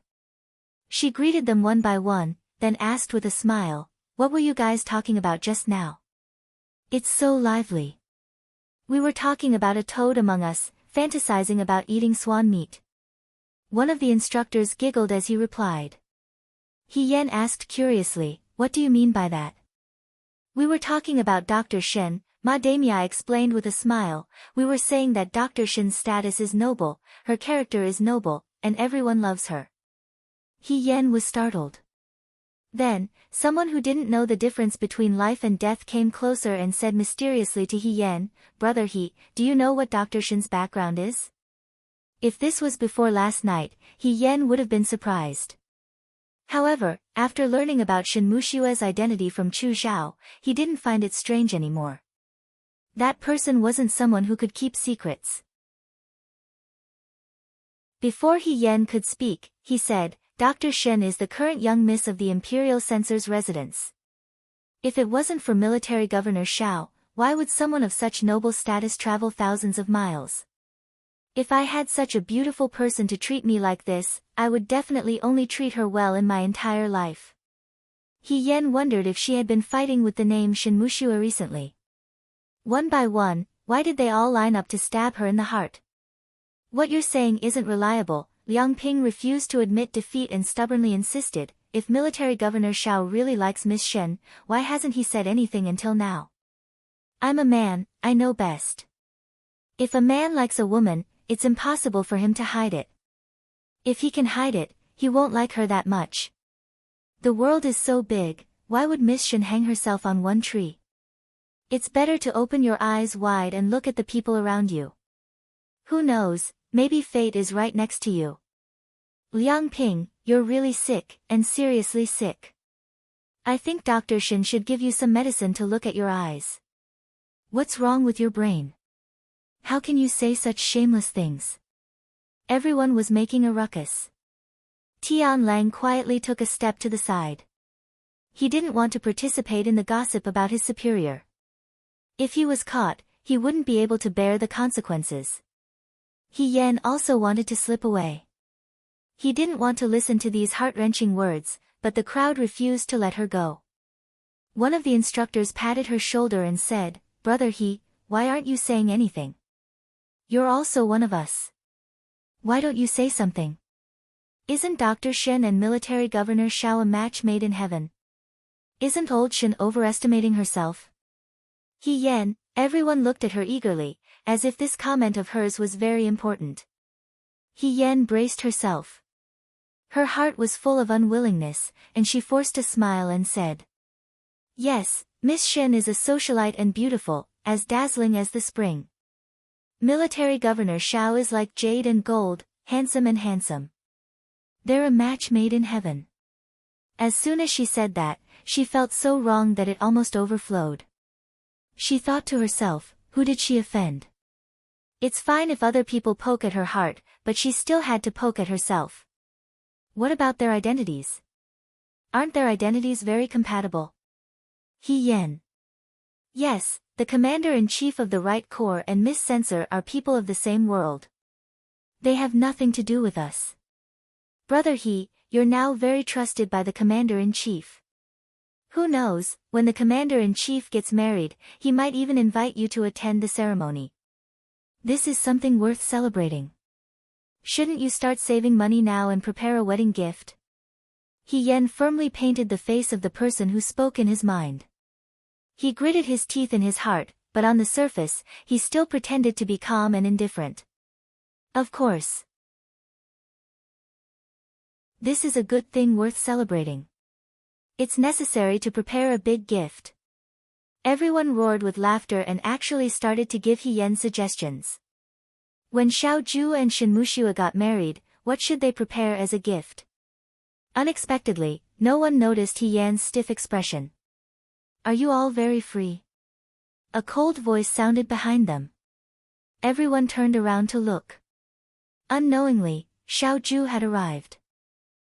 She greeted them one by one, then asked with a smile, what were you guys talking about just now? It's so lively. We were talking about a toad among us, fantasizing about eating swan meat. One of the instructors giggled as he replied. He Yan asked curiously, what do you mean by that? We were talking about Dr. Shen, Ma Damei explained with a smile, we were saying that Dr. Shen's status is noble, her character is noble, and everyone loves her. He Yan was startled. Then, someone who didn't know the difference between life and death came closer and said mysteriously to He Yan, Brother He, do you know what Dr. Shen's background is? If this was before last night, He Yan would have been surprised. However, after learning about Shen Mushua's identity from Chu Zhao, he didn't find it strange anymore. That person wasn't someone who could keep secrets. Before He Yan could speak, he said, Dr. Shen is the current young miss of the Imperial Censor's residence. If it wasn't for Military Governor Xiao, why would someone of such noble status travel thousands of miles? If I had such a beautiful person to treat me like this, I would definitely only treat her well in my entire life. He Yan wondered if she had been fighting with the name Shen Mushua recently. One by one, why did they all line up to stab her in the heart? What you're saying isn't reliable, Liang Ping refused to admit defeat and stubbornly insisted, if Military Governor Xiao really likes Miss Shen, why hasn't he said anything until now? I'm a man, I know best. If a man likes a woman, it's impossible for him to hide it. If he can hide it, he won't like her that much. The world is so big, why would Miss Shen hang herself on one tree? It's better to open your eyes wide and look at the people around you. Who knows, maybe fate is right next to you. Liang Ping, you're really sick, and seriously sick. I think Dr. Shen should give you some medicine to look at your eyes. What's wrong with your brain? How can you say such shameless things? Everyone was making a ruckus. Tian Lang quietly took a step to the side. He didn't want to participate in the gossip about his superior. If he was caught, he wouldn't be able to bear the consequences. He Yan also wanted to slip away. He didn't want to listen to these heart-wrenching words, but the crowd refused to let her go. One of the instructors patted her shoulder and said, Brother He, why aren't you saying anything? You're also one of us. Why don't you say something? Isn't Dr. Shen and Military Governor Xiao a match made in heaven? Isn't old Shen overestimating herself? He Yan, everyone looked at her eagerly, as if this comment of hers was very important. He Yan braced herself. Her heart was full of unwillingness, and she forced a smile and said, Yes, Miss Shen is a socialite and beautiful, as dazzling as the spring. Military Governor Xiao is like jade and gold, handsome and handsome. They're a match made in heaven. As soon as she said that, she felt so wrong that it almost overflowed. She thought to herself, who did she offend? It's fine if other people poke at her heart, but she still had to poke at herself. What about their identities? Aren't their identities very compatible? He Yen. Yes, the commander-in-chief of the Right Corps and Miss Censor are people of the same world. They have nothing to do with us. Brother He, you're now very trusted by the commander-in-chief. Who knows, when the commander-in-chief gets married, he might even invite you to attend the ceremony. This is something worth celebrating. Shouldn't you start saving money now and prepare a wedding gift? He Yen firmly painted the face of the person who spoke in his mind. He gritted his teeth in his heart, but on the surface, he still pretended to be calm and indifferent. Of course. This is a good thing worth celebrating. It's necessary to prepare a big gift. Everyone roared with laughter and actually started to give He Yen suggestions. When Xiao Ju and Shinmuxue got married, what should they prepare as a gift? Unexpectedly, no one noticed He Yan's stiff expression. Are you all very free? A cold voice sounded behind them. Everyone turned around to look. Unknowingly, Xiao Ju had arrived.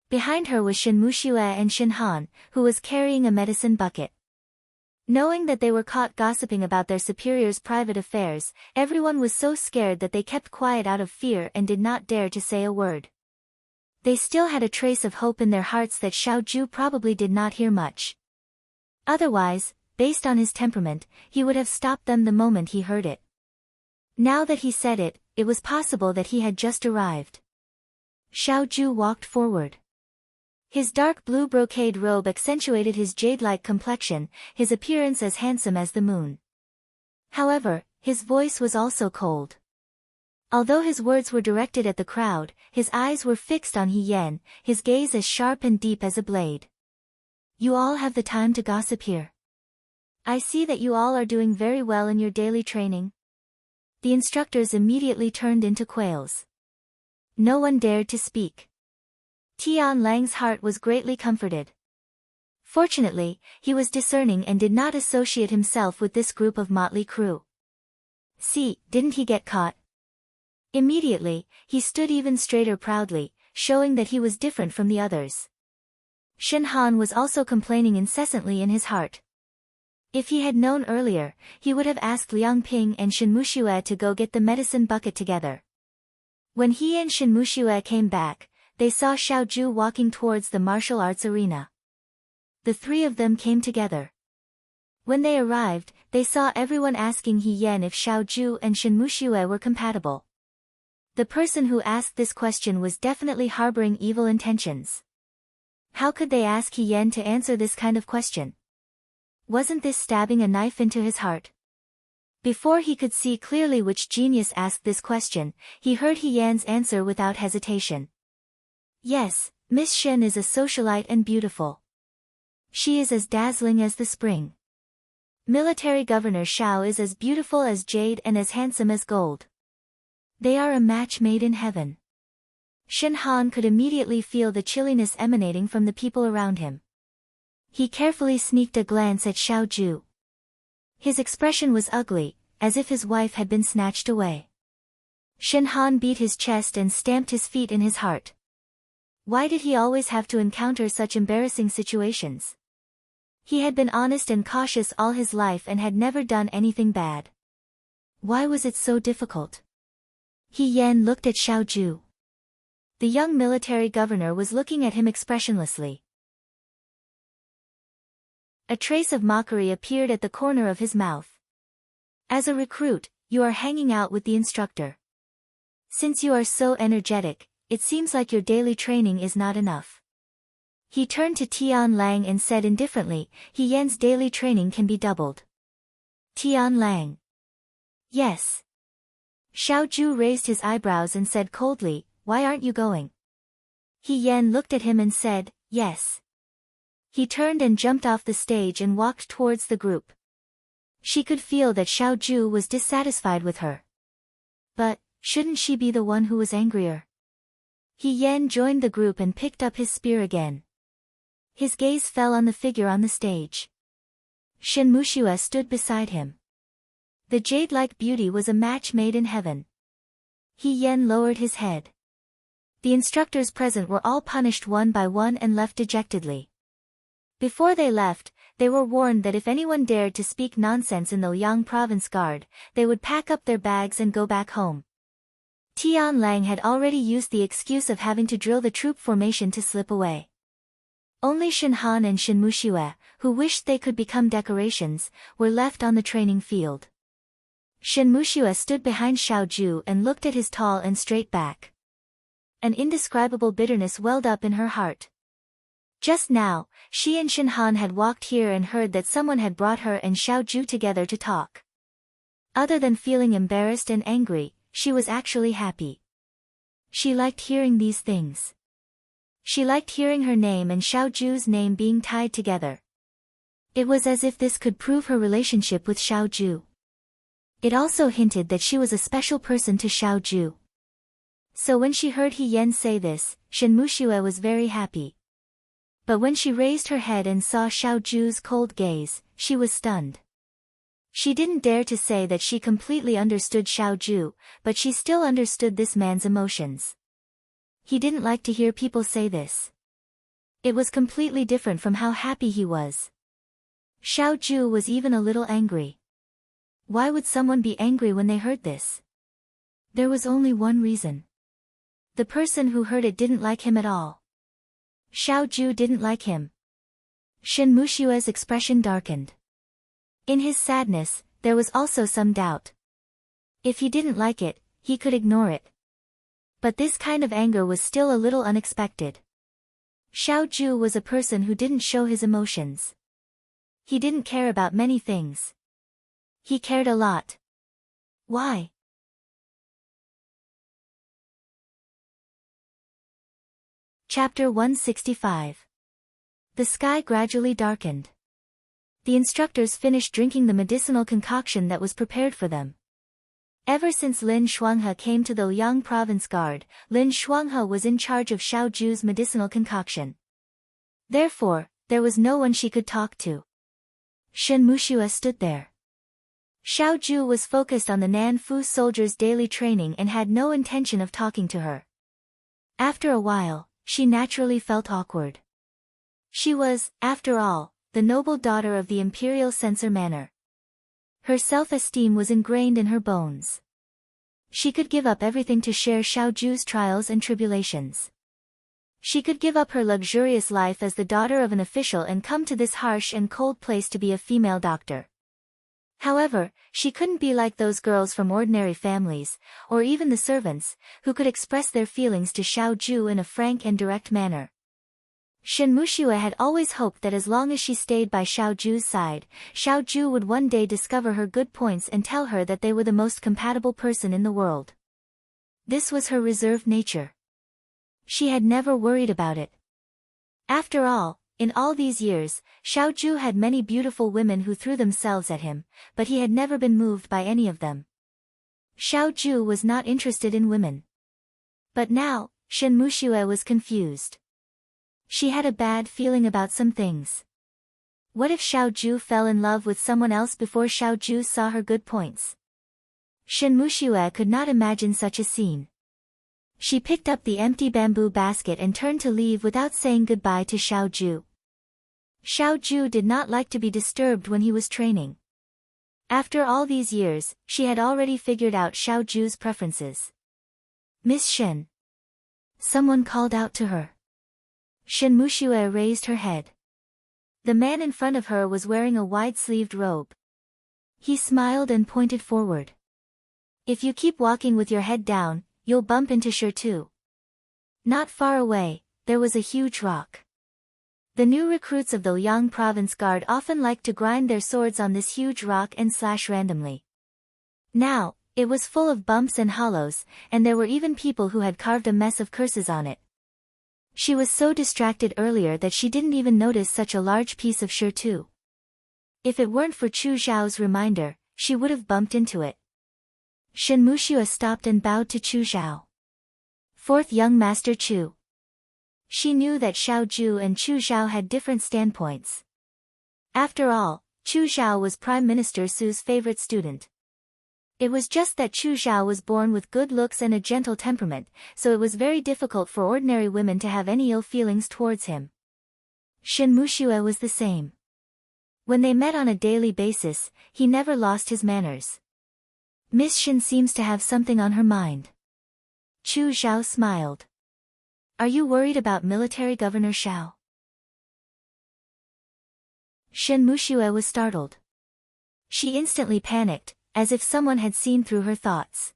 Behind her was Shinmuxue and Shinhan, who was carrying a medicine bucket. Knowing that they were caught gossiping about their superior's private affairs, everyone was so scared that they kept quiet out of fear and did not dare to say a word. They still had a trace of hope in their hearts that Xiao Ju probably did not hear much. Otherwise, based on his temperament, he would have stopped them the moment he heard it. Now that he said it, it was possible that he had just arrived. Xiao Ju walked forward. His dark blue brocade robe accentuated his jade-like complexion, his appearance as handsome as the moon. However, his voice was also cold. Although his words were directed at the crowd, his eyes were fixed on He Yen, his gaze as sharp and deep as a blade. You all have the time to gossip here. I see that you all are doing very well in your daily training. The instructors immediately turned into quails. No one dared to speak. Tian Lang's heart was greatly comforted. Fortunately, he was discerning and did not associate himself with this group of motley crew. See, didn't he get caught? Immediately, he stood even straighter proudly, showing that he was different from the others. Shinhan was also complaining incessantly in his heart. If he had known earlier, he would have asked Liang Ping and Shinmuxue to go get the medicine bucket together. When he and Shinmuxue came back, they saw Xiao Ju walking towards the martial arts arena. The three of them came together. When they arrived, they saw everyone asking He Yen if Xiao Ju and Shinmuxue were compatible. The person who asked this question was definitely harboring evil intentions. How could they ask He Yen to answer this kind of question? Wasn't this stabbing a knife into his heart? Before he could see clearly which genius asked this question, he heard He Yan's answer without hesitation. Yes, Miss Shen is a socialite and beautiful. She is as dazzling as the spring. Military Governor Xiao is as beautiful as jade and as handsome as gold. They are a match made in heaven. Shinhan could immediately feel the chilliness emanating from the people around him. He carefully sneaked a glance at Xiao Ju. His expression was ugly, as if his wife had been snatched away. Shinhan beat his chest and stamped his feet in his heart. Why did he always have to encounter such embarrassing situations? He had been honest and cautious all his life and had never done anything bad. Why was it so difficult? He Yen looked at Xiao Ju. The young military governor was looking at him expressionlessly. A trace of mockery appeared at the corner of his mouth. As a recruit, you are hanging out with the instructor. Since you are so energetic, it seems like your daily training is not enough. He turned to Tian Lang and said indifferently, He Yan's daily training can be doubled. Tian Lang. Yes. Xiao Ju raised his eyebrows and said coldly, why aren't you going? He Yan looked at him and said, yes. He turned and jumped off the stage and walked towards the group. She could feel that Xiao Ju was dissatisfied with her. But, shouldn't she be the one who was angrier? He Yan joined the group and picked up his spear again. His gaze fell on the figure on the stage. Shin Mushue stood beside him. The jade-like beauty was a match made in heaven. He Yen lowered his head. The instructors present were all punished one by one and left dejectedly. Before they left, they were warned that if anyone dared to speak nonsense in the Liang Province Guard, they would pack up their bags and go back home. Tian Lang had already used the excuse of having to drill the troop formation to slip away. Only Shin Han and Shin Mushue, who wished they could become decorations, were left on the training field. Shin Mushue stood behind Xiaoju and looked at his tall and straight back. An indescribable bitterness welled up in her heart. Just now, she and Shin Han had walked here and heard that someone had brought her and Xiaoju together to talk. Other than feeling embarrassed and angry, she was actually happy. She liked hearing these things. She liked hearing her name and Xiaoju's name being tied together. It was as if this could prove her relationship with Xiaoju. It also hinted that she was a special person to Xiaoju. So when she heard He Yen say this, Shin Mushue was very happy. But when she raised her head and saw Xiaoju's cold gaze, she was stunned. She didn't dare to say that she completely understood Xiaoju, but she still understood this man's emotions. He didn't like to hear people say this. It was completely different from how happy he was. Xiaoju was even a little angry. Why would someone be angry when they heard this? There was only one reason. The person who heard it didn't like him at all. Xiaoju didn't like him. Shin Mushue's expression darkened. In his sadness, there was also some doubt. If he didn't like it, he could ignore it. But this kind of anger was still a little unexpected. Xiaoju was a person who didn't show his emotions. He didn't care about many things. He cared a lot. Why? Chapter 165. The sky gradually darkened. The instructors finished drinking the medicinal concoction that was prepared for them. Ever since Lin Shuanghe came to the Liang Province Guard, Lin Shuanghe was in charge of Xiaoju's medicinal concoction. Therefore, there was no one she could talk to. Shin Mushue stood there. Xiaoju was focused on the Nanfu soldiers' daily training and had no intention of talking to her. After a while, she naturally felt awkward. She was, after all, the noble daughter of the imperial censor manor. Her self-esteem was ingrained in her bones. She could give up everything to share Xiaoju's trials and tribulations. She could give up her luxurious life as the daughter of an official and come to this harsh and cold place to be a female doctor. However, she couldn't be like those girls from ordinary families, or even the servants, who could express their feelings to Xiaoju in a frank and direct manner. Shin Mushue had always hoped that as long as she stayed by Xiaoju's side, Xiaoju would one day discover her good points and tell her that they were the most compatible person in the world. This was her reserved nature. She had never worried about it. After all, in all these years, Xiaoju had many beautiful women who threw themselves at him, but he had never been moved by any of them. Xiaoju was not interested in women. But now, Shin Mushue was confused. She had a bad feeling about some things. What if Xiaoju fell in love with someone else before Xiaoju saw her good points? Shin Mushue could not imagine such a scene. She picked up the empty bamboo basket and turned to leave without saying goodbye to Xiaoju. Xiaoju did not like to be disturbed when he was training. After all these years, she had already figured out Xiaoju's preferences. "Miss Shin." Someone called out to her. Shin Mushue raised her head. The man in front of her was wearing a wide-sleeved robe. He smiled and pointed forward. "If you keep walking with your head down, you'll bump into Shi too." Not far away, there was a huge rock. The new recruits of the Liang Province Guard often liked to grind their swords on this huge rock and slash randomly. Now, it was full of bumps and hollows, and there were even people who had carved a mess of curses on it. She was so distracted earlier that she didn't even notice such a large piece of Shi too. If it weren't for Chu Zhao's reminder, she would have bumped into it. Shin Mushue stopped and bowed to Chu Zhao. "Fourth young Master Chu." She knew that Xiao Zhu and Chu Xiao had different standpoints. After all, Chu Xiao was Prime Minister Su's favorite student. It was just that Chu Xiao was born with good looks and a gentle temperament, so it was very difficult for ordinary women to have any ill feelings towards him. Shen Muxue was the same. When they met on a daily basis, he never lost his manners. Miss Shen seems to have something on her mind. Chu Xiao smiled. Are you worried about Military Governor Xiao? Shen Muxue was startled. She instantly panicked, as if someone had seen through her thoughts.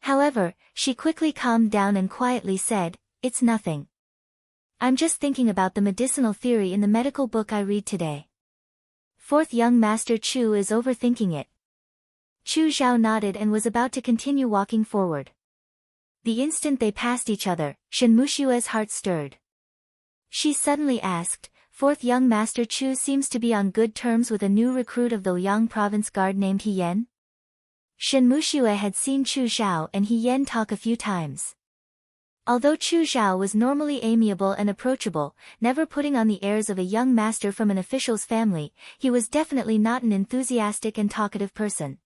However, she quickly calmed down and quietly said, "It's nothing. I'm just thinking about the medicinal theory in the medical book I read today." Fourth young Master Chu is overthinking it. Chu Xiao nodded and was about to continue walking forward. The instant they passed each other, Shen Muxue's heart stirred. She suddenly asked, "Fourth young Master Chu seems to be on good terms with a new recruit of the Liang Province Guard named He Yan?" Shen Muxue had seen Chu Xiao and He Yan talk a few times. Although Chu Xiao was normally amiable and approachable, never putting on the airs of a young master from an official's family, he was definitely not an enthusiastic and talkative person.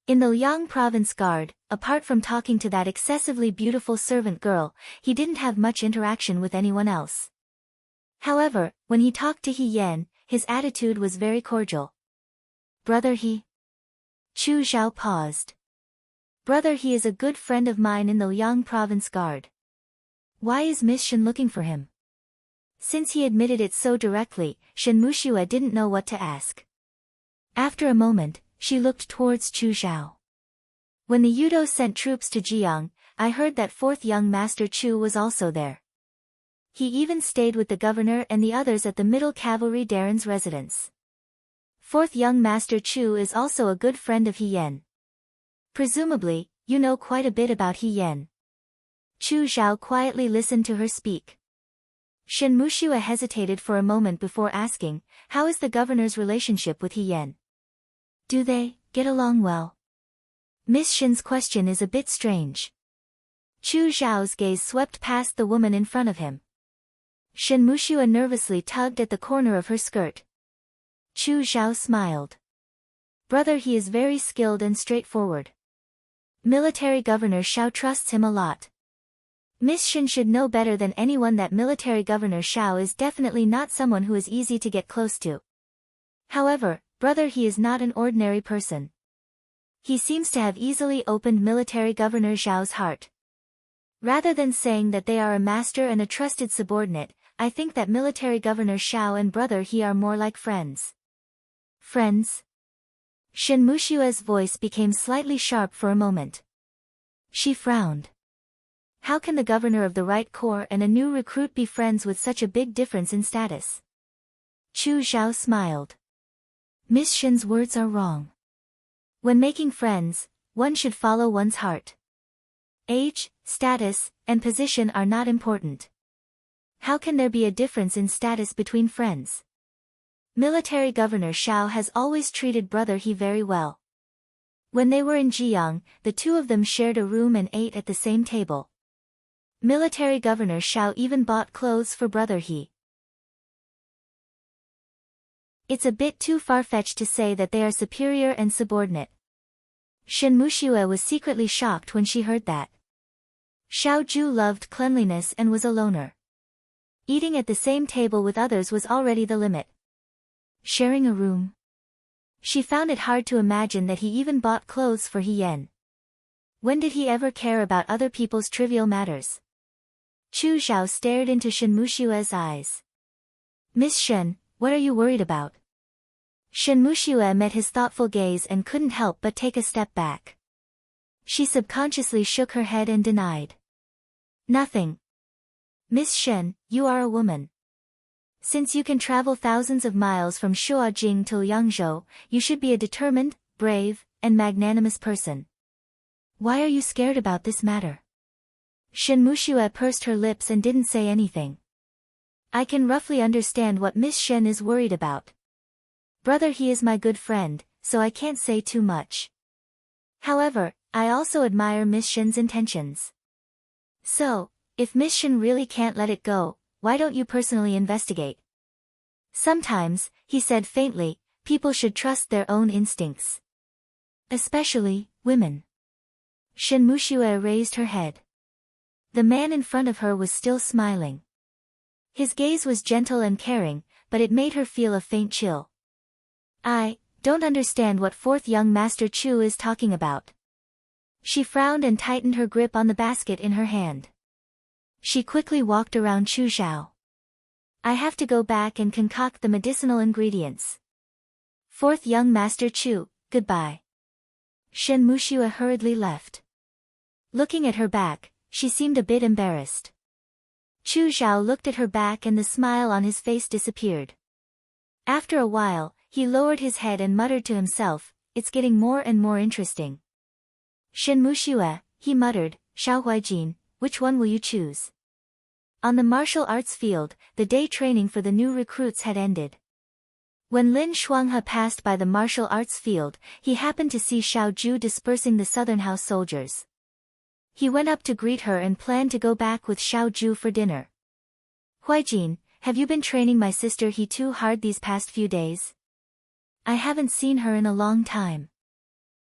In the Liang Province Guard, apart from talking to that excessively beautiful servant girl, he didn't have much interaction with anyone else. However, when he talked to He Yan, his attitude was very cordial. "Brother He?" Chu Xiao paused. "Brother He is a good friend of mine in the Liang Province Guard." Why is Miss Shen looking for him? Since he admitted it so directly, Shen Muxue didn't know what to ask. After a moment, she looked towards Chu Xiao. "When the Yudo sent troops to Jiang, I heard that fourth young Master Chu was also there. He even stayed with the governor and the others at the Middle Cavalry Daren's residence. Fourth young Master Chu is also a good friend of He Yan. Presumably, you know quite a bit about He Yan." Chu Xiao quietly listened to her speak. Shen Muxue hesitated for a moment before asking, "How is the governor's relationship with He Yan? Do they get along well?" Miss Shen's question is a bit strange. Chu Xiao's gaze swept past the woman in front of him. Shen Muxue nervously tugged at the corner of her skirt. Chu Xiao smiled. "Brother He is very skilled and straightforward. Military Governor Xiao trusts him a lot. Miss Shen should know better than anyone that Military Governor Xiao is definitely not someone who is easy to get close to. However, Brother He is not an ordinary person. He seems to have easily opened Military Governor Xiao's heart. Rather than saying that they are a master and a trusted subordinate, I think that Military Governor Xiao and Brother He are more like friends." "Friends?" Shen Muxue's voice became slightly sharp for a moment. She frowned. How can the governor of the Right Corps and a new recruit be friends with such a big difference in status? Chu Xiao smiled. Miss Shen's words are wrong. When making friends, one should follow one's heart. Age, status, and position are not important. How can there be a difference in status between friends? Military Governor Xiao has always treated Brother He very well. When they were in Jiang, the two of them shared a room and ate at the same table. Military Governor Xiao even bought clothes for Brother He. It's a bit too far-fetched to say that they are superior and subordinate. Shen Muxue was secretly shocked when she heard that. Xiao Zhu loved cleanliness and was a loner. Eating at the same table with others was already the limit. Sharing a room? She found it hard to imagine that he even bought clothes for He Yan. When did he ever care about other people's trivial matters? Chu Xiao stared into Shen Muxue's eyes. Miss Shen, what are you worried about? Shen Muxue met his thoughtful gaze and couldn't help but take a step back. She subconsciously shook her head and denied. Nothing. Miss Shen, you are a woman. Since you can travel thousands of miles from Shuajing to Yangzhou, you should be a determined, brave, and magnanimous person. Why are you scared about this matter? Shen Muxue pursed her lips and didn't say anything. I can roughly understand what Miss Shen is worried about. Brother He is my good friend, so I can't say too much. However, I also admire Miss Shen's intentions. So, If Miss Shen really can't let it go, why don't you personally investigate? Sometimes, he said faintly, people should trust their own instincts. Especially, women. Shen Muxue raised her head. The man in front of her was still smiling. His gaze was gentle and caring, but it made her feel a faint chill. I don't understand what fourth young Master Chu is talking about. She frowned and tightened her grip on the basket in her hand. She quickly walked around Chu Zhao. I have to go back and concoct the medicinal ingredients. Fourth young Master Chu, goodbye. Shen Muxue hurriedly left. Looking at her back, she seemed a bit embarrassed. Chu Zhao looked at her back and the smile on his face disappeared. After a while, he lowered his head and muttered to himself, it's getting more and more interesting. Shen Muxue, he muttered, Xiao Huijin, which one will you choose? On the martial arts field, the day training for the new recruits had ended. When Lin Shuanghe passed by the martial arts field, he happened to see Xiao Ju dispersing the southern house soldiers. He went up to greet her and planned to go back with Xiao Ju for dinner. Huijin, have you been training my sister He too hard these past few days? I haven't seen her in a long time.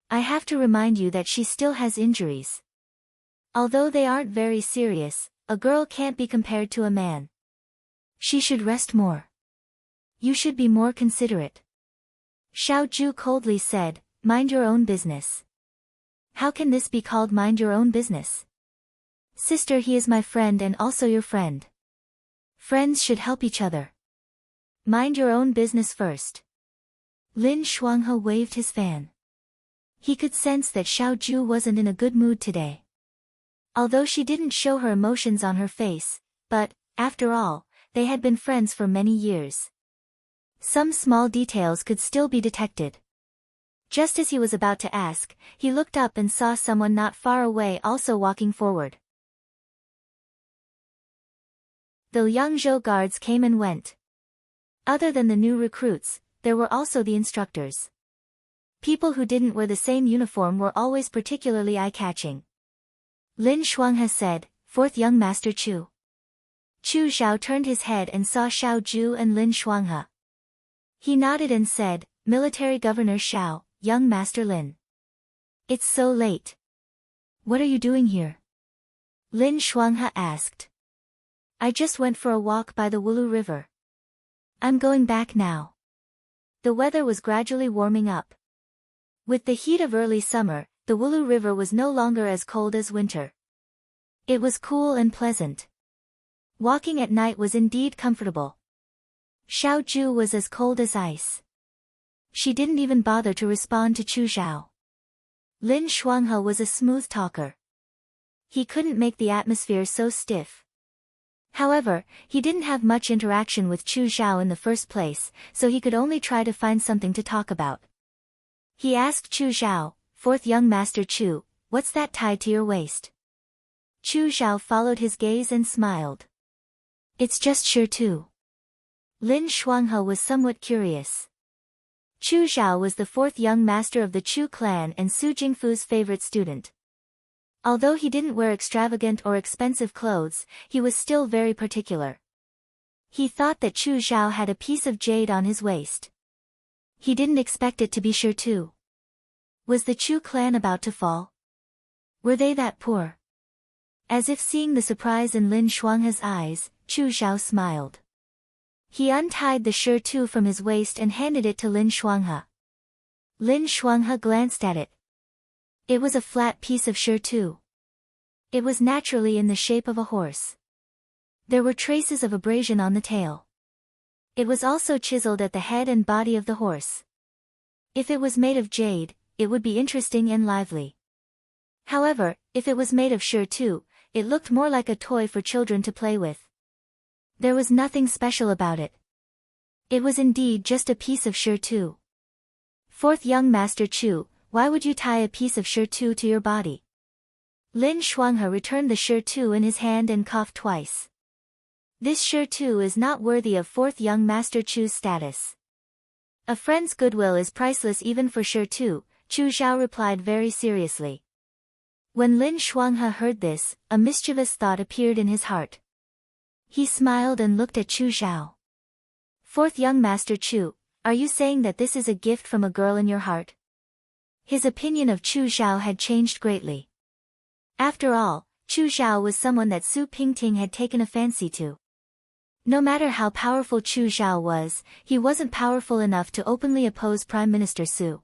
I have to remind you that she still has injuries. Although they aren't very serious, a girl can't be compared to a man. She should rest more. You should be more considerate. Xiao Ju coldly said, mind your own business. How can this be called mind your own business? Sister, he is my friend and also your friend. Friends should help each other. Mind your own business first. Lin Shuanghe waved his fan. He could sense that Xiao Ju wasn't in a good mood today. Although she didn't show her emotions on her face, but, after all, they had been friends for many years. Some small details could still be detected. Just as he was about to ask, he looked up and saw someone not far away also walking forward. The Liangzhou guards came and went. Other than the new recruits, there were also the instructors. People who didn't wear the same uniform were always particularly eye-catching. Lin Shuanghe said, fourth young Master Chu. Chu Zhao turned his head and saw Xiao Ju and Lin Shuanghe. He nodded and said, Military Governor Xiao, young Master Lin. It's so late. What are you doing here? Lin Shuanghe asked. I just went for a walk by the Wulu River. I'm going back now. The weather was gradually warming up. With the heat of early summer, the Wulu River was no longer as cold as winter. It was cool and pleasant. Walking at night was indeed comfortable. Xiao Ju was as cold as ice. She didn't even bother to respond to Chu Zhao. Lin Shuanghe was a smooth talker. He couldn't make the atmosphere so stiff. However, he didn't have much interaction with Chu Zhao in the first place, so he could only try to find something to talk about. He asked Chu Zhao, fourth young Master Chu, what's that tied to your waist? Chu Zhao followed his gaze and smiled. It's just sure too. Lin Shuanghe was somewhat curious. Chu Zhao was the fourth young master of the Chu clan and Su Jingfu's favorite student. Although he didn't wear extravagant or expensive clothes, he was still very particular. He thought that Chu Zhao had a piece of jade on his waist. He didn't expect it to be sure too. Was the Chu clan about to fall? Were they that poor? As if seeing the surprise in Lin Shuanghe's eyes, Chu Zhao smiled. He untied the shirt from his waist and handed it to Lin Shuanghe. Lin Shuanghe glanced at it. It was a flat piece of shirt. It was naturally in the shape of a horse. There were traces of abrasion on the tail. It was also chiseled at the head and body of the horse. If it was made of jade, it would be interesting and lively. However, if it was made of shirt, it looked more like a toy for children to play with. There was nothing special about it. It was indeed just a piece of shirt. Fourth young Master Chu, why would you tie a piece of shirt to your body? Lin Shuanghe returned the shirt in his hand and coughed twice. This shirt is not worthy of fourth young Master Chu's status. A friend's goodwill is priceless even for shirt. Chu Zhao replied very seriously. When Lin Shuanghe heard this, a mischievous thought appeared in his heart. He smiled and looked at Chu Xiao. Fourth young master Chu, are you saying that this is a gift from a girl in your heart? His opinion of Chu Xiao had changed greatly. After all, Chu Xiao was someone that Su Pingting had taken a fancy to. No matter how powerful Chu Xiao was, he wasn't powerful enough to openly oppose Prime Minister Su.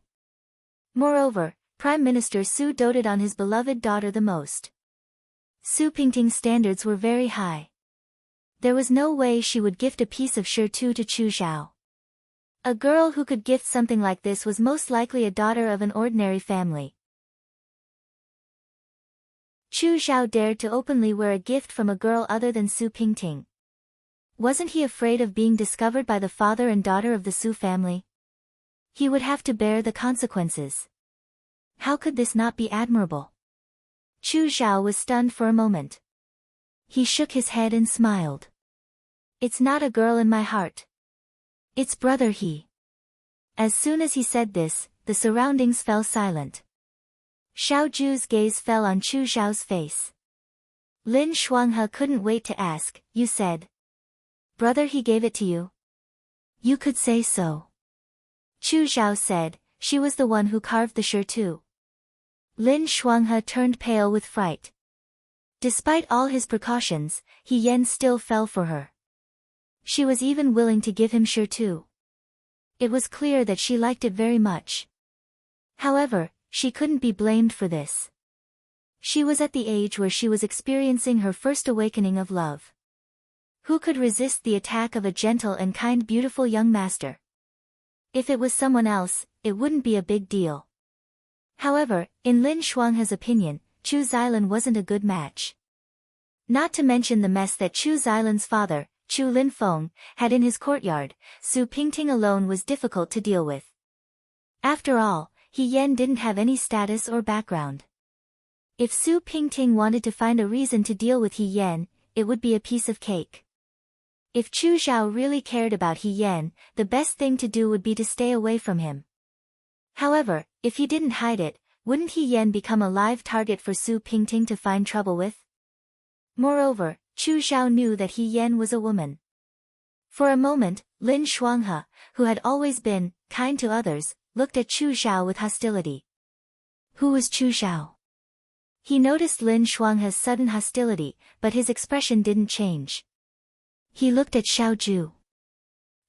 Moreover, Prime Minister Su doted on his beloved daughter the most. Su Pingting's standards were very high. There was no way she would gift a piece of shirtu to Chu Xiao. A girl who could gift something like this was most likely a daughter of an ordinary family. Chu Xiao dared to openly wear a gift from a girl other than Su Pingting. Wasn't he afraid of being discovered by the father and daughter of the Su family? He would have to bear the consequences. How could this not be admirable? Chu Xiao was stunned for a moment. He shook his head and smiled. It's not a girl in my heart. It's brother He. As soon as he said this, the surroundings fell silent. Xiao Ju's gaze fell on Chu Xiao's face. Lin Shuanghe couldn't wait to ask, you said. Brother He gave it to you? You could say so. Chu Xiao said, she was the one who carved the shirtu. Lin Shuanghe turned pale with fright. Despite all his precautions, He Yan still fell for her. She was even willing to give him shirtu. It was clear that she liked it very much. However, she couldn't be blamed for this. She was at the age where she was experiencing her first awakening of love. Who could resist the attack of a gentle and kind beautiful young master? If it was someone else, it wouldn't be a big deal. However, in Lin Shuanghe's opinion, Chu Xilan wasn't a good match. Not to mention the mess that Chu Xilan's father, Chu Linfeng, had in his courtyard, Su Pingting alone was difficult to deal with. After all, He Yan didn't have any status or background. If Su Pingting wanted to find a reason to deal with He Yan, it would be a piece of cake. If Chu Xiao really cared about He Yan, the best thing to do would be to stay away from him. However, if he didn't hide it, wouldn't He Yan become a live target for Su Pingting to find trouble with? Moreover, Chu Xiao knew that He Yan was a woman. For a moment, Lin Shuanghe, who had always been kind to others, looked at Chu Xiao with hostility. Who was Chu Xiao? He noticed Lin Shuanghe's sudden hostility, but his expression didn't change. He looked at Xiao Ju.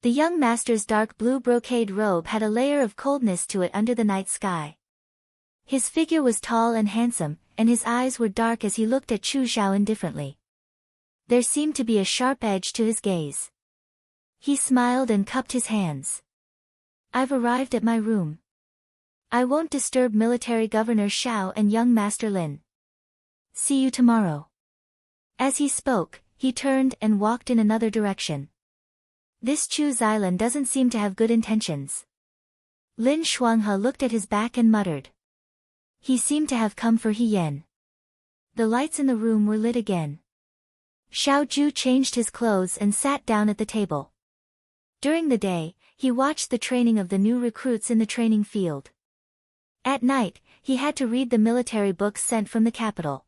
The young master's dark blue brocade robe had a layer of coldness to it under the night sky. His figure was tall and handsome, and his eyes were dark as he looked at Chu Xiao indifferently. There seemed to be a sharp edge to his gaze. He smiled and cupped his hands. I've arrived at my room. I won't disturb Military Governor Xiao and young Master Lin. See you tomorrow. As he spoke, he turned and walked in another direction. This Chu Xilan doesn't seem to have good intentions. Lin Shuanghe looked at his back and muttered. He seemed to have come for He Yan. The lights in the room were lit again. Xiao Ju changed his clothes and sat down at the table. During the day, he watched the training of the new recruits in the training field. At night, he had to read the military books sent from the capital.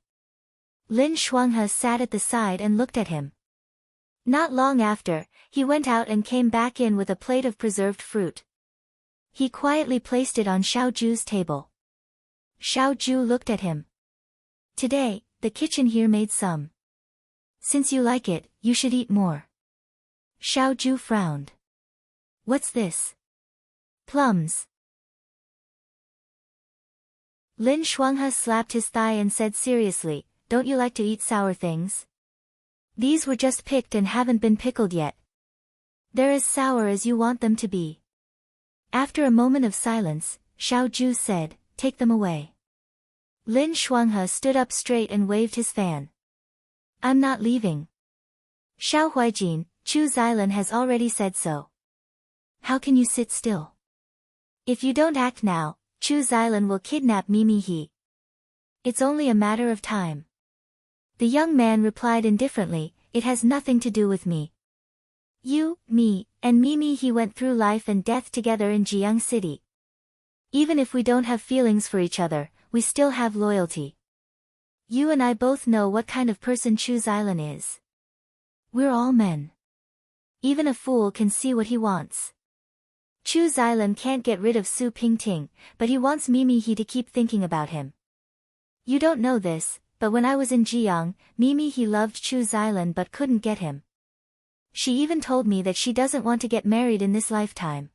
Lin Shuanghe sat at the side and looked at him. Not long after, he went out and came back in with a plate of preserved fruit. He quietly placed it on Xiao Ju's table. Xiao Ju looked at him. Today, the kitchen here made some. Since you like it, you should eat more. Xiao Ju frowned. What's this? Plums. Lin Shuanghe slapped his thigh and said seriously, don't you like to eat sour things? These were just picked and haven't been pickled yet. They're as sour as you want them to be. After a moment of silence, Xiao Ju said, take them away. Lin Shuanghe stood up straight and waved his fan. I'm not leaving. Xiao Huijin, Chu Xilan has already said so. How can you sit still? If you don't act now, Chu Xilan will kidnap Mimi He. It's only a matter of time. The young man replied indifferently, it has nothing to do with me. You, me, and Mimi He went through life and death together in Jiang City. Even if we don't have feelings for each other, we still have loyalty. You and I both know what kind of person Chu Xilan is. We're all men. Even a fool can see what he wants. Chu Xilan can't get rid of Su Pingting, but he wants Mimi He to keep thinking about him. You don't know this, but when I was in Jiang, Mimi He loved Chu Xilan but couldn't get him. She even told me that she doesn't want to get married in this lifetime.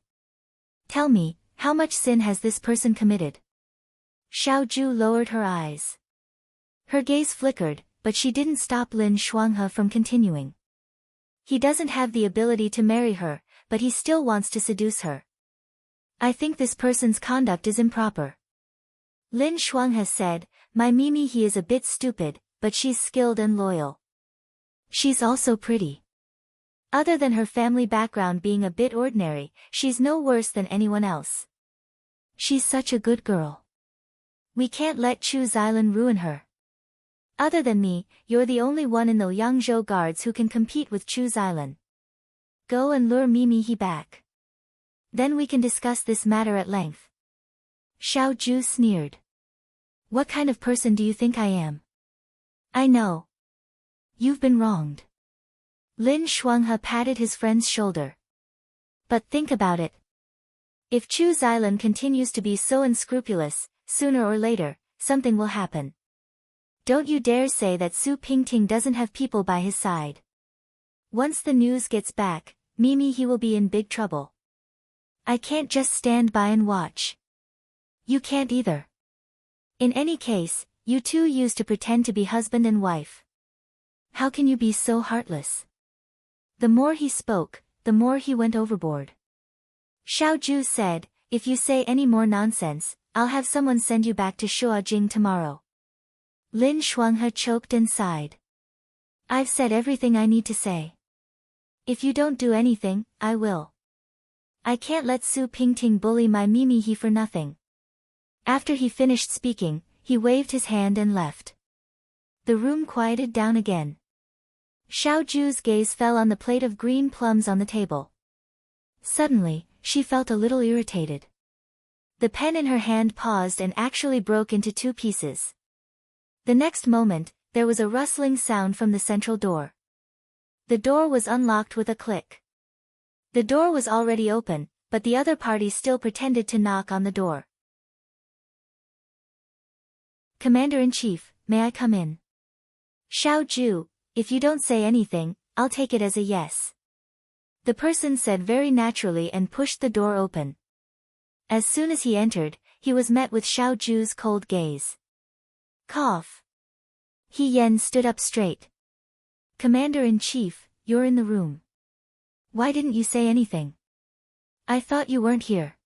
Tell me, how much sin has this person committed? Xiao Ju lowered her eyes. Her gaze flickered, but she didn't stop Lin Shuanghe from continuing. He doesn't have the ability to marry her, but he still wants to seduce her. I think this person's conduct is improper. Lin Shuanghe said, my Mimi He is a bit stupid, but she's skilled and loyal. She's also pretty. Other than her family background being a bit ordinary, she's no worse than anyone else. She's such a good girl. We can't let Chu Xilan ruin her. Other than me, you're the only one in the Yangzhou guards who can compete with Chu Xilan. Go and lure Mimi He back. Then we can discuss this matter at length. Xiao Ju sneered. What kind of person do you think I am? I know. You've been wronged. Lin Shuanghe patted his friend's shoulder. But think about it. If Chu Xilan continues to be so unscrupulous, sooner or later, something will happen. Don't you dare say that Su Pingting doesn't have people by his side. Once the news gets back, Mimi He will be in big trouble. I can't just stand by and watch. You can't either. In any case, you two used to pretend to be husband and wife. How can you be so heartless? The more he spoke, the more he went overboard. Xiao Ju said, if you say any more nonsense, I'll have someone send you back to Shuajing tomorrow. Lin Shuanghe choked and sighed. I've said everything I need to say. If you don't do anything, I will. I can't let Su Pingting bully my Mimi He for nothing. After he finished speaking, he waved his hand and left. The room quieted down again. Xiao Ju's gaze fell on the plate of green plums on the table. Suddenly, she felt a little irritated. The pen in her hand paused and actually broke into two pieces. The next moment, there was a rustling sound from the central door. The door was unlocked with a click. The door was already open, but the other party still pretended to knock on the door. Commander-in-Chief, may I come in? Xiao Ju, if you don't say anything, I'll take it as a yes. The person said very naturally and pushed the door open. As soon as he entered, he was met with Xiao Ju's cold gaze. Cough. He Yen stood up straight. Commander-in-Chief, you're in the room. Why didn't you say anything? I thought you weren't here.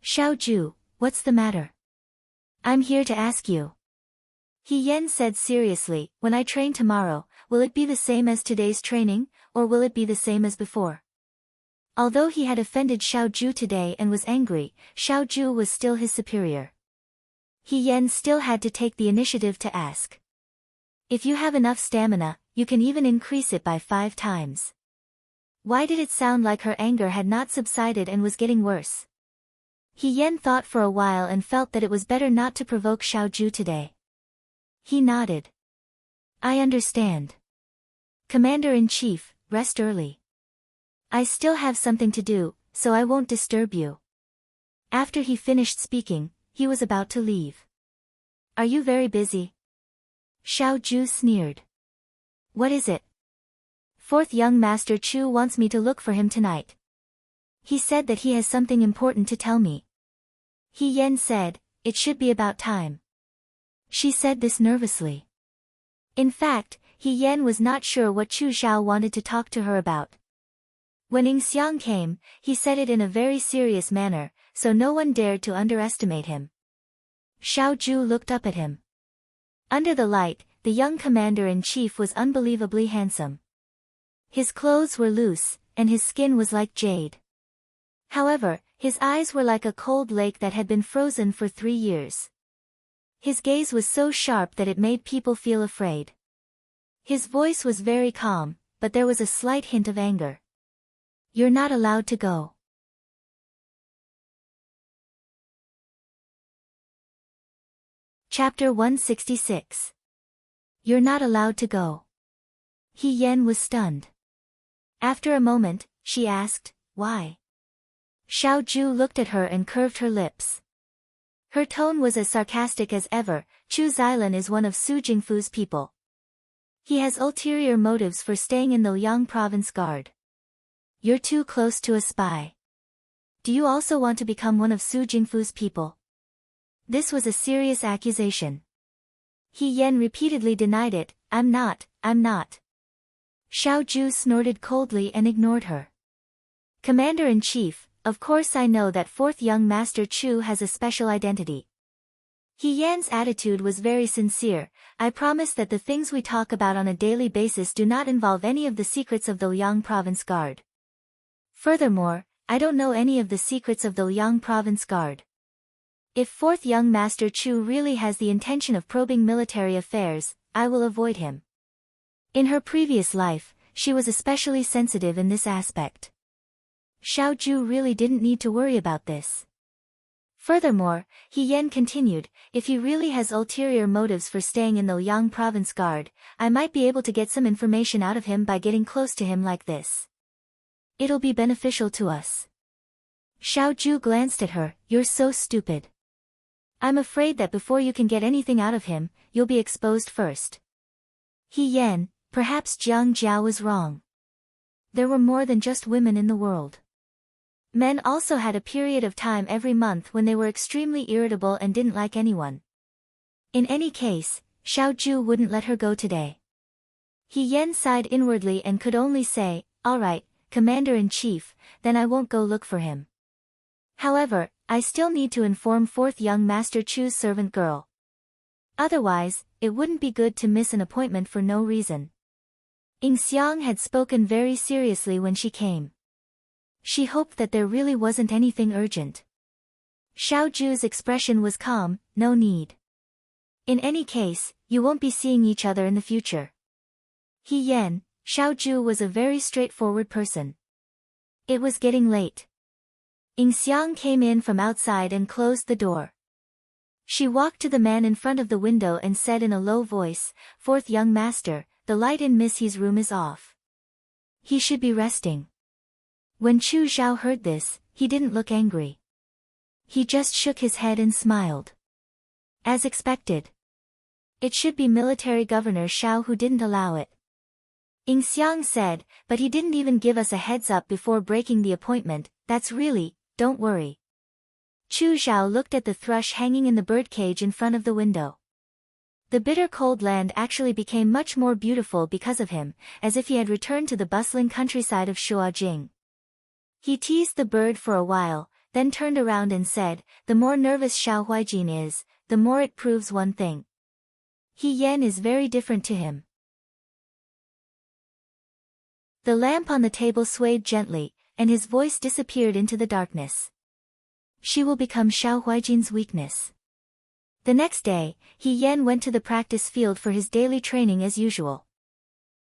Xiao Ju, what's the matter? I'm here to ask you. He Yen said seriously, when I train tomorrow, will it be the same as today's training, or will it be the same as before? Although he had offended Xiao Ju today and was angry, Xiao Ju was still his superior. He Yen still had to take the initiative to ask. If you have enough stamina, you can even increase it by 5 times. Why did it sound like her anger had not subsided and was getting worse? He Yen thought for a while and felt that it was better not to provoke Xiao Ju today. He nodded. I understand. Commander-in-Chief, rest early. I still have something to do, so I won't disturb you. After he finished speaking, he was about to leave. Are you very busy? Xiao Ju sneered. What is it? 4th young Master Chu wants me to look for him tonight. He said that he has something important to tell me. He Yen said, it should be about time. She said this nervously. In fact, He Yen was not sure what Chu Xiao wanted to talk to her about. When Ing Xiang came, he said it in a very serious manner, so no one dared to underestimate him. Xiao Ju looked up at him. Under the light, the young commander-in-chief was unbelievably handsome. His clothes were loose, and his skin was like jade. However, his eyes were like a cold lake that had been frozen for 3 years. His gaze was so sharp that it made people feel afraid. His voice was very calm, but there was a slight hint of anger. You're not allowed to go. Chapter 166. You're not allowed to go. He Yan was stunned. After a moment, she asked, why? Xiao Ju looked at her and curved her lips. Her tone was as sarcastic as ever. Chu Xilan is one of Su Jingfu's people. He has ulterior motives for staying in the Liang province guard. You're too close to a spy. Do you also want to become one of Su Jingfu's people? This was a serious accusation. He Yan repeatedly denied it. I'm not. Xiao Ju snorted coldly and ignored her. Commander-in-Chief, of course I know that fourth young Master Chu has a special identity. He Yan's attitude was very sincere. I promise that the things we talk about on a daily basis do not involve any of the secrets of the Liang Province Guard. Furthermore, I don't know any of the secrets of the Liang Province Guard. If fourth young Master Chu really has the intention of probing military affairs, I will avoid him. In her previous life, she was especially sensitive in this aspect. Xiao Ju really didn't need to worry about this. Furthermore, He Yan continued, if he really has ulterior motives for staying in the Liang Province Guard, I might be able to get some information out of him by getting close to him like this. It'll be beneficial to us. Xiao Ju glanced at her, you're so stupid. I'm afraid that before you can get anything out of him, you'll be exposed first. He Yan, perhaps Jiang Jiao was wrong. There were more than just women in the world. Men also had a period of time every month when they were extremely irritable and didn't like anyone. In any case, Xiao Ju wouldn't let her go today. He Yan sighed inwardly and could only say, all right, Commander-in-Chief, then I won't go look for him. However, I still need to inform fourth young Master Chu's servant girl. Otherwise, it wouldn't be good to miss an appointment for no reason. Ying Xiang had spoken very seriously when she came. She hoped that there really wasn't anything urgent. Xiao Ju's expression was calm, no need. In any case, you won't be seeing each other in the future. He Yan, Xiao Ju was a very straightforward person. It was getting late. Ying Xiang came in from outside and closed the door. She walked to the man in front of the window and said in a low voice, fourth young master, the light in Miss He's room is off. He should be resting. When Chu Zhao heard this, he didn't look angry. He just shook his head and smiled. As expected. It should be military governor Xiao who didn't allow it. Ying Xiang said, but he didn't even give us a heads up before breaking the appointment, that's really, don't worry. Chu Zhao looked at the thrush hanging in the birdcage in front of the window. The bitter cold land actually became much more beautiful because of him, as if he had returned to the bustling countryside of Shuajing. He teased the bird for a while, then turned around and said, the more nervous Xiao Huijin is, the more it proves one thing. He Yan is very different to him. The lamp on the table swayed gently, and his voice disappeared into the darkness. She will become Xiao Huijin's weakness. The next day, He Yan went to the practice field for his daily training as usual.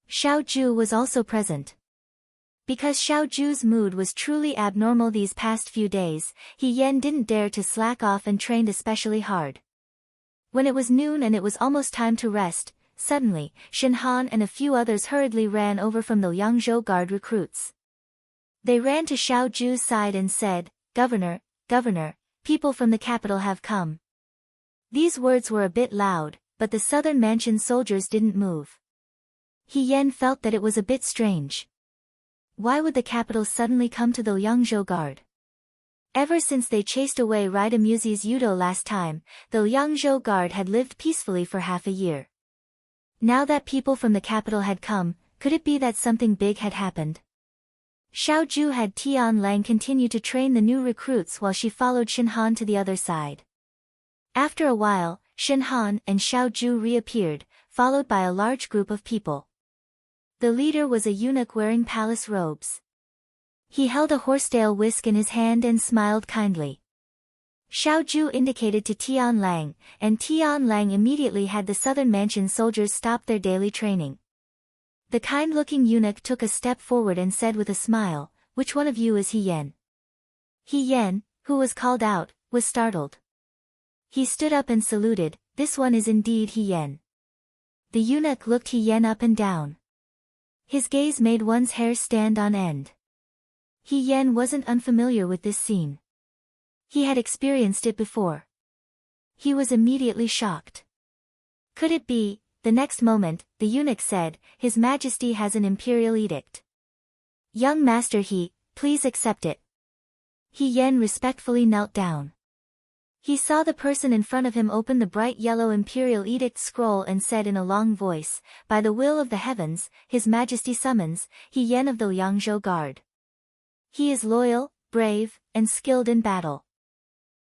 Xiao Ju was also present. Because Xiao Ju's mood was truly abnormal these past few days, He Yan didn't dare to slack off and trained especially hard. When it was noon and it was almost time to rest, suddenly, Shen Han and a few others hurriedly ran over from the Liangzhou Guard recruits. They ran to Xiao Ju's side and said, Governor, people from the capital have come. These words were a bit loud, but the southern mansion soldiers didn't move. He Yan felt that it was a bit strange. Why would the capital suddenly come to the Liangzhou Guard? Ever since they chased away Raida Muzi's Yudo last time, the Liangzhou Guard had lived peacefully for half a year. Now that people from the capital had come, could it be that something big had happened? Xiao Ju had Tian Lang continue to train the new recruits while she followed Shen Han to the other side. After a while, Shen Han and Xiao Ju reappeared, followed by a large group of people. The leader was a eunuch wearing palace robes. He held a horsetail whisk in his hand and smiled kindly. Xiao Ju indicated to Tian Lang, and Tian Lang immediately had the southern mansion soldiers stop their daily training. The kind-looking eunuch took a step forward and said with a smile, which one of you is He Yan? He Yan, who was called out, was startled. He stood up and saluted, this one is indeed He Yan. The eunuch looked He Yen up and down. His gaze made one's hair stand on end. He Yen wasn't unfamiliar with this scene. He had experienced it before. He was immediately shocked. Could it be? The next moment, the eunuch said, His Majesty has an imperial edict. Young Master He, please accept it. He Yen respectfully knelt down. He saw the person in front of him open the bright yellow imperial edict scroll and said in a long voice, By the will of the heavens, His Majesty summons, He Yen of the Liangzhou Guard. He is loyal, brave, and skilled in battle.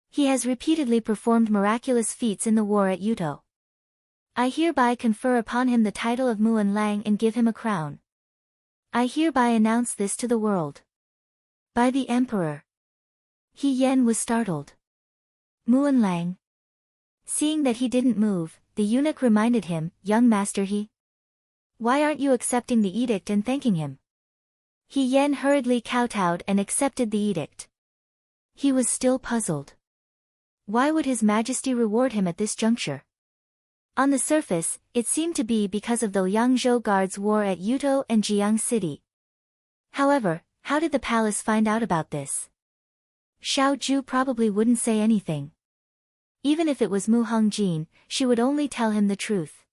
He has repeatedly performed miraculous feats in the war at Yuto. I hereby confer upon him the title of Muan Lang and give him a crown. I hereby announce this to the world. By the Emperor. He Yen was startled. Muan Lang. Seeing that he didn't move, the eunuch reminded him, Young Master He. Why aren't you accepting the edict and thanking him? He Yen hurriedly kowtowed and accepted the edict. He was still puzzled. Why would His Majesty reward him at this juncture? On the surface, it seemed to be because of the Liangzhou Guard's war at Yuto and Jiang City. However, how did the palace find out about this? Xiao Ju probably wouldn't say anything. Even if it was Mu Hongjin, she would only tell him the truth.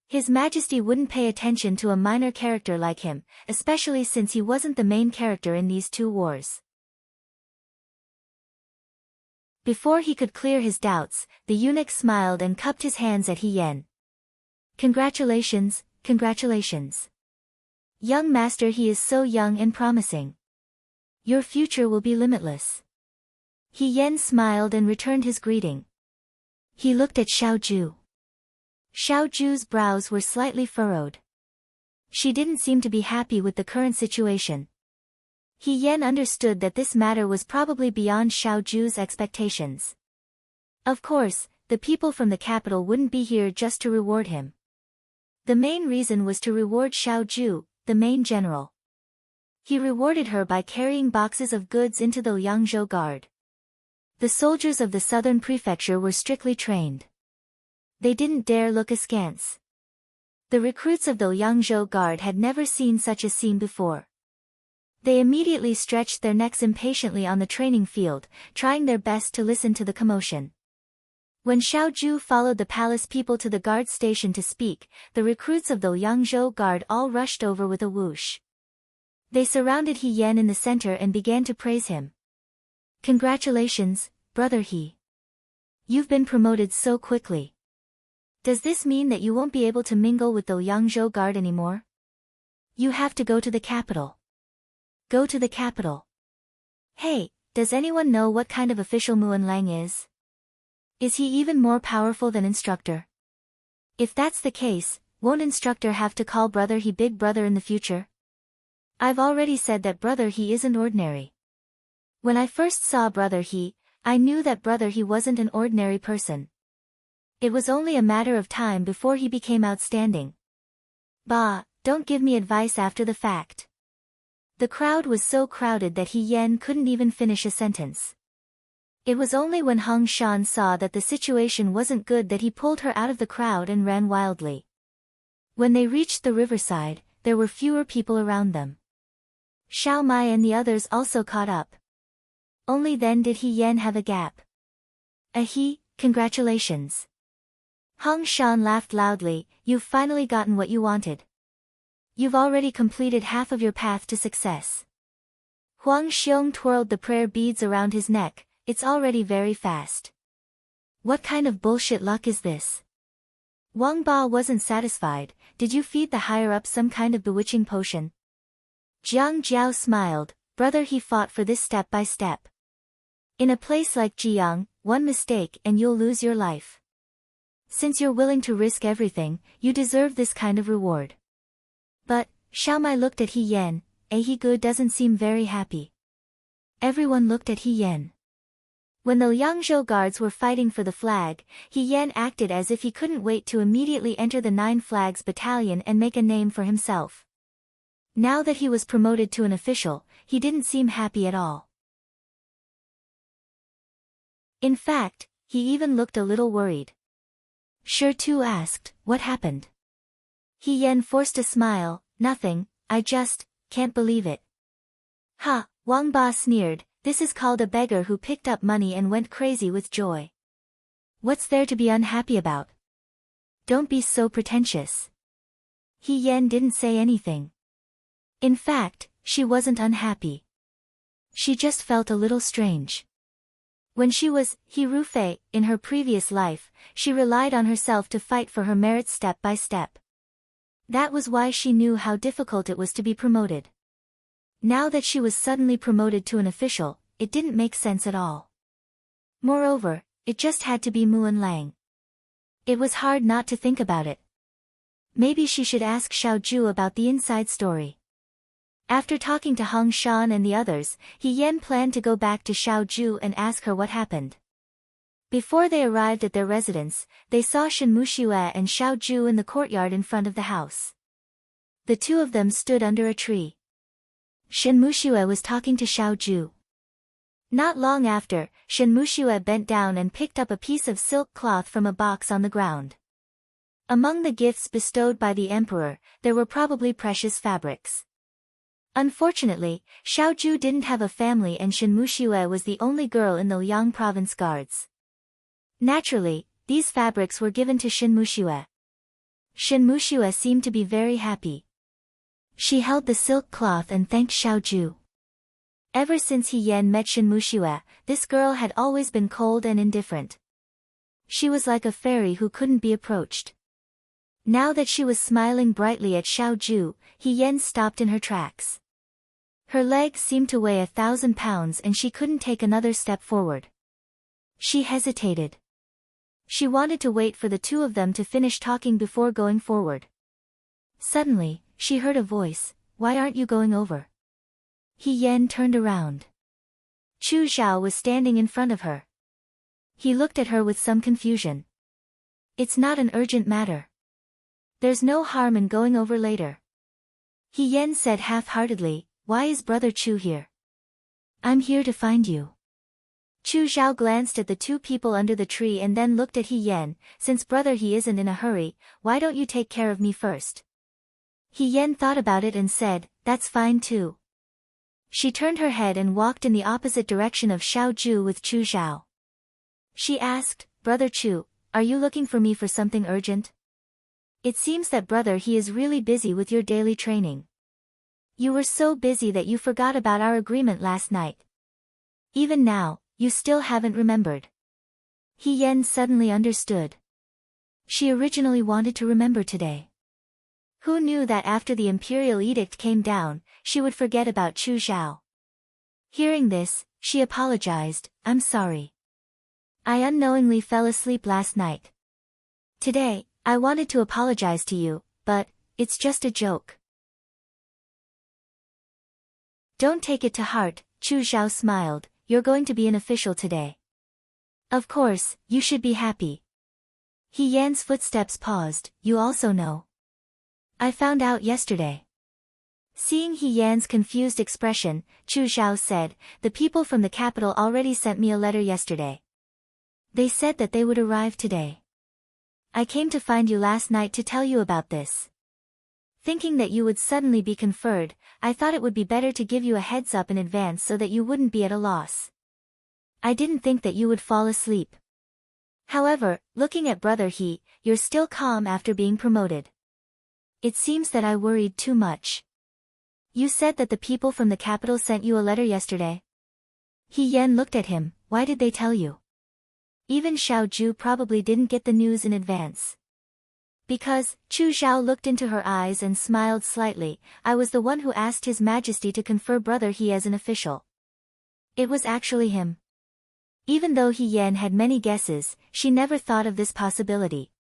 His Majesty wouldn't pay attention to a minor character like him, especially since he wasn't the main character in these two wars. Before he could clear his doubts, the eunuch smiled and cupped his hands at He Yen. Congratulations, congratulations. Young Master He is so young and promising. Your future will be limitless. He Yen smiled and returned his greeting. He looked at Xiao Ju. Xiao Ju's brows were slightly furrowed. She didn't seem to be happy with the current situation. He Yen understood that this matter was probably beyond Xiao Ju's expectations. Of course, the people from the capital wouldn't be here just to reward him. The main reason was to reward Xiao Ju, the main general. He rewarded her by carrying boxes of goods into the Liangzhou Guard. The soldiers of the southern prefecture were strictly trained. They didn't dare look askance. The recruits of the Liangzhou Guard had never seen such a scene before. They immediately stretched their necks impatiently on the training field, trying their best to listen to the commotion. When Xiao Ju followed the palace people to the guard station to speak, the recruits of the Liangzhou Guard all rushed over with a whoosh. They surrounded He Yen in the center and began to praise him. Congratulations, brother He. You've been promoted so quickly. Does this mean that you won't be able to mingle with the Liangzhou Guard anymore? You have to go to the capital. Go to the capital. Hey, does anyone know what kind of official Muan Lang is? Is he even more powerful than instructor? If that's the case, won't instructor have to call brother He big brother in the future? I've already said that brother He isn't ordinary. When I first saw brother He, I knew that brother He wasn't an ordinary person. It was only a matter of time before he became outstanding. Bah, don't give me advice after the fact. The crowd was so crowded that He Yen couldn't even finish a sentence. It was only when Hong Shan saw that the situation wasn't good that he pulled her out of the crowd and ran wildly. When they reached the riverside, there were fewer people around them. Xiao Mai and the others also caught up. Only then did He Yen have a gap. Congratulations. Hong Shan laughed loudly, you've finally gotten what you wanted. You've already completed half of your path to success. Huang Xiong twirled the prayer beads around his neck, it's already very fast. What kind of bullshit luck is this? Wang Ba wasn't satisfied, did you feed the higher-ups some kind of bewitching potion? Jiang Jiao smiled, brother He fought for this step by step. In a place like Jiang, one mistake and you'll lose your life. Since you're willing to risk everything, you deserve this kind of reward. But, Xiao Mai looked at He Yen, He Gu doesn't seem very happy. Everyone looked at He Yen. When the Liangzhou Guards were fighting for the flag, He Yen acted as if he couldn't wait to immediately enter the 9 Flags Battalion and make a name for himself. Now that he was promoted to an official, he didn't seem happy at all. In fact, he even looked a little worried. Shi Tu asked, what happened? He Yan forced a smile. Nothing, I just can't believe it. Ha, Wang Ba sneered, this is called a beggar who picked up money and went crazy with joy. What's there to be unhappy about? Don't be so pretentious. He Yan didn't say anything. In fact, she wasn't unhappy. She just felt a little strange. When she was Hirufei, in her previous life, she relied on herself to fight for her merits step by step. That was why she knew how difficult it was to be promoted. Now that she was suddenly promoted to an official, it didn't make sense at all. Moreover, it just had to be Muan Lang. It was hard not to think about it. Maybe she should ask Xiao Ju about the inside story. After talking to Hong Shan and the others, He Yan planned to go back to Xiao Ju and ask her what happened. Before they arrived at their residence, they saw Shen Muxue and Xiao Ju in the courtyard in front of the house. The two of them stood under a tree. Shen Muxue was talking to Xiao Ju. Not long after, Shen Muxue bent down and picked up a piece of silk cloth from a box on the ground. Among the gifts bestowed by the emperor, there were probably precious fabrics. Unfortunately, Xiao Ju didn't have a family and Shen Muxue was the only girl in the Liang province guards. Naturally, these fabrics were given to Shen Muxue. Shen Muxue seemed to be very happy. She held the silk cloth and thanked Xiao Ju. Ever since He Yan met Shen Muxue, this girl had always been cold and indifferent. She was like a fairy who couldn't be approached. Now that she was smiling brightly at Xiao Ju, He Yan stopped in her tracks. Her legs seemed to weigh 1,000 pounds and she couldn't take another step forward. She hesitated. She wanted to wait for the two of them to finish talking before going forward. Suddenly, she heard a voice, "Why aren't you going over?" He Yan turned around. Chu Zhao was standing in front of her. He looked at her with some confusion. "It's not an urgent matter. There's no harm in going over later." He Yan said half-heartedly, "Why is Brother Chu here?" "I'm here to find you." Chu Zhao glanced at the two people under the tree and then looked at He Yan. "Since brother he isn't in a hurry, why don't you take care of me first?" He Yan thought about it and said, "That's fine too." She turned her head and walked in the opposite direction of Xiao Ju with Chu Zhao. She asked, "Brother Chu, are you looking for me for something urgent? It seems that brother he is really busy with your daily training. You were so busy that you forgot about our agreement last night. Even now, you still haven't remembered." He Yan suddenly understood. She originally wanted to remember today. Who knew that after the imperial edict came down, she would forget about Chu Zhao? Hearing this, she apologized, "I'm sorry. I unknowingly fell asleep last night. Today, I wanted to apologize to you, but it's just a joke." "Don't take it to heart," Chu Zhao smiled, "you're going to be an official today. Of course, you should be happy." He Yan's footsteps paused. "You also know. I found out yesterday." Seeing He Yan's confused expression, Chu Zhao said, "The people from the capital already sent me a letter yesterday. They said that they would arrive today. I came to find you last night to tell you about this. Thinking that you would suddenly be conferred, I thought it would be better to give you a heads up in advance so that you wouldn't be at a loss. I didn't think that you would fall asleep. However, looking at brother He, you're still calm after being promoted. It seems that I worried too much. You said that the people from the capital sent you a letter yesterday?" He Yan looked at him. "Why did they tell you?" Even Xiao Ju probably didn't get the news in advance. "Because," Chu Zhao looked into her eyes and smiled slightly, "I was the one who asked His Majesty to confer brother He as an official. It was actually him." Even though He Yan had many guesses, she never thought of this possibility.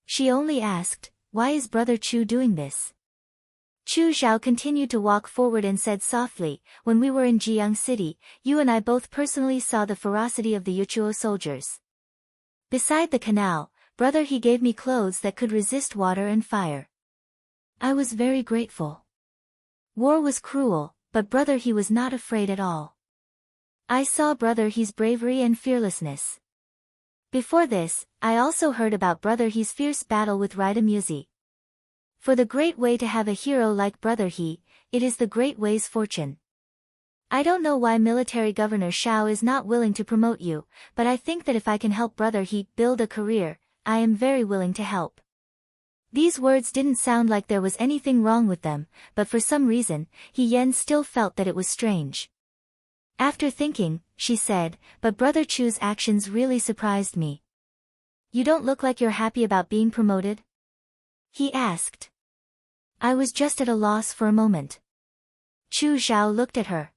She only asked, "Why is brother Chu doing this?" Chu Zhao continued to walk forward and said softly, "When we were in Jiang City, you and I both personally saw the ferocity of the Yuchuo soldiers. Beside the canal, brother He gave me clothes that could resist water and fire. I was very grateful. War was cruel, but brother He was not afraid at all. I saw brother He's bravery and fearlessness. Before this, I also heard about brother He's fierce battle with Raida Musi. For the great way to have a hero like Brother He, it is the great way's fortune. I don't know why Military Governor Shao is not willing to promote you, but I think that if I can help Brother He build a career, I am very willing to help. These words didn't sound like there was anything wrong with them, but for some reason, He Yen still felt that it was strange. After thinking, she said, but Brother Chu's actions really surprised me. You don't look like you're happy about being promoted? He asked. I was just at a loss for a moment. Chu Zhao looked at her.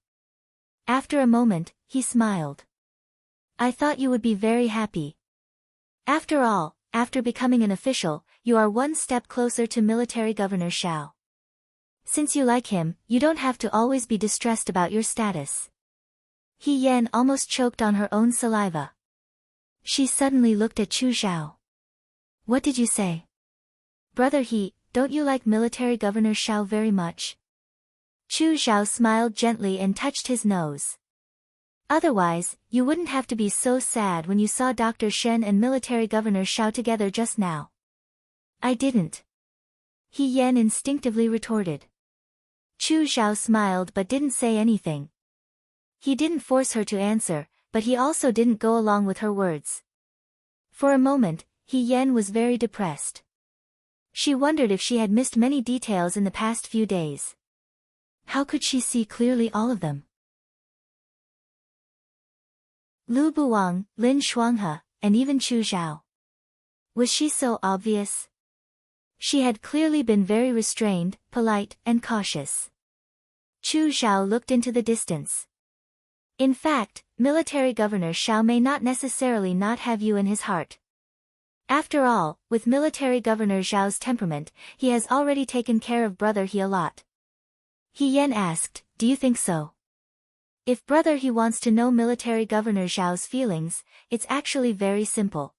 After a moment, he smiled. I thought you would be very happy. After all, after becoming an official, you are one step closer to Military Governor Shao. Since you like him, you don't have to always be distressed about your status. He Yen almost choked on her own saliva. She suddenly looked at Chu Zhao. What did you say? Brother He, don't you like Military Governor Shao very much? Chu Zhao smiled gently and touched his nose. Otherwise, you wouldn't have to be so sad when you saw Dr. Shen and Military Governor Shao together just now. I didn't. He Yen instinctively retorted. Chu Zhao smiled but didn't say anything. He didn't force her to answer, but he also didn't go along with her words. For a moment, He Yen was very depressed. She wondered if she had missed many details in the past few days. How could she see clearly all of them? Lu Buwang, Lin Shuanghe, and even Chu Zhao. Was she so obvious? She had clearly been very restrained, polite, and cautious. Chu Zhao looked into the distance. In fact, Military Governor Shao may not necessarily not have you in his heart. After all, with Military Governor Zhao's temperament, he has already taken care of Brother He a lot. He Yen asked, do you think so? If Brother He wants to know Military Governor Zhao's feelings, it's actually very simple.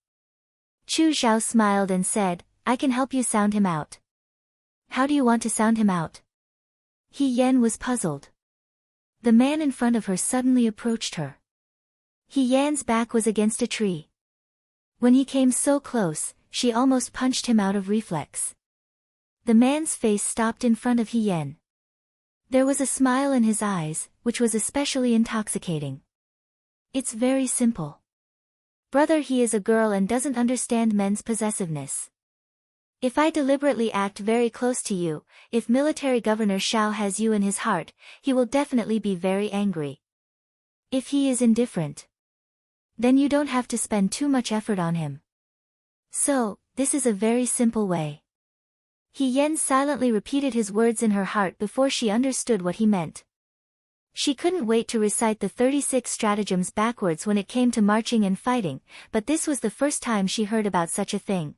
Chu Zhao smiled and said, I can help you sound him out. How do you want to sound him out? He Yen was puzzled. The man in front of her suddenly approached her. He Yan's back was against a tree. When he came so close, she almost punched him out of reflex. The man's face stopped in front of He Yen. There was a smile in his eyes, which was especially intoxicating. It's very simple. Brother He is a girl and doesn't understand men's possessiveness. If I deliberately act very close to you, if Military Governor Shao has you in his heart, he will definitely be very angry. If he is indifferent, then you don't have to spend too much effort on him. So, this is a very simple way. He Yen silently repeated his words in her heart before she understood what he meant. She couldn't wait to recite the 36 stratagems backwards when it came to marching and fighting, but this was the first time she heard about such a thing.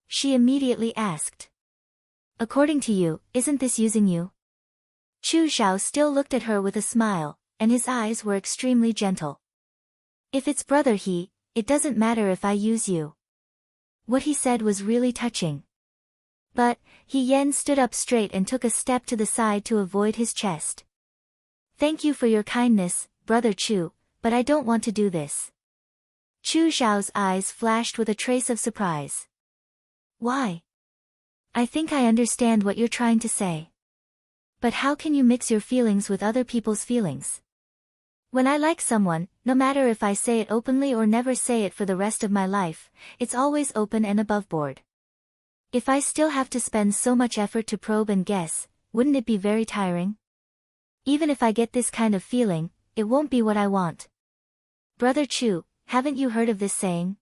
She immediately asked. According to you, isn't this using you? Chu Zhao still looked at her with a smile, and his eyes were extremely gentle. If it's Brother He, it doesn't matter if I use you. What he said was really touching. But, He Yen stood up straight and took a step to the side to avoid his chest. Thank you for your kindness, Brother Chu, but I don't want to do this. Chu Zhao's eyes flashed with a trace of surprise. Why? I think I understand what you're trying to say. But how can you mix your feelings with other people's feelings? When I like someone, no matter if I say it openly or never say it for the rest of my life, it's always open and above board. If I still have to spend so much effort to probe and guess, wouldn't it be very tiring? Even if I get this kind of feeling, it won't be what I want. Brother Chu, haven't you heard of this saying?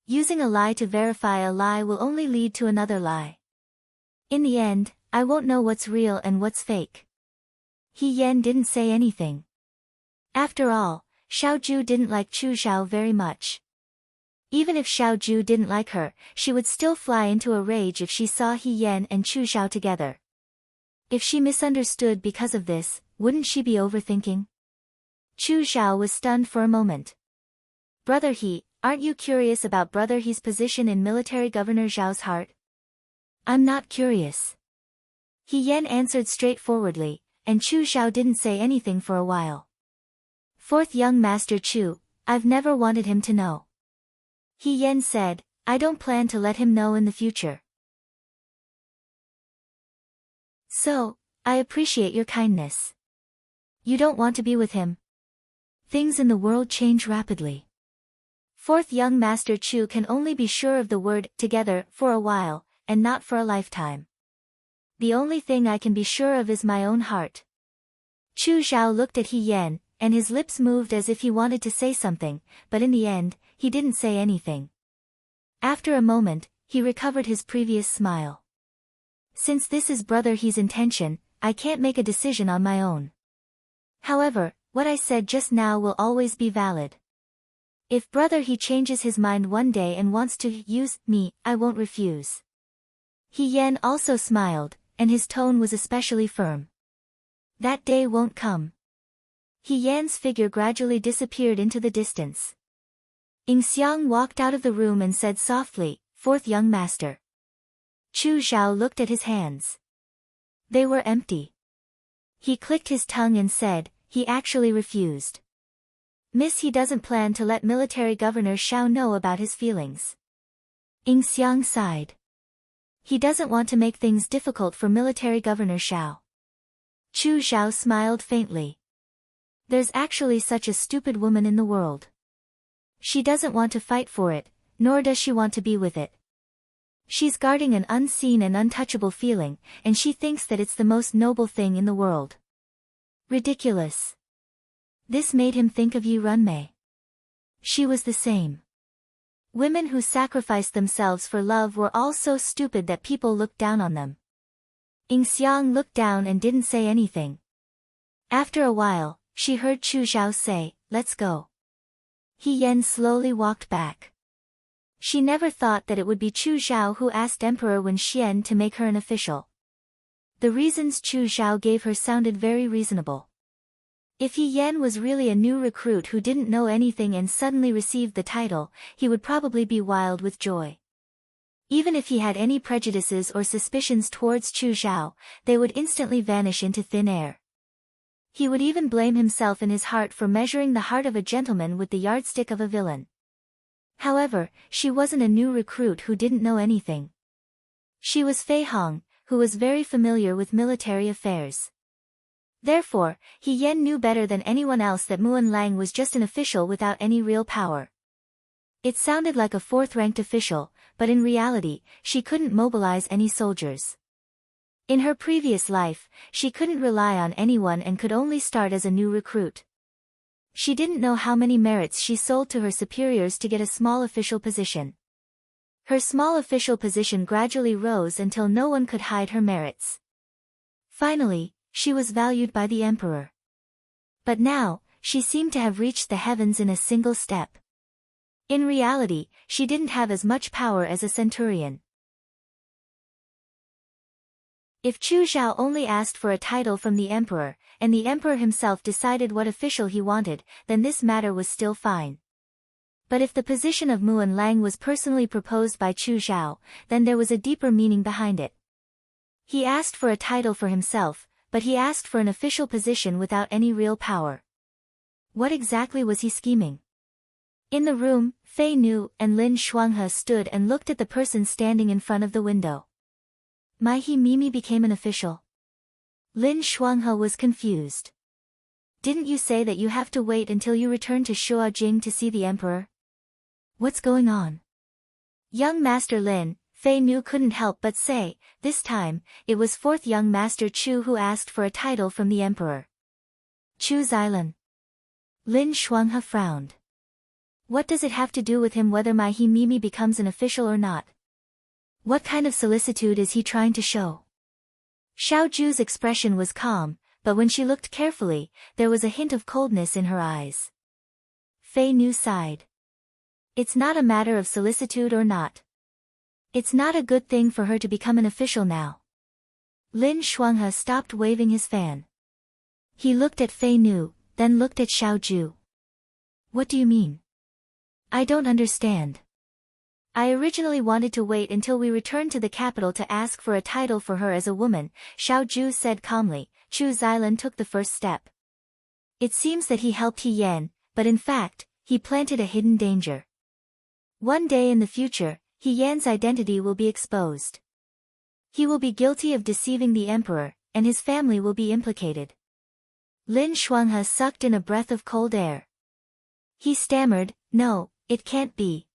Using a lie to verify a lie will only lead to another lie. In the end, I won't know what's real and what's fake. He Yen didn't say anything. After all, Xiaoju didn't like Chu Zhao very much. Even if Xiaoju didn't like her, she would still fly into a rage if she saw He Yen and Chu Zhao together. If she misunderstood because of this, wouldn't she be overthinking? Chu Zhao was stunned for a moment. Brother He, aren't you curious about Brother He's position in Military Governor Zhao's heart? I'm not curious. He Yen answered straightforwardly, and Chu Zhao didn't say anything for a while. Fourth young Master Chu, I've never wanted him to know. He Yen said, I don't plan to let him know in the future. So, I appreciate your kindness. You don't want to be with him? Things in the world change rapidly. Fourth young Master Chu can only be sure of the word together for a while, and not for a lifetime. The only thing I can be sure of is my own heart. Chu Zhao looked at He Yan, and his lips moved as if he wanted to say something, but in the end, he didn't say anything. After a moment, he recovered his previous smile. Since this is Brother He's intention, I can't make a decision on my own. However, what I said just now will always be valid. If Brother He changes his mind one day and wants to use me, I won't refuse. He Yan also smiled, and his tone was especially firm. That day won't come. He Yan's figure gradually disappeared into the distance. Ying Xiang walked out of the room and said softly, "Fourth young master." Chu Zhao looked at his hands. They were empty. He clicked his tongue and said, "He actually refused. Miss, he doesn't plan to let military governor Xiao know about his feelings." Ying Xiang sighed. He doesn't want to make things difficult for military governor Xiao. Chu Zhao smiled faintly. There's actually such a stupid woman in the world. She doesn't want to fight for it, nor does she want to be with it. She's guarding an unseen and untouchable feeling, and she thinks that it's the most noble thing in the world. Ridiculous. This made him think of Yi Runmei. She was the same. Women who sacrificed themselves for love were all so stupid that people looked down on them. Ying Xiang looked down and didn't say anything. After a while, she heard Chu Zhao say, "Let's go." He Yan slowly walked back. She never thought that it would be Chu Zhao who asked Emperor Wen Xian to make her an official. The reasons Chu Zhao gave her sounded very reasonable. If He Yan was really a new recruit who didn't know anything and suddenly received the title, he would probably be wild with joy. Even if he had any prejudices or suspicions towards Chu Zhao, they would instantly vanish into thin air. He would even blame himself in his heart for measuring the heart of a gentleman with the yardstick of a villain. However, she wasn't a new recruit who didn't know anything. She was Fei Hong, who was very familiar with military affairs. Therefore, He Yan knew better than anyone else that Muan Lang was just an official without any real power. It sounded like a fourth-ranked official, but in reality, she couldn't mobilize any soldiers. In her previous life, she couldn't rely on anyone and could only start as a new recruit. She didn't know how many merits she sold to her superiors to get a small official position. Her small official position gradually rose until no one could hide her merits. Finally, she was valued by the emperor. But now, she seemed to have reached the heavens in a single step. In reality, she didn't have as much power as a centurion. If Chu Zhao only asked for a title from the emperor, and the emperor himself decided what official he wanted, then this matter was still fine. But if the position of Muan Lang was personally proposed by Chu Zhao, then there was a deeper meaning behind it. He asked for a title for himself, but he asked for an official position without any real power. What exactly was he scheming? In the room, Fei Nu and Lin Shuanghe stood and looked at the person standing in front of the window. Mai He Mimi became an official. Lin Shuanghe was confused. Didn't you say that you have to wait until you return to Shuajing to see the emperor? What's going on? Young Master Lin, Fei Nu couldn't help but say, this time, it was fourth young Master Chu who asked for a title from the emperor. Chu Xilan. Lin Shuanghe frowned. What does it have to do with him whether Mai He Mimi becomes an official or not? What kind of solicitude is he trying to show? Xiao Ju's expression was calm, but when she looked carefully, there was a hint of coldness in her eyes. Fei Nu sighed. It's not a matter of solicitude or not. It's not a good thing for her to become an official now. Lin Shuanghe stopped waving his fan. He looked at Fei Nu, then looked at Xiao Ju. What do you mean? I don't understand. I originally wanted to wait until we returned to the capital to ask for a title for her as a woman, Xiao Ju said calmly. Chu Xilan took the first step. It seems that he helped He Yan, but in fact, he planted a hidden danger. One day in the future, He Yan's identity will be exposed. He will be guilty of deceiving the emperor, and his family will be implicated. Lin Shuanghe sucked in a breath of cold air. He stammered, "No, it can't be.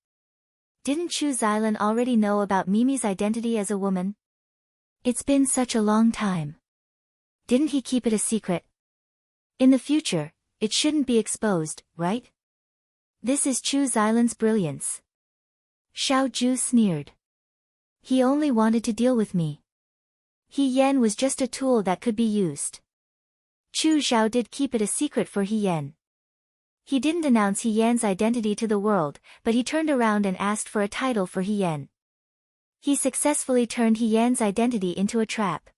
Didn't Chu Xilan already know about Mimi's identity as a woman? It's been such a long time. Didn't he keep it a secret? In the future, it shouldn't be exposed, right? This is Chu Xilan's brilliance." Xiao Ju sneered. "He only wanted to deal with me. He Yan was just a tool that could be used." Chu Xiao did keep it a secret for He Yan. He didn't announce He Yan's identity to the world, but he turned around and asked for a title for He Yan. He successfully turned He Yan's identity into a trap.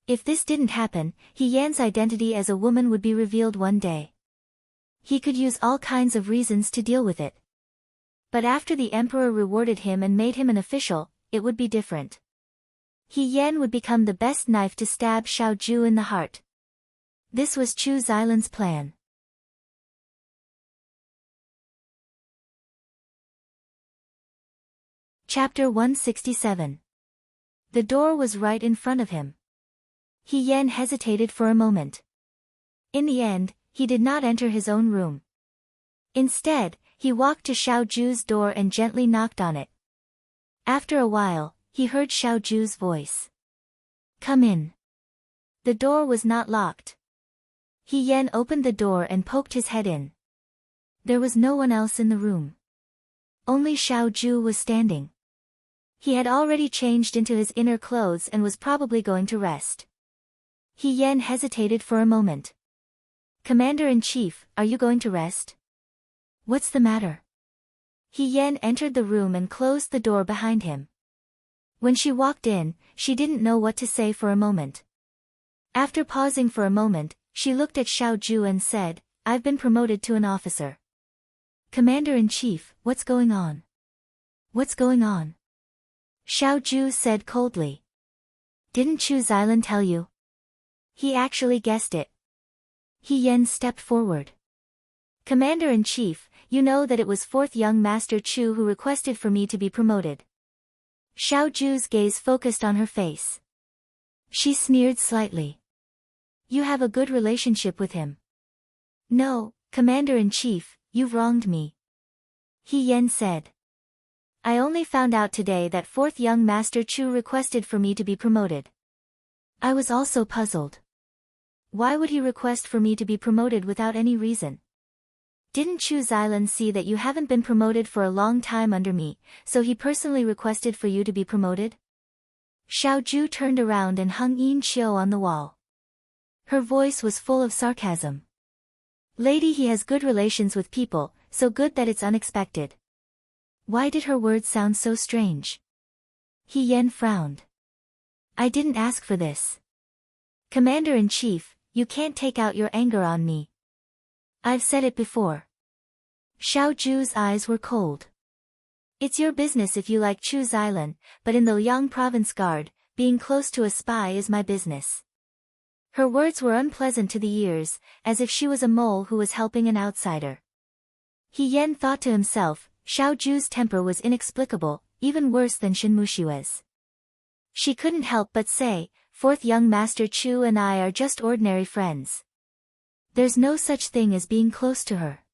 If this didn't happen, He Yan's identity as a woman would be revealed one day. He could use all kinds of reasons to deal with it. But after the emperor rewarded him and made him an official, it would be different. He Yan would become the best knife to stab Xiao Ju in the heart. This was Chu Xilan's plan. Chapter 167. The door was right in front of him. He Yan hesitated for a moment. In the end, he did not enter his own room. Instead, he walked to Xiao Ju's door and gently knocked on it. After a while, he heard Xiao Ju's voice. "Come in." The door was not locked. He Yan opened the door and poked his head in. There was no one else in the room. Only Xiao Ju was standing. He had already changed into his inner clothes and was probably going to rest. He Yan hesitated for a moment. "Commander-in-Chief, are you going to rest? What's the matter?" He Yan entered the room and closed the door behind him. When she walked in, she didn't know what to say for a moment. After pausing for a moment, she looked at Xiao Ju and said, "I've been promoted to an officer." "Commander-in-Chief, what's going on?" "What's going on?" Xiao Ju said coldly. "Didn't Chu Xilan tell you?" He actually guessed it. He Yan stepped forward. "Commander-in-Chief, you know that it was 4th young Master Chu who requested for me to be promoted." Xiao Ju's gaze focused on her face. She sneered slightly. "You have a good relationship with him." "No, Commander-in-Chief, you've wronged me," He Yan said. "I only found out today that 4th young Master Chu requested for me to be promoted." I was also puzzled. Why would he request for me to be promoted without any reason? Didn't Chu Xilan see that you haven't been promoted for a long time under me, so he personally requested for you to be promoted? Xiao Ju turned around and hung Yin Qiu on the wall. Her voice was full of sarcasm. "Lady, he has good relations with people, so good that it's unexpected." Why did her words sound so strange? He Yan frowned. "I didn't ask for this. Commander-in-Chief, you can't take out your anger on me. I've said it before." Xiao Ju's eyes were cold. "It's your business if you like Chu Xilan, but in the Liang Province Guard, being close to a spy is my business." Her words were unpleasant to the ears, as if she was a mole who was helping an outsider. He Yan thought to himself, Xiao Ju's temper was inexplicable, even worse than Shen Mushue's. She couldn't help but say, 4th young Master Chu and I are just ordinary friends. There's no such thing as being close to her.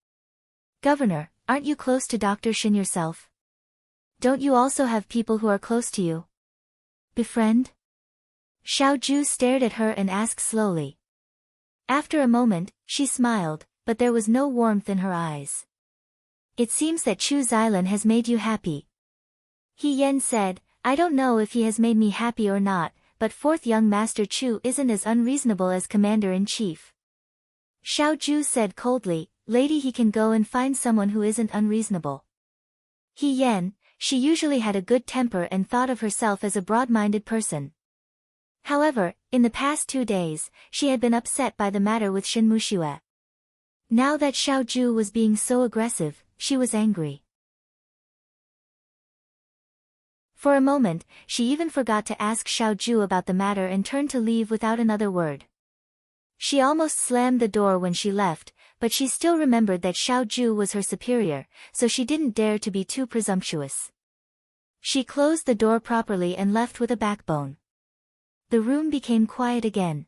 Governor, aren't you close to Dr. Shen yourself? Don't you also have people who are close to you? Befriend? Xiao Ju stared at her and asked slowly. After a moment, she smiled, but there was no warmth in her eyes. It seems that Chu Xilan has made you happy. He Yan said, I don't know if he has made me happy or not, but 4th young Master Chu isn't as unreasonable as Commander-in-Chief. Xiao Ju said coldly, Lady, he can go and find someone who isn't unreasonable. He Yan, she usually had a good temper and thought of herself as a broad-minded person. However, in the past 2 days, she had been upset by the matter with Shen Muxue. Now that Xiao Ju was being so aggressive, she was angry. For a moment, she even forgot to ask Xiao Ju about the matter and turned to leave without another word. She almost slammed the door when she left, but she still remembered that Xiao Ju was her superior, so she didn't dare to be too presumptuous. She closed the door properly and left with a backbone. the room became quiet again.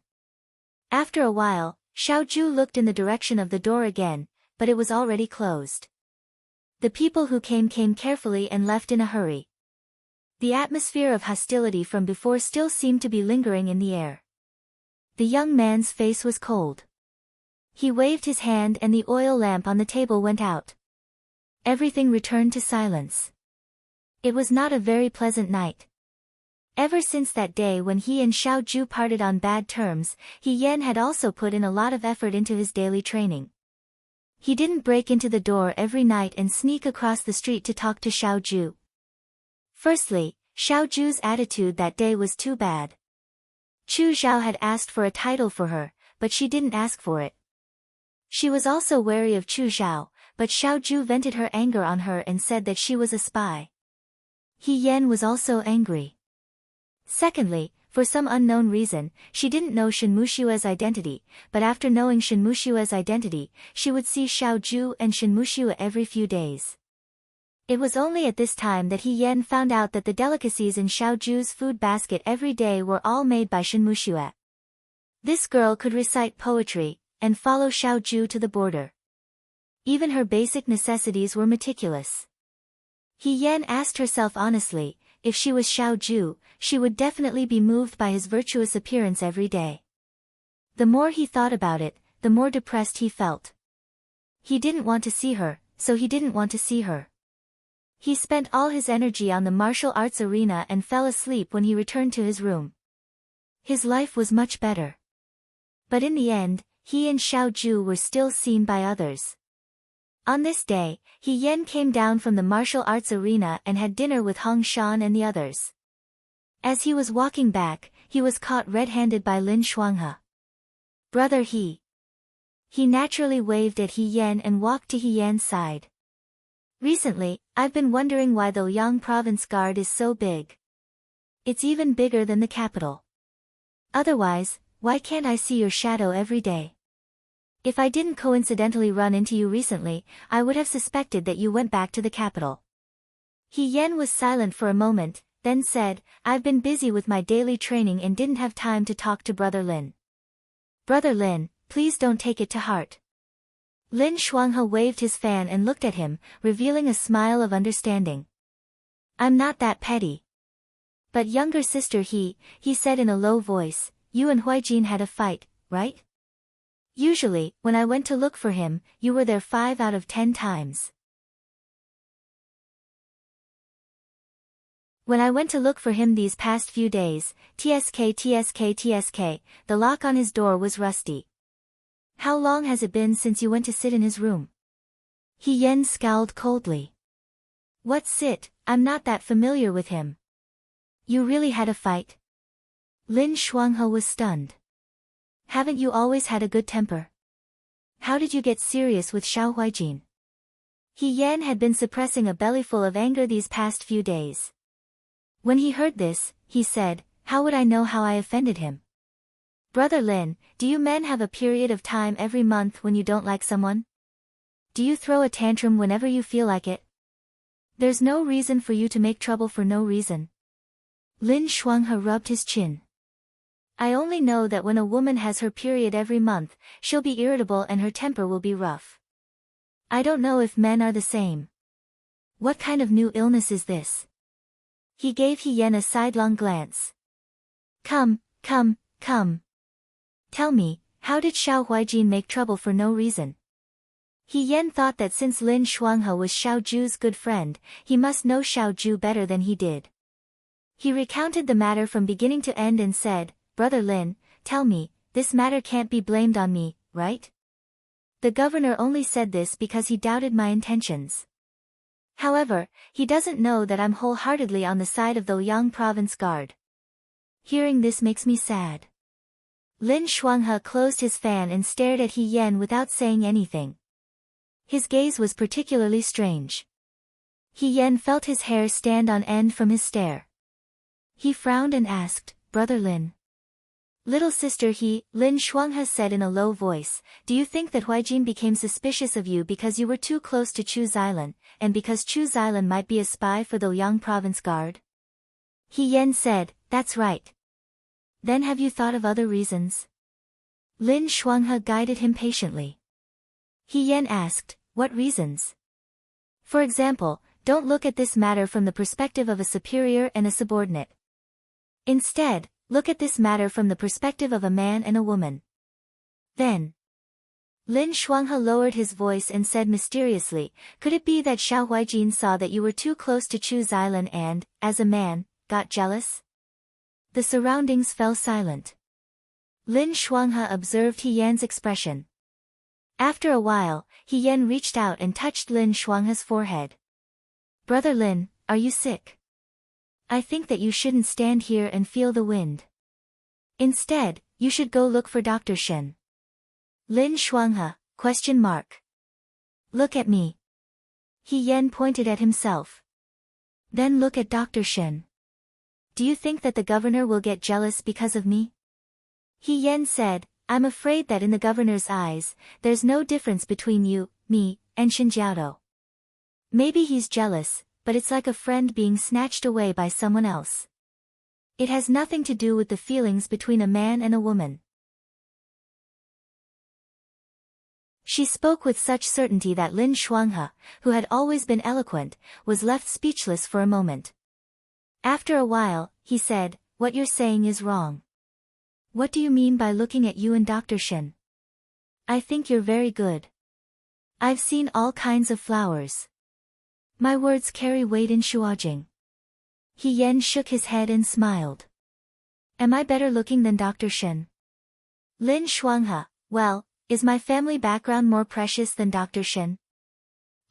After a while, Xiaoju looked in the direction of the door again, but it was already closed. The people who came carefully and left in a hurry. The atmosphere of hostility from before still seemed to be lingering in the air. The young man's face was cold. He waved his hand and the oil lamp on the table went out. Everything returned to silence. It was not a very pleasant night. Ever since that day when he and Xiaoju parted on bad terms, He Yan had also put in a lot of effort into his daily training. He didn't break into the door every night and sneak across the street to talk to Xiaoju. Firstly, Xiaoju's attitude that day was too bad. Chu Zhao had asked for a title for her, but she didn't ask for it. She was also wary of Chu Zhao, but Xiaoju vented her anger on her and said that she was a spy. He Yan was also angry. Secondly, for some unknown reason, she didn't know Shen Mushue's identity, but after knowing Shen Mushue's identity, she would see Xiaoju and Shen Mushue every few days. It was only at this time that He Yan found out that the delicacies in Xiaoju's food basket every day were all made by Shen Mushue. This girl could recite poetry, and follow Xiaoju to the border. Even her basic necessities were meticulous. He Yan asked herself honestly, if she was Xiaoju, she would definitely be moved by his virtuous appearance every day. The more he thought about it, the more depressed he felt. He didn't want to see her, so he didn't want to see her. He spent all his energy on the martial arts arena and fell asleep when he returned to his room. His life was much better. But in the end, he and Xiaoju were still seen by others. On this day, He Yan came down from the martial arts arena and had dinner with Hong Shan and the others. As he was walking back, he was caught red-handed by Lin Shuanghe. Brother He. He naturally waved at He Yan and walked to He Yan's side. Recently, I've been wondering why the Liang province guard is so big. It's even bigger than the capital. Otherwise, why can't I see your shadow every day? If I didn't coincidentally run into you recently, I would have suspected that you went back to the capital. He Yan was silent for a moment, then said, I've been busy with my daily training and didn't have time to talk to Brother Lin. Brother Lin, please don't take it to heart. Lin Shuanghe waved his fan and looked at him, revealing a smile of understanding. I'm not that petty. But younger sister he said in a low voice, you and Huijin had a fight, right? Usually, when I went to look for him, you were there 5 out of 10 times. When I went to look for him these past few days, TSK, the lock on his door was rusty. How long has it been since you went to sit in his room? He Yan scowled coldly. What sit? I'm not that familiar with him. You really had a fight? Lin Shuanghe was stunned. Haven't you always had a good temper? How did you get serious with Xiao Huijin? He Yan had been suppressing a bellyful of anger these past few days. When he heard this, he said, how would I know how I offended him? Brother Lin, do you men have a period of time every month when you don't like someone? Do you throw a tantrum whenever you feel like it? There's no reason for you to make trouble for no reason. Lin Shuanghe rubbed his chin. I only know that when a woman has her period every month, she'll be irritable and her temper will be rough. I don't know if men are the same. What kind of new illness is this? He gave He Yan a sidelong glance. Come. Tell me, how did Xiao Huijin make trouble for no reason? He Yan thought that since Lin Shuanghe was Xiaoju's good friend, he must know Xiaoju better than he did. He recounted the matter from beginning to end and said, Brother Lin, tell me, this matter can't be blamed on me, right? The governor only said this because he doubted my intentions. However, he doesn't know that I'm wholeheartedly on the side of the Liang province guard. Hearing this makes me sad. Lin Shuanghe closed his fan and stared at He Yan without saying anything. His gaze was particularly strange. He Yan felt his hair stand on end from his stare. He frowned and asked, Brother Lin. Little sister Lin Shuanghe said in a low voice, do you think that Huijin became suspicious of you because you were too close to Chu Xilan, and because Chu Xilan might be a spy for the Liang province guard? He Yan said, that's right. Then have you thought of other reasons? Lin Shuanghe guided him patiently. He Yan asked, what reasons? For example, don't look at this matter from the perspective of a superior and a subordinate. Instead, look at this matter from the perspective of a man and a woman. Then, Lin Shuanghe lowered his voice and said mysteriously, could it be that Xiao Huijin saw that you were too close to Chu Xilan and, as a man, got jealous? The surroundings fell silent. Lin Shuanghe observed He Yan's expression. After a while, He Yan reached out and touched Lin Shuanghe's forehead. Brother Lin, are you sick? I think that you shouldn't stand here and feel the wind. Instead, you should go look for Dr. Shen. Lin Shuanghe, ? Look at me. He Yan pointed at himself. Then look at Dr. Shen. Do you think that the governor will get jealous because of me? He Yan said, I'm afraid that in the governor's eyes, there's no difference between you, me, and Shen Jiaotou. Maybe he's jealous, but it's like a friend being snatched away by someone else. It has nothing to do with the feelings between a man and a woman. She spoke with such certainty that Lin Shuanghe, who had always been eloquent, was left speechless for a moment. After a while, he said, what you're saying is wrong. What do you mean by looking at you and Dr. Shen? I think you're very good. I've seen all kinds of flowers. My words carry weight in Shuojing. He Yan shook his head and smiled. Am I better looking than Dr. Shen? Lin Shuanghe, well, is my family background more precious than Dr. Shen?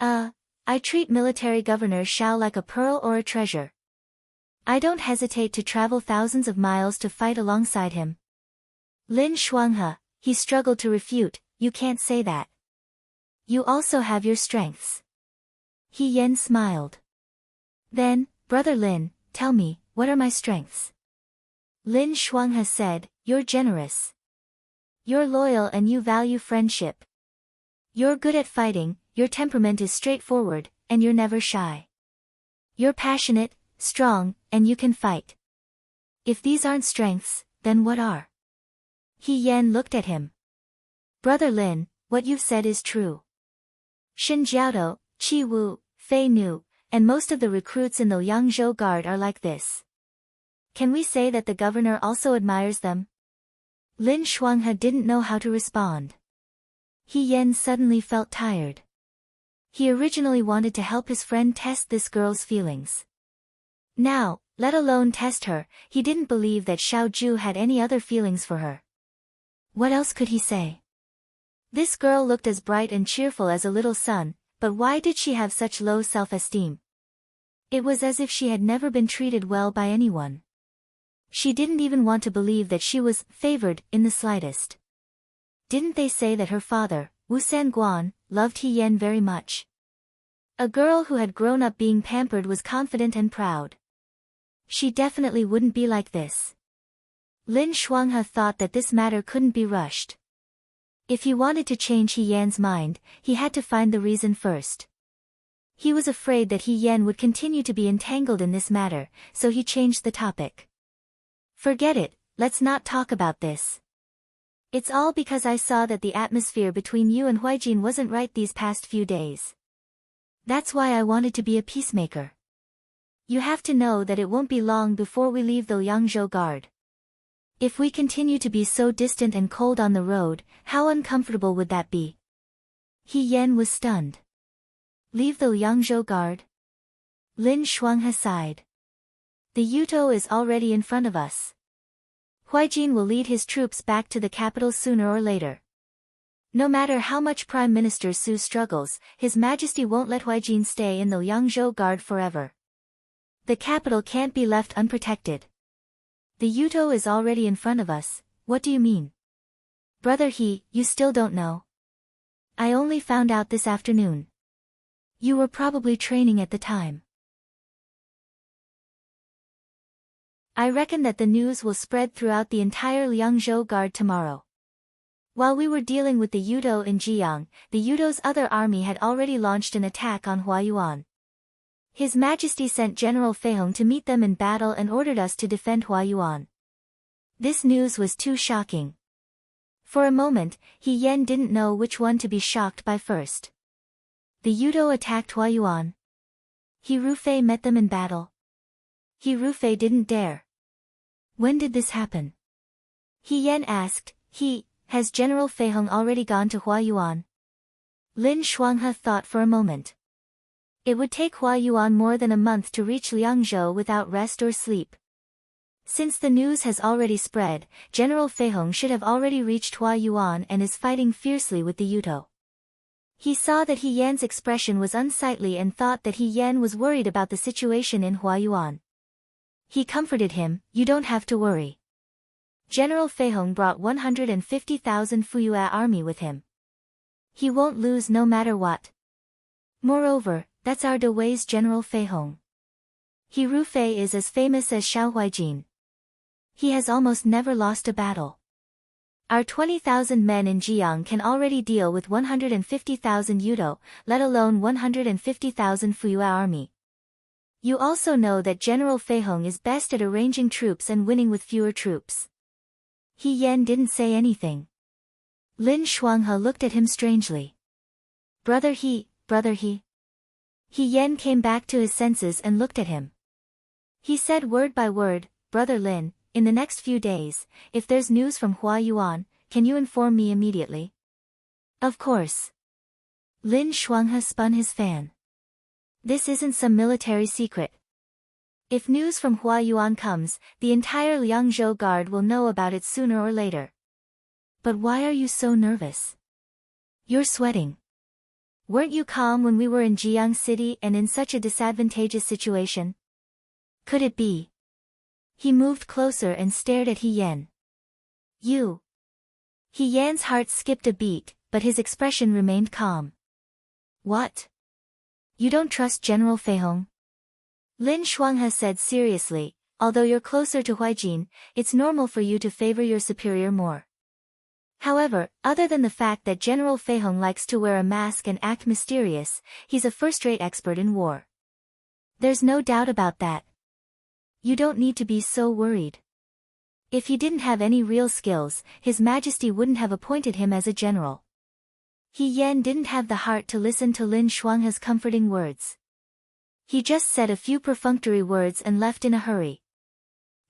I treat military governor Xiao like a pearl or a treasure. I don't hesitate to travel thousands of miles to fight alongside him. Lin Shuanghe, he struggled to refute, you can't say that. You also have your strengths. He Yan smiled. Then, Brother Lin, tell me, what are my strengths? Lin Shuanghe said, you're generous. You're loyal and you value friendship. You're good at fighting, your temperament is straightforward, and you're never shy. You're passionate, strong, and you can fight. If these aren't strengths, then what are? He Yan looked at him. Brother Lin, what you've said is true. Shen Jiaotou, Qi Wu, Fei Nu, and most of the recruits in the Yangzhou Guard are like this. Can we say that the governor also admires them? Lin Shuanghe didn't know how to respond. He Yan suddenly felt tired. He originally wanted to help his friend test this girl's feelings. Now, let alone test her, he didn't believe that Xiao Ju had any other feelings for her. What else could he say? This girl looked as bright and cheerful as a little sun, but why did she have such low self-esteem? It was as if she had never been treated well by anyone. She didn't even want to believe that she was favored in the slightest. Didn't they say that her father, Wu Sanguan, loved He Yan very much? A girl who had grown up being pampered was confident and proud. She definitely wouldn't be like this. Lin Shuanghe thought that this matter couldn't be rushed. If he wanted to change He Yan's mind, he had to find the reason first. He was afraid that He Yan would continue to be entangled in this matter, so he changed the topic. Forget it, let's not talk about this. It's all because I saw that the atmosphere between you and Huijin wasn't right these past few days. That's why I wanted to be a peacemaker. You have to know that it won't be long before we leave the Yangzhou Guard. If we continue to be so distant and cold on the road, how uncomfortable would that be? He Yan was stunned. Leave the Yangzhou Guard? Lin Shuanghe sighed. The Yuto is already in front of us. Huijin will lead his troops back to the capital sooner or later. No matter how much Prime Minister Su struggles, His Majesty won't let Huijin stay in the Yangzhou Guard forever. The capital can't be left unprotected. The Yuto is already in front of us, what do you mean? Brother He, you still don't know? I only found out this afternoon. You were probably training at the time. I reckon that the news will spread throughout the entire Liangzhou Guard tomorrow. While we were dealing with the Yudo in Jiang, the Yudo's other army had already launched an attack on Huayuan. His Majesty sent General Feihong to meet them in battle and ordered us to defend Huayuan. This news was too shocking. For a moment, He Yan didn't know which one to be shocked by first. The Yudo attacked Huayuan. He Rufei met them in battle. He Rufei didn't dare. When did this happen? He Yan asked. Has General Feihong already gone to Huayuan? Lin Shuanghe thought for a moment. It would take Huayuan more than a month to reach Liangzhou without rest or sleep. Since the news has already spread, General Feihong should have already reached Huayuan and is fighting fiercely with the Yudo. He saw that He Yan's expression was unsightly and thought that He Yan was worried about the situation in Huayuan. He comforted him, "You don't have to worry. General Feihong brought 150,000 Fuyue army with him. He won't lose no matter what. Moreover, that's our Dewei's General Feihong. He Rufei is as famous as Xiao Huijin. He has almost never lost a battle. Our 20,000 men in Jiang can already deal with 150,000 Yudo, let alone 150,000 Fuyue army. You also know that General Feihong is best at arranging troops and winning with fewer troops." He Yan didn't say anything. Lin Shuanghe looked at him strangely. Brother He. He Yan came back to his senses and looked at him. He said word by word, "Brother Lin, in the next few days, if there's news from Huayuan, can you inform me immediately?" "Of course." Lin Shuanghe spun his fan. "This isn't some military secret. If news from Huayuan comes, the entire Liangzhou guard will know about it sooner or later." "But why are you so nervous? You're sweating. Weren't you calm when we were in Jiang City and in such a disadvantageous situation? Could it be?" He moved closer and stared at He Yan. "You." He Yan's heart skipped a beat, but his expression remained calm. "What? You don't trust General Feihong?" Lin Shuanghe said seriously, "Although you're closer to Huijin, it's normal for you to favor your superior more. However, other than the fact that General Feihong likes to wear a mask and act mysterious, he's a first-rate expert in war. There's no doubt about that. You don't need to be so worried. If he didn't have any real skills, His Majesty wouldn't have appointed him as a general." He Yan didn't have the heart to listen to Lin Shuanghe's comforting words. He just said a few perfunctory words and left in a hurry.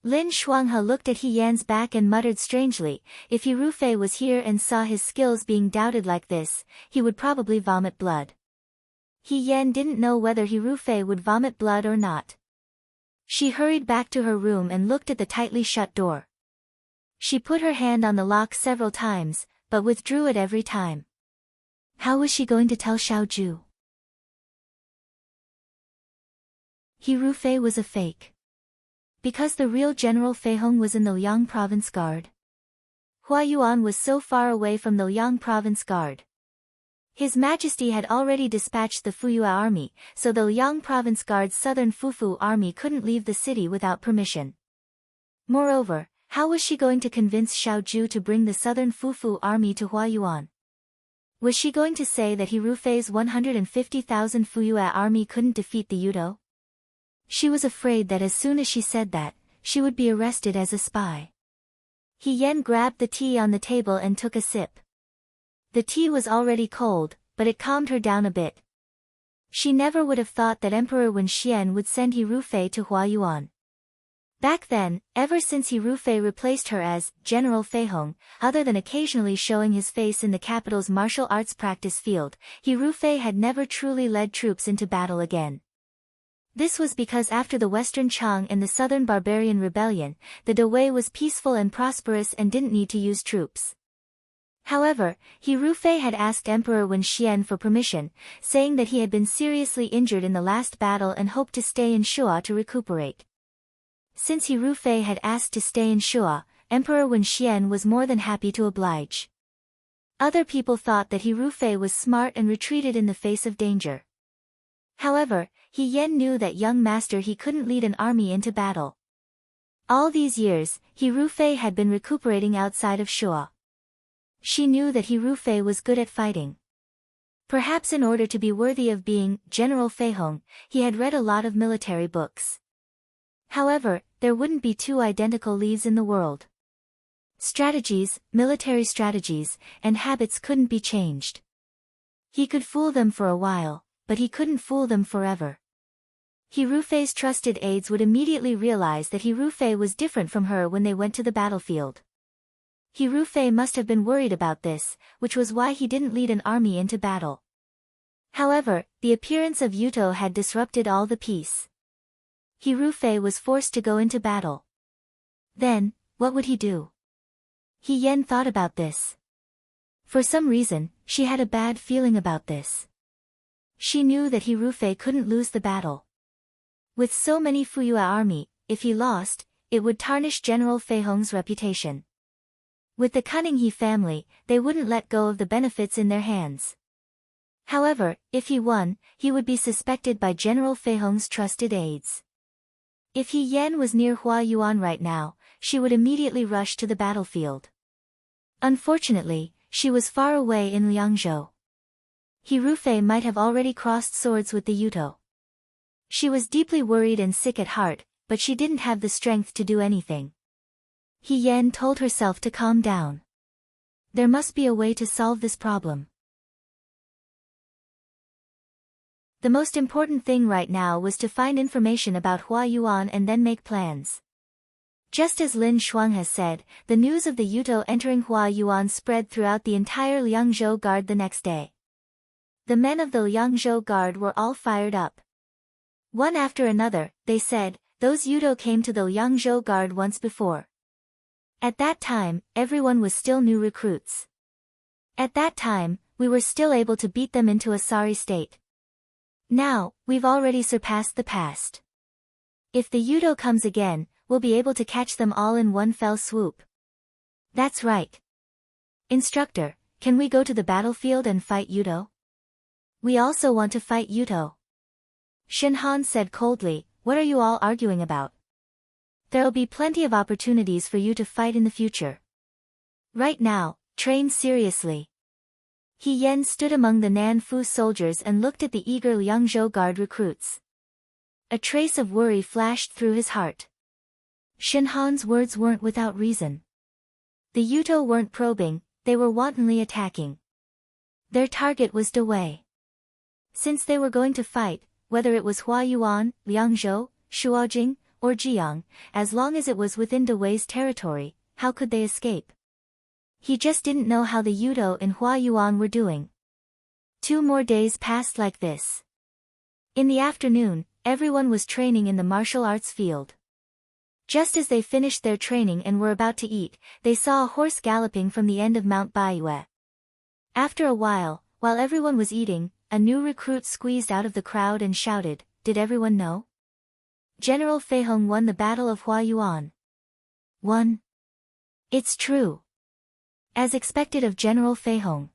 Lin Shuanghe looked at He Yan's back and muttered strangely, "If He Rufei was here and saw his skills being doubted like this, he would probably vomit blood." He Yan didn't know whether He Rufei would vomit blood or not. She hurried back to her room and looked at the tightly shut door. She put her hand on the lock several times, but withdrew it every time. How was she going to tell Xiaoju? He Rufei was a fake. Because the real General Feihong was in the Liang Province Guard. Huayuan was so far away from the Liang Province Guard. His Majesty had already dispatched the Fuyue army, so the Liang Province Guard's southern Fufu army couldn't leave the city without permission. Moreover, how was she going to convince Xiaoju to bring the southern Fufu army to Huayuan? Was she going to say that He Rufei's 150,000 Fuyue army couldn't defeat the Yudo? She was afraid that as soon as she said that, she would be arrested as a spy. He Yan grabbed the tea on the table and took a sip. The tea was already cold, but it calmed her down a bit. She never would have thought that Emperor Wen Xian would send He Rufei to Huayuan. Back then, ever since He Rufei replaced her as General Feihong, other than occasionally showing his face in the capital's martial arts practice field, He Rufei had never truly led troops into battle again. This was because after the Western Chang and the Southern Barbarian Rebellion, the Dewei was peaceful and prosperous and didn't need to use troops. However, He Rufei had asked Emperor Wen Xian for permission, saying that he had been seriously injured in the last battle and hoped to stay in Shuo to recuperate. Since He Rufei had asked to stay in Shuo, Emperor Wen Xian was more than happy to oblige. Other people thought that He Rufei was smart and retreated in the face of danger. However, He Yan knew that young master he couldn't lead an army into battle. All these years, He Rufei had been recuperating outside of Shuo. She knew that He Rufei was good at fighting. Perhaps in order to be worthy of being General Feihong, he had read a lot of military books. However, there wouldn't be two identical Lis in the world. Strategies, military strategies, and habits couldn't be changed. He could fool them for a while, but he couldn't fool them forever. Hirufei's trusted aides would immediately realize that Hirufei was different from her when they went to the battlefield. Hirufei must have been worried about this, which was why he didn't lead an army into battle. However, the appearance of Yuto had disrupted all the peace. Hirufei was forced to go into battle. Then, what would he do? Yen thought about this. For some reason, she had a bad feeling about this. She knew that Hirufei couldn't lose the battle. With so many Fuyue army, if he lost, it would tarnish General Fei Hong's reputation. With the cunning He family, they wouldn't let go of the benefits in their hands. However, if he won, he would be suspected by General Fei Hong's trusted aides. If Yen was near Hua Yuan right now, she would immediately rush to the battlefield. Unfortunately, she was far away in Liangzhou. Hirufei might have already crossed swords with the Yuto. She was deeply worried and sick at heart, but she didn't have the strength to do anything. Yen told herself to calm down. There must be a way to solve this problem. The most important thing right now was to find information about Hua Yuan and then make plans. Just as Lin Shuang has said, the news of the Yuto entering Hua Yuan spread throughout the entire Liangzhou Guard the next day. The men of the Liangzhou Guard were all fired up. One after another, they said, those Yuto came to the Liangzhou Guard once before. At that time, everyone was still new recruits. At that time, we were still able to beat them into a sorry state. Now, we've already surpassed the past. If the Yuto comes again, we'll be able to catch them all in one fell swoop. That's right. Instructor, can we go to the battlefield and fight Yuto? We also want to fight Yuto. Shinhan said coldly, what are you all arguing about? There'll be plenty of opportunities for you to fight in the future. Right now, train seriously. Yen stood among the Nanfu soldiers and looked at the eager Liangzhou Guard recruits. A trace of worry flashed through his heart. Shinhan's words weren't without reason. The Yuto weren't probing, they were wantonly attacking. Their target was Dawei. Since they were going to fight, whether it was Hua Yuan, Liangzhou, Shuaojing, or Jiang, as long as it was within Dawei's territory, how could they escape? He just didn't know how the Yuto in Hua Yuan were doing. 2 more days passed like this. In the afternoon, everyone was training in the martial arts field. Just as they finished their training and were about to eat, they saw a horse galloping from the end of Mount Baiyue. After a while everyone was eating, a new recruit squeezed out of the crowd and shouted, did everyone know? General Fei Hong won the Battle of Hua Yuan. Won? It's true. As expected of General Fei Hong.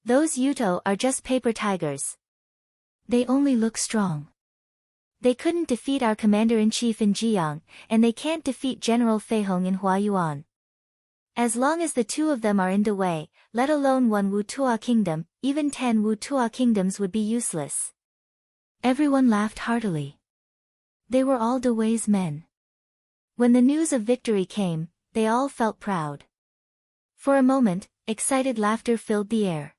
Those Yuto are just paper tigers. They only look strong. They couldn't defeat our commander-in-chief in Jiang, and they can't defeat General Fei Hong in Hua Yuan. As long as the 2 of them are in Dawei, let alone 1 Wutua kingdom, even 10 Wutua kingdoms would be useless. Everyone laughed heartily. They were all Dawei's men. When the news of victory came, they all felt proud. For a moment, excited laughter filled the air.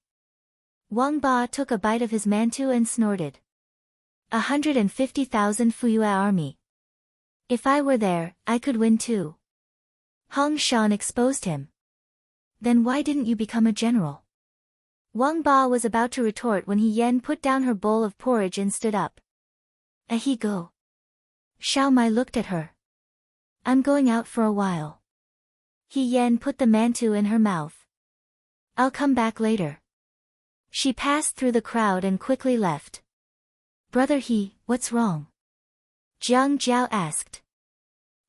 Wang Ba took a bite of his mantou and snorted. 150,000 Fuyue army. If I were there, I could win too. Hong Shan exposed him. Then why didn't you become a general? Wang Ba was about to retort when Yen put down her bowl of porridge and stood up. Ahigo. Xiao Mai looked at her. I'm going out for a while. Yen put the mantou in her mouth. I'll come back later. She passed through the crowd and quickly left. Brother what's wrong? Jiang Jiao asked.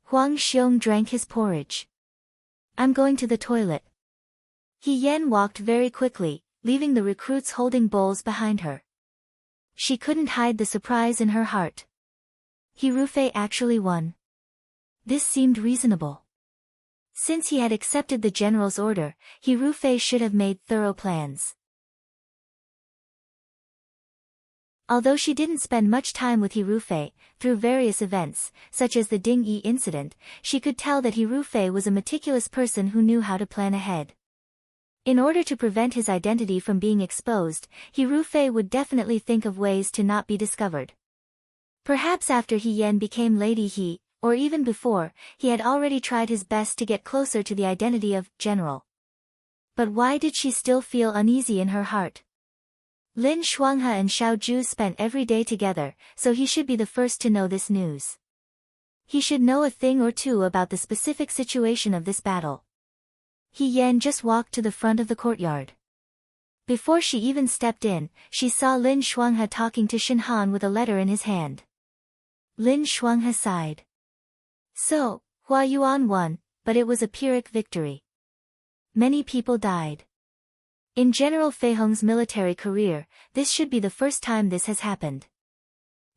Huang Xiong drank his porridge. I'm going to the toilet. Yen walked very quickly, leaving the recruits holding bowls behind her. She couldn't hide the surprise in her heart. Hirufei actually won. This seemed reasonable. Since he had accepted the general's order, Hirufei should have made thorough plans. Although she didn't spend much time with Hirufei, through various events, such as the Ding Yi incident, she could tell that Hirufei was a meticulous person who knew how to plan ahead. In order to prevent his identity from being exposed, Hirufei would definitely think of ways to not be discovered. Perhaps after He Yan became Lady He, or even before, he had already tried his best to get closer to the identity of General. But why did she still feel uneasy in her heart? Lin Shuanghe and Xiao Zhu spent every day together, so he should be the first to know this news. He should know a thing or two about the specific situation of this battle. He Yan just walked to the front of the courtyard. Before she even stepped in, she saw Lin Shuanghe talking to Shin Han with a letter in his hand. Lin Shuanghe sighed. So, Hua Yuan won, but it was a Pyrrhic victory. Many people died. In General Fei Hong's military career, this should be the first time this has happened.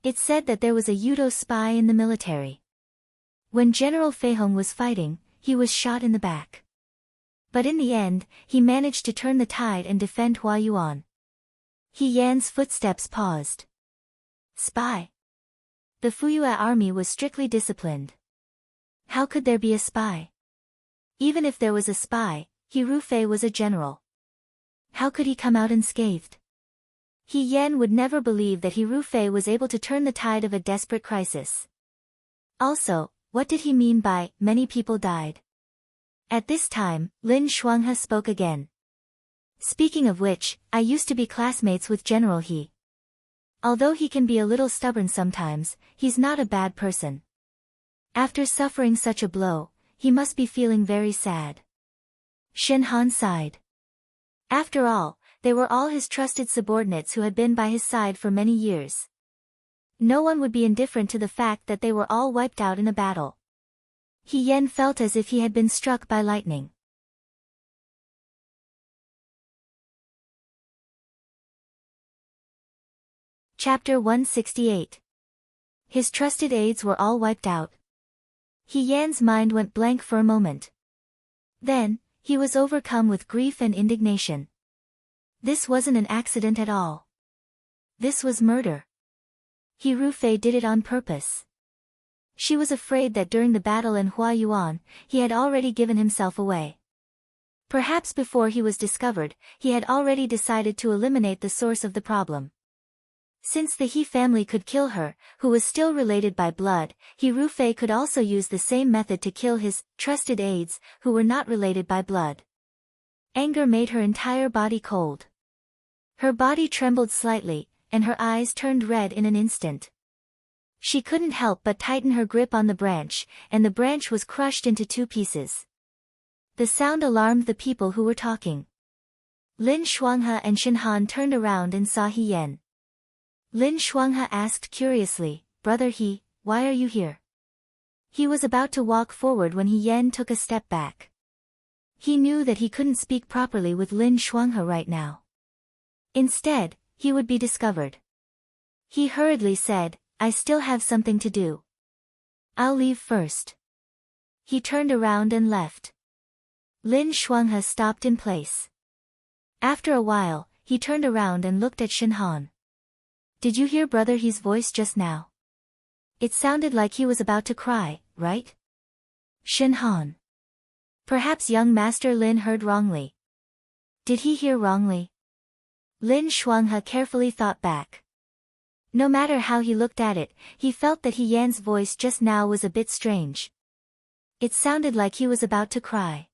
It's said that there was a Yudo spy in the military. When General Fei Hong was fighting, he was shot in the back. But in the end, he managed to turn the tide and defend Hua Yuan. He Yan's footsteps paused. Spy. The Fuyue army was strictly disciplined. How could there be a spy? Even if there was a spy, Hirufei was a general. How could he come out unscathed? He Yan would never believe that Hirufei was able to turn the tide of a desperate crisis. Also, what did he mean by, many people died? At this time, Lin Shuanghe spoke again. Speaking of which, I used to be classmates with General He. Although he can be a little stubborn sometimes, he's not a bad person. After suffering such a blow, he must be feeling very sad. Shin Han sighed. After all, they were all his trusted subordinates who had been by his side for many years. No one would be indifferent to the fact that they were all wiped out in a battle. He Yan felt as if he had been struck by lightning. Chapter 168. His trusted aides were all wiped out. He Yan's mind went blank for a moment. Then, he was overcome with grief and indignation. This wasn't an accident at all. This was murder. Hirufei did it on purpose. She was afraid that during the battle in Hua Yuan, he had already given himself away. Perhaps before he was discovered, he had already decided to eliminate the source of the problem. Since the He family could kill her, who was still related by blood, Hirufei could also use the same method to kill his trusted aides, who were not related by blood. Anger made her entire body cold. Her body trembled slightly, and her eyes turned red in an instant. She couldn't help but tighten her grip on the branch, and the branch was crushed into two pieces. The sound alarmed the people who were talking. Lin Shuanghe and Shin Han turned around and saw He Yan. Lin Shuanghe asked curiously, "Brother He, why are you here?" He was about to walk forward when He Yan took a step back. He knew that he couldn't speak properly with Lin Shuanghe right now. Instead, he would be discovered. He hurriedly said, "I still have something to do. I'll leave first." He turned around and left. Lin Shuanghe stopped in place. After a while, he turned around and looked at Shin Han. "Did you hear Brother He's voice just now? It sounded like he was about to cry, right?" Shin Han. Perhaps young Master Lin heard wrongly. Did he hear wrongly? Lin Shuanghe carefully thought back. No matter how he looked at it, he felt that He Yan's voice just now was a bit strange. It sounded like he was about to cry.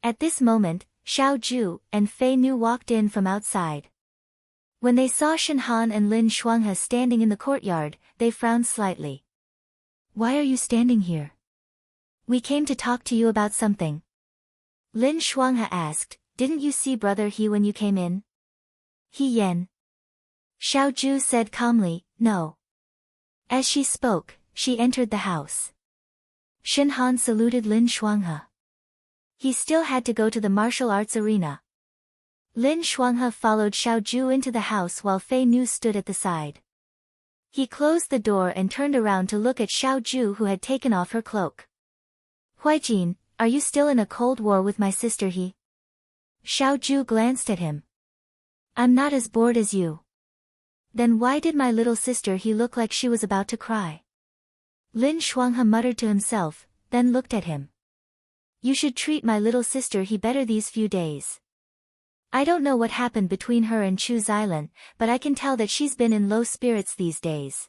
At this moment, Xiao Zhu and Fei Nu walked in from outside. When they saw Shin Han and Lin Shuanghe standing in the courtyard, they frowned slightly. "Why are you standing here?" "We came to talk to you about something." Lin Shuanghe asked, "Didn't you see Brother He when you came in?" "He Yan." Xiao Zhu said calmly, "No." As she spoke, she entered the house. Shin Han saluted Lin Shuanghe. He still had to go to the martial arts arena. Lin Shuanghe followed Xiao Zhu into the house while Fei Nu stood at the side. He closed the door and turned around to look at Xiao Zhu, who had taken off her cloak. "Huijin, are you still in a cold war with my sister He?" Xiao Zhu glanced at him. "I'm not as bored as you." Then why did my little sister he look like she was about to cry? Lin Shuanghe muttered to himself, then looked at him. You should treat my little sister he better these few days. I don't know what happened between her and Chu Xilan, but I can tell that she's been in low spirits these days.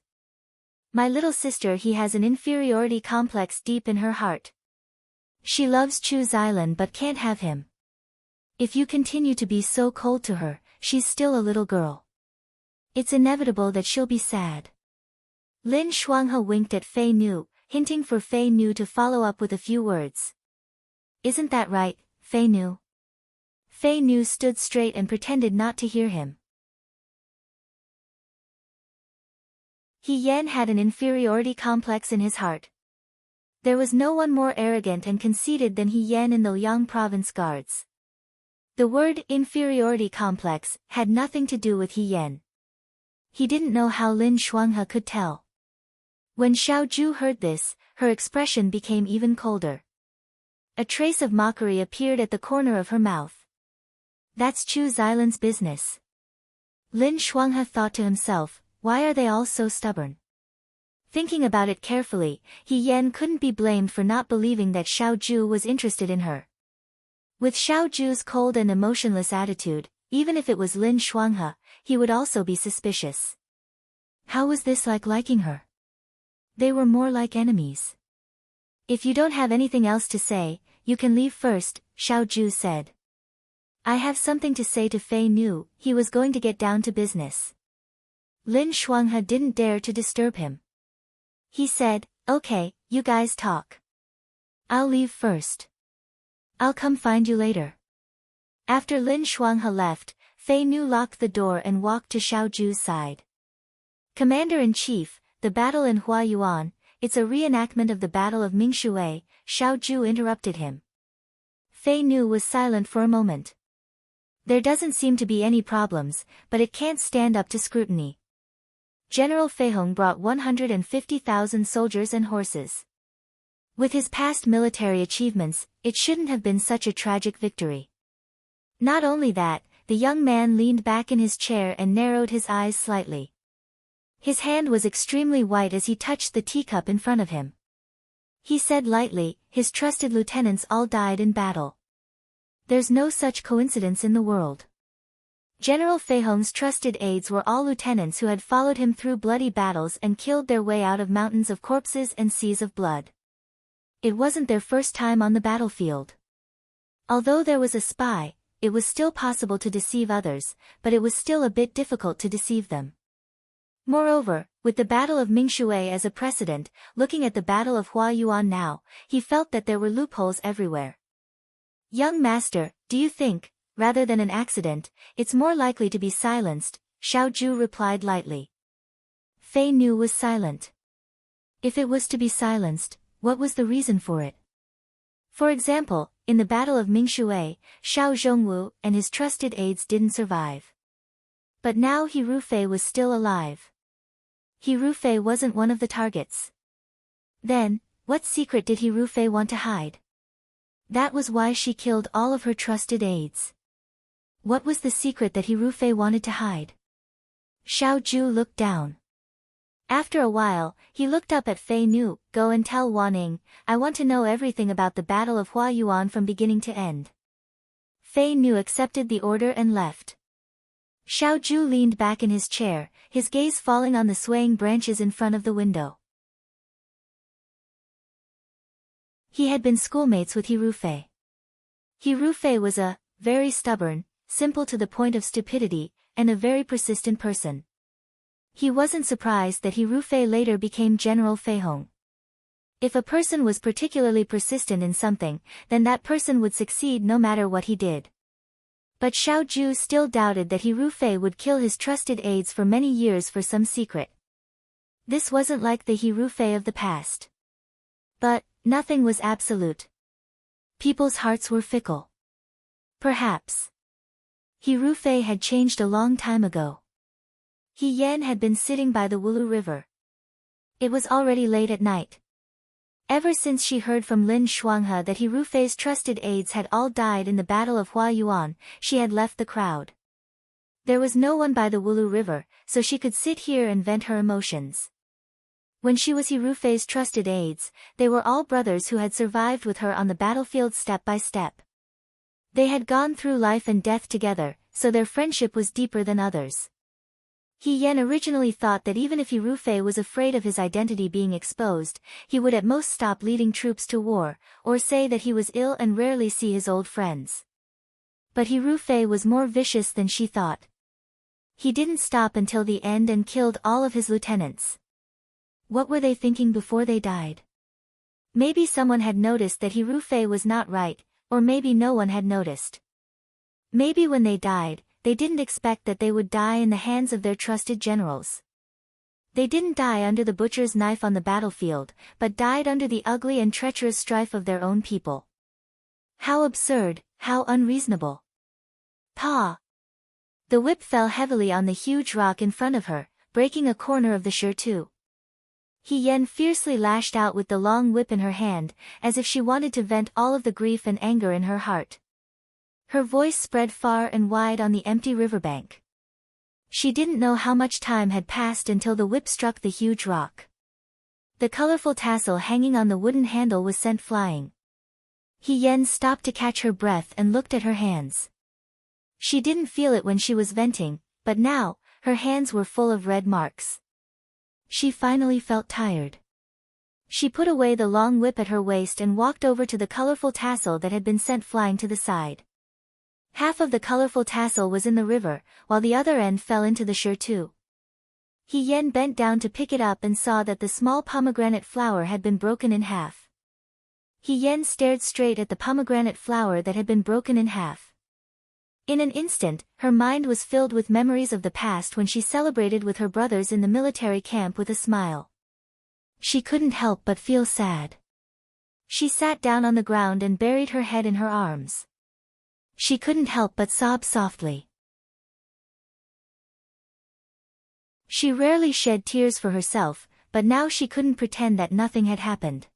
My little sister he has an inferiority complex deep in her heart. She loves Chu Xilan but can't have him. If you continue to be so cold to her, she's still a little girl. It's inevitable that she'll be sad. Lin Shuanghe winked at Fei Nu, hinting for Fei Nu to follow up with a few words. Isn't that right, Fei Nu? Fei Nu stood straight and pretended not to hear him. He Yan had an inferiority complex in his heart. There was no one more arrogant and conceited than He Yan in the Liang province guards. The word inferiority complex had nothing to do with He Yan. He didn't know how Lin Shuanghe could tell. When Xiao Ju heard this, her expression became even colder. A trace of mockery appeared at the corner of her mouth. That's Chu Xilan's business. Lin Shuanghe thought to himself, why are they all so stubborn? Thinking about it carefully, He Yan couldn't be blamed for not believing that Xiao Ju was interested in her. With Xiao Ju's cold and emotionless attitude, even if it was Lin Shuanghe, he would also be suspicious. How was this like liking her? They were more like enemies. If you don't have anything else to say, you can leave first, Xiao Ju said. I have something to say to Fei Nu. He was going to get down to business. Lin Shuanghe didn't dare to disturb him. He said, okay, you guys talk. I'll leave first. I'll come find you later. After Lin Shuanghe left, Fei Nu locked the door and walked to Xiao Ju's side. Commander-in-Chief, the battle in Huayuan, it's a reenactment of the Battle of Mingshui, Xiao Ju interrupted him. Fei Nu was silent for a moment. There doesn't seem to be any problems, but it can't stand up to scrutiny. General Fei Hong brought 150,000 soldiers and horses. With his past military achievements, it shouldn't have been such a tragic victory. Not only that, the young man leaned back in his chair and narrowed his eyes slightly. His hand was extremely white as he touched the teacup in front of him. He said lightly, his trusted lieutenants all died in battle. There's no such coincidence in the world. General Fei Hong's trusted aides were all lieutenants who had followed him through bloody battles and killed their way out of mountains of corpses and seas of blood. It wasn't their first time on the battlefield. Although there was a spy, it was still possible to deceive others, but it was still a bit difficult to deceive them. Moreover, with the Battle of Mingshui as a precedent, looking at the Battle of Huayuan now, he felt that there were loopholes everywhere. Young master, do you think, rather than an accident, it's more likely to be silenced? Xiao Ju replied lightly. Fei Nu was silent. If it was to be silenced, what was the reason for it? For example, in the Battle of Mingshui, Xiao Zhongwu and his trusted aides didn't survive. But now He Rufei was still alive. He Rufei wasn't one of the targets. Then, what secret did He Rufei want to hide? That was why she killed all of her trusted aides. What was the secret that He Rufei wanted to hide? Xiao Ju looked down. After a while, he looked up at Fei Nu. Go and tell Wanning, I want to know everything about the Battle of Huayuan from beginning to end. Fei Nu accepted the order and left. Xiao Ju leaned back in his chair, his gaze falling on the swaying branches in front of the window. He had been schoolmates with He Rufei. He Rufei was a very stubborn, simple to the point of stupidity, and a very persistent person. He wasn't surprised that He Rufei later became General Fei Hong. If a person was particularly persistent in something, then that person would succeed no matter what he did. But Xiao Ju still doubted that He Rufei would kill his trusted aides for many years for some secret. This wasn't like the He Rufei of the past. But, nothing was absolute. People's hearts were fickle. Perhaps He Rufei had changed a long time ago. He Yan had been sitting by the Wulu River. It was already late at night. Ever since she heard from Lin Shuanghe that He Rufei's trusted aides had all died in the Battle of Huayuan, she had left the crowd. There was no one by the Wulu River, so she could sit here and vent her emotions. When she was Hirufei's trusted aides, they were all brothers who had survived with her on the battlefield step by step. They had gone through life and death together, so their friendship was deeper than others. Yen originally thought that even if Hirufei was afraid of his identity being exposed, he would at most stop leading troops to war, or say that he was ill and rarely see his old friends. But Hirufei was more vicious than she thought. He didn't stop until the end and killed all of his lieutenants. What were they thinking before they died? Maybe someone had noticed that Hirufei was not right, or maybe no one had noticed. Maybe when they died, they didn't expect that they would die in the hands of their trusted generals. They didn't die under the butcher's knife on the battlefield, but died under the ugly and treacherous strife of their own people. How absurd, how unreasonable. Pa! The whip fell heavily on the huge rock in front of her, breaking a corner of the shur too. Yen fiercely lashed out with the long whip in her hand, as if she wanted to vent all of the grief and anger in her heart. Her voice spread far and wide on the empty riverbank. She didn't know how much time had passed until the whip struck the huge rock. The colorful tassel hanging on the wooden handle was sent flying. Yen stopped to catch her breath and looked at her hands. She didn't feel it when she was venting, but now, her hands were full of red marks. She finally felt tired. She put away the long whip at her waist and walked over to the colorful tassel that had been sent flying to the side. Half of the colorful tassel was in the river, while the other end fell into the shur too. Yen bent down to pick it up and saw that the small pomegranate flower had been broken in half. Yen stared straight at the pomegranate flower that had been broken in half. In an instant, her mind was filled with memories of the past when she celebrated with her brothers in the military camp with a smile. She couldn't help but feel sad. She sat down on the ground and buried her head in her arms. She couldn't help but sob softly. She rarely shed tears for herself, but now she couldn't pretend that nothing had happened.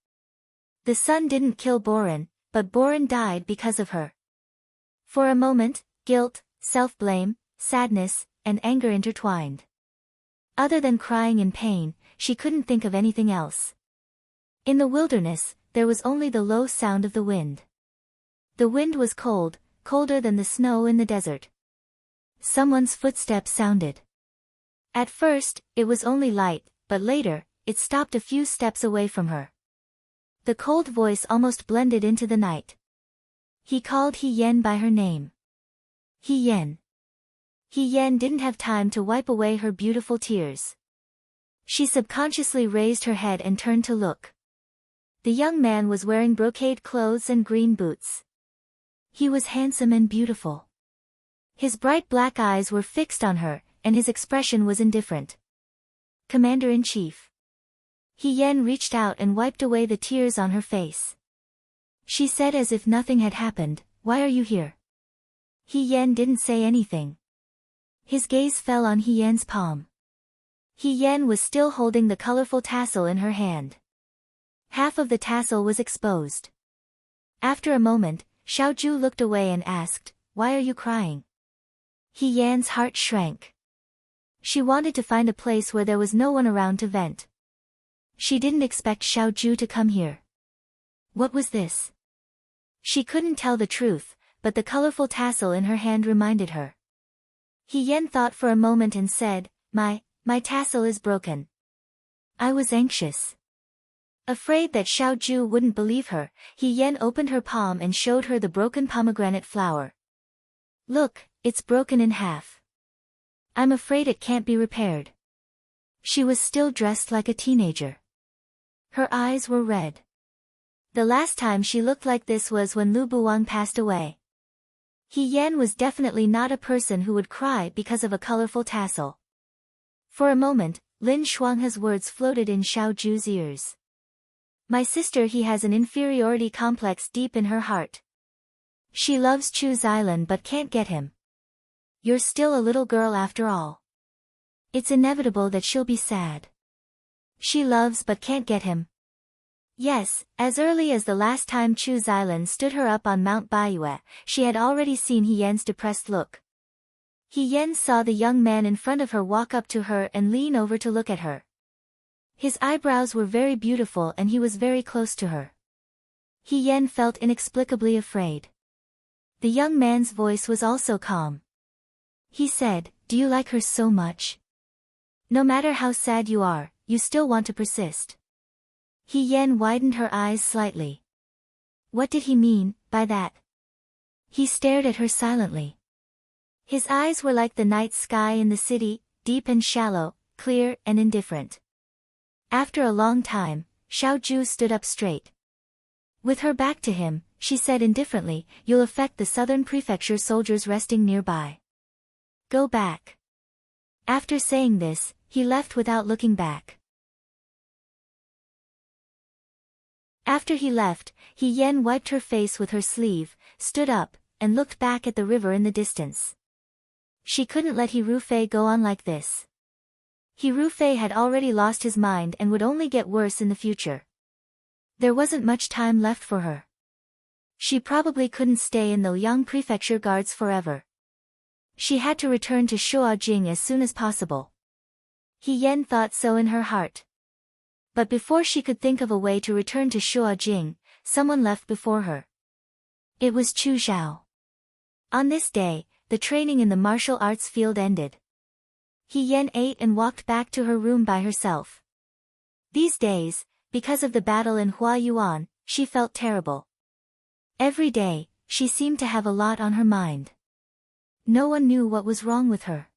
The sun didn't kill Borin, but Borin died because of her. For a moment, guilt, self-blame, sadness, and anger intertwined. Other than crying in pain, she couldn't think of anything else. In the wilderness, there was only the low sound of the wind. The wind was cold, colder than the snow in the desert. Someone's footsteps sounded. At first, it was only light, but later, it stopped a few steps away from her. The cold voice almost blended into the night. He called Yen by her name. Yen. Yen didn't have time to wipe away her beautiful tears. She subconsciously raised her head and turned to look. The young man was wearing brocade clothes and green boots. He was handsome and beautiful. His bright black eyes were fixed on her, and his expression was indifferent. Commander-in-Chief. Yen reached out and wiped away the tears on her face. She said as if nothing had happened, "Why are you here?" Yen didn't say anything. His gaze fell on Yen's palm. Yen was still holding the colorful tassel in her hand. Half of the tassel was exposed. After a moment, Xiaoju looked away and asked, "Why are you crying?" Yen's heart shrank. She wanted to find a place where there was no one around to vent. She didn't expect Xiaoju to come here. What was this? She couldn't tell the truth, but the colorful tassel in her hand reminded her. Yen thought for a moment and said, My tassel is broken." I was anxious. Afraid that Xiaoju wouldn't believe her, Yen opened her palm and showed her the broken pomegranate flower. "Look, it's broken in half. I'm afraid it can't be repaired." She was still dressed like a teenager. Her eyes were red. The last time she looked like this was when Lu Buwang passed away. Yen was definitely not a person who would cry because of a colorful tassel. For a moment, Lin Shuanghe's words floated in Xiaoju's ears. "My sister, he has an inferiority complex deep in her heart. She loves Chu Xilan but can't get him. You're still a little girl after all. It's inevitable that she'll be sad. She loves but can't get him." Yes, as early as the last time Chu Xilan stood her up on Mount Baiyue, she had already seen Yen's depressed look. He Yen saw the young man in front of her walk up to her and lean over to look at her. His eyebrows were very beautiful and he was very close to her. He Yen felt inexplicably afraid. The young man's voice was also calm. He said, "Do you like her so much? No matter how sad you are, you still want to persist." He Yen widened her eyes slightly. What did he mean by that? He stared at her silently. His eyes were like the night sky in the city, deep and shallow, clear and indifferent. After a long time, Xiaoju stood up straight. With her back to him, she said indifferently, "You'll affect the southern prefecture soldiers resting nearby. Go back." After saying this, he left without looking back. After he left, He Yen wiped her face with her sleeve, stood up, and looked back at the river in the distance. She couldn't let He Rufei go on like this. He Rufei had already lost his mind and would only get worse in the future. There wasn't much time left for her. She probably couldn't stay in the Liang Prefecture guards forever. She had to return to Shuajing as soon as possible. He Yen thought so in her heart. But before she could think of a way to return to Shuajing, someone left before her. It was Chu Zhao. On this day, the training in the martial arts field ended. He Yen ate and walked back to her room by herself. These days, because of the battle in Huayuan, she felt terrible. Every day, she seemed to have a lot on her mind. No one knew what was wrong with her.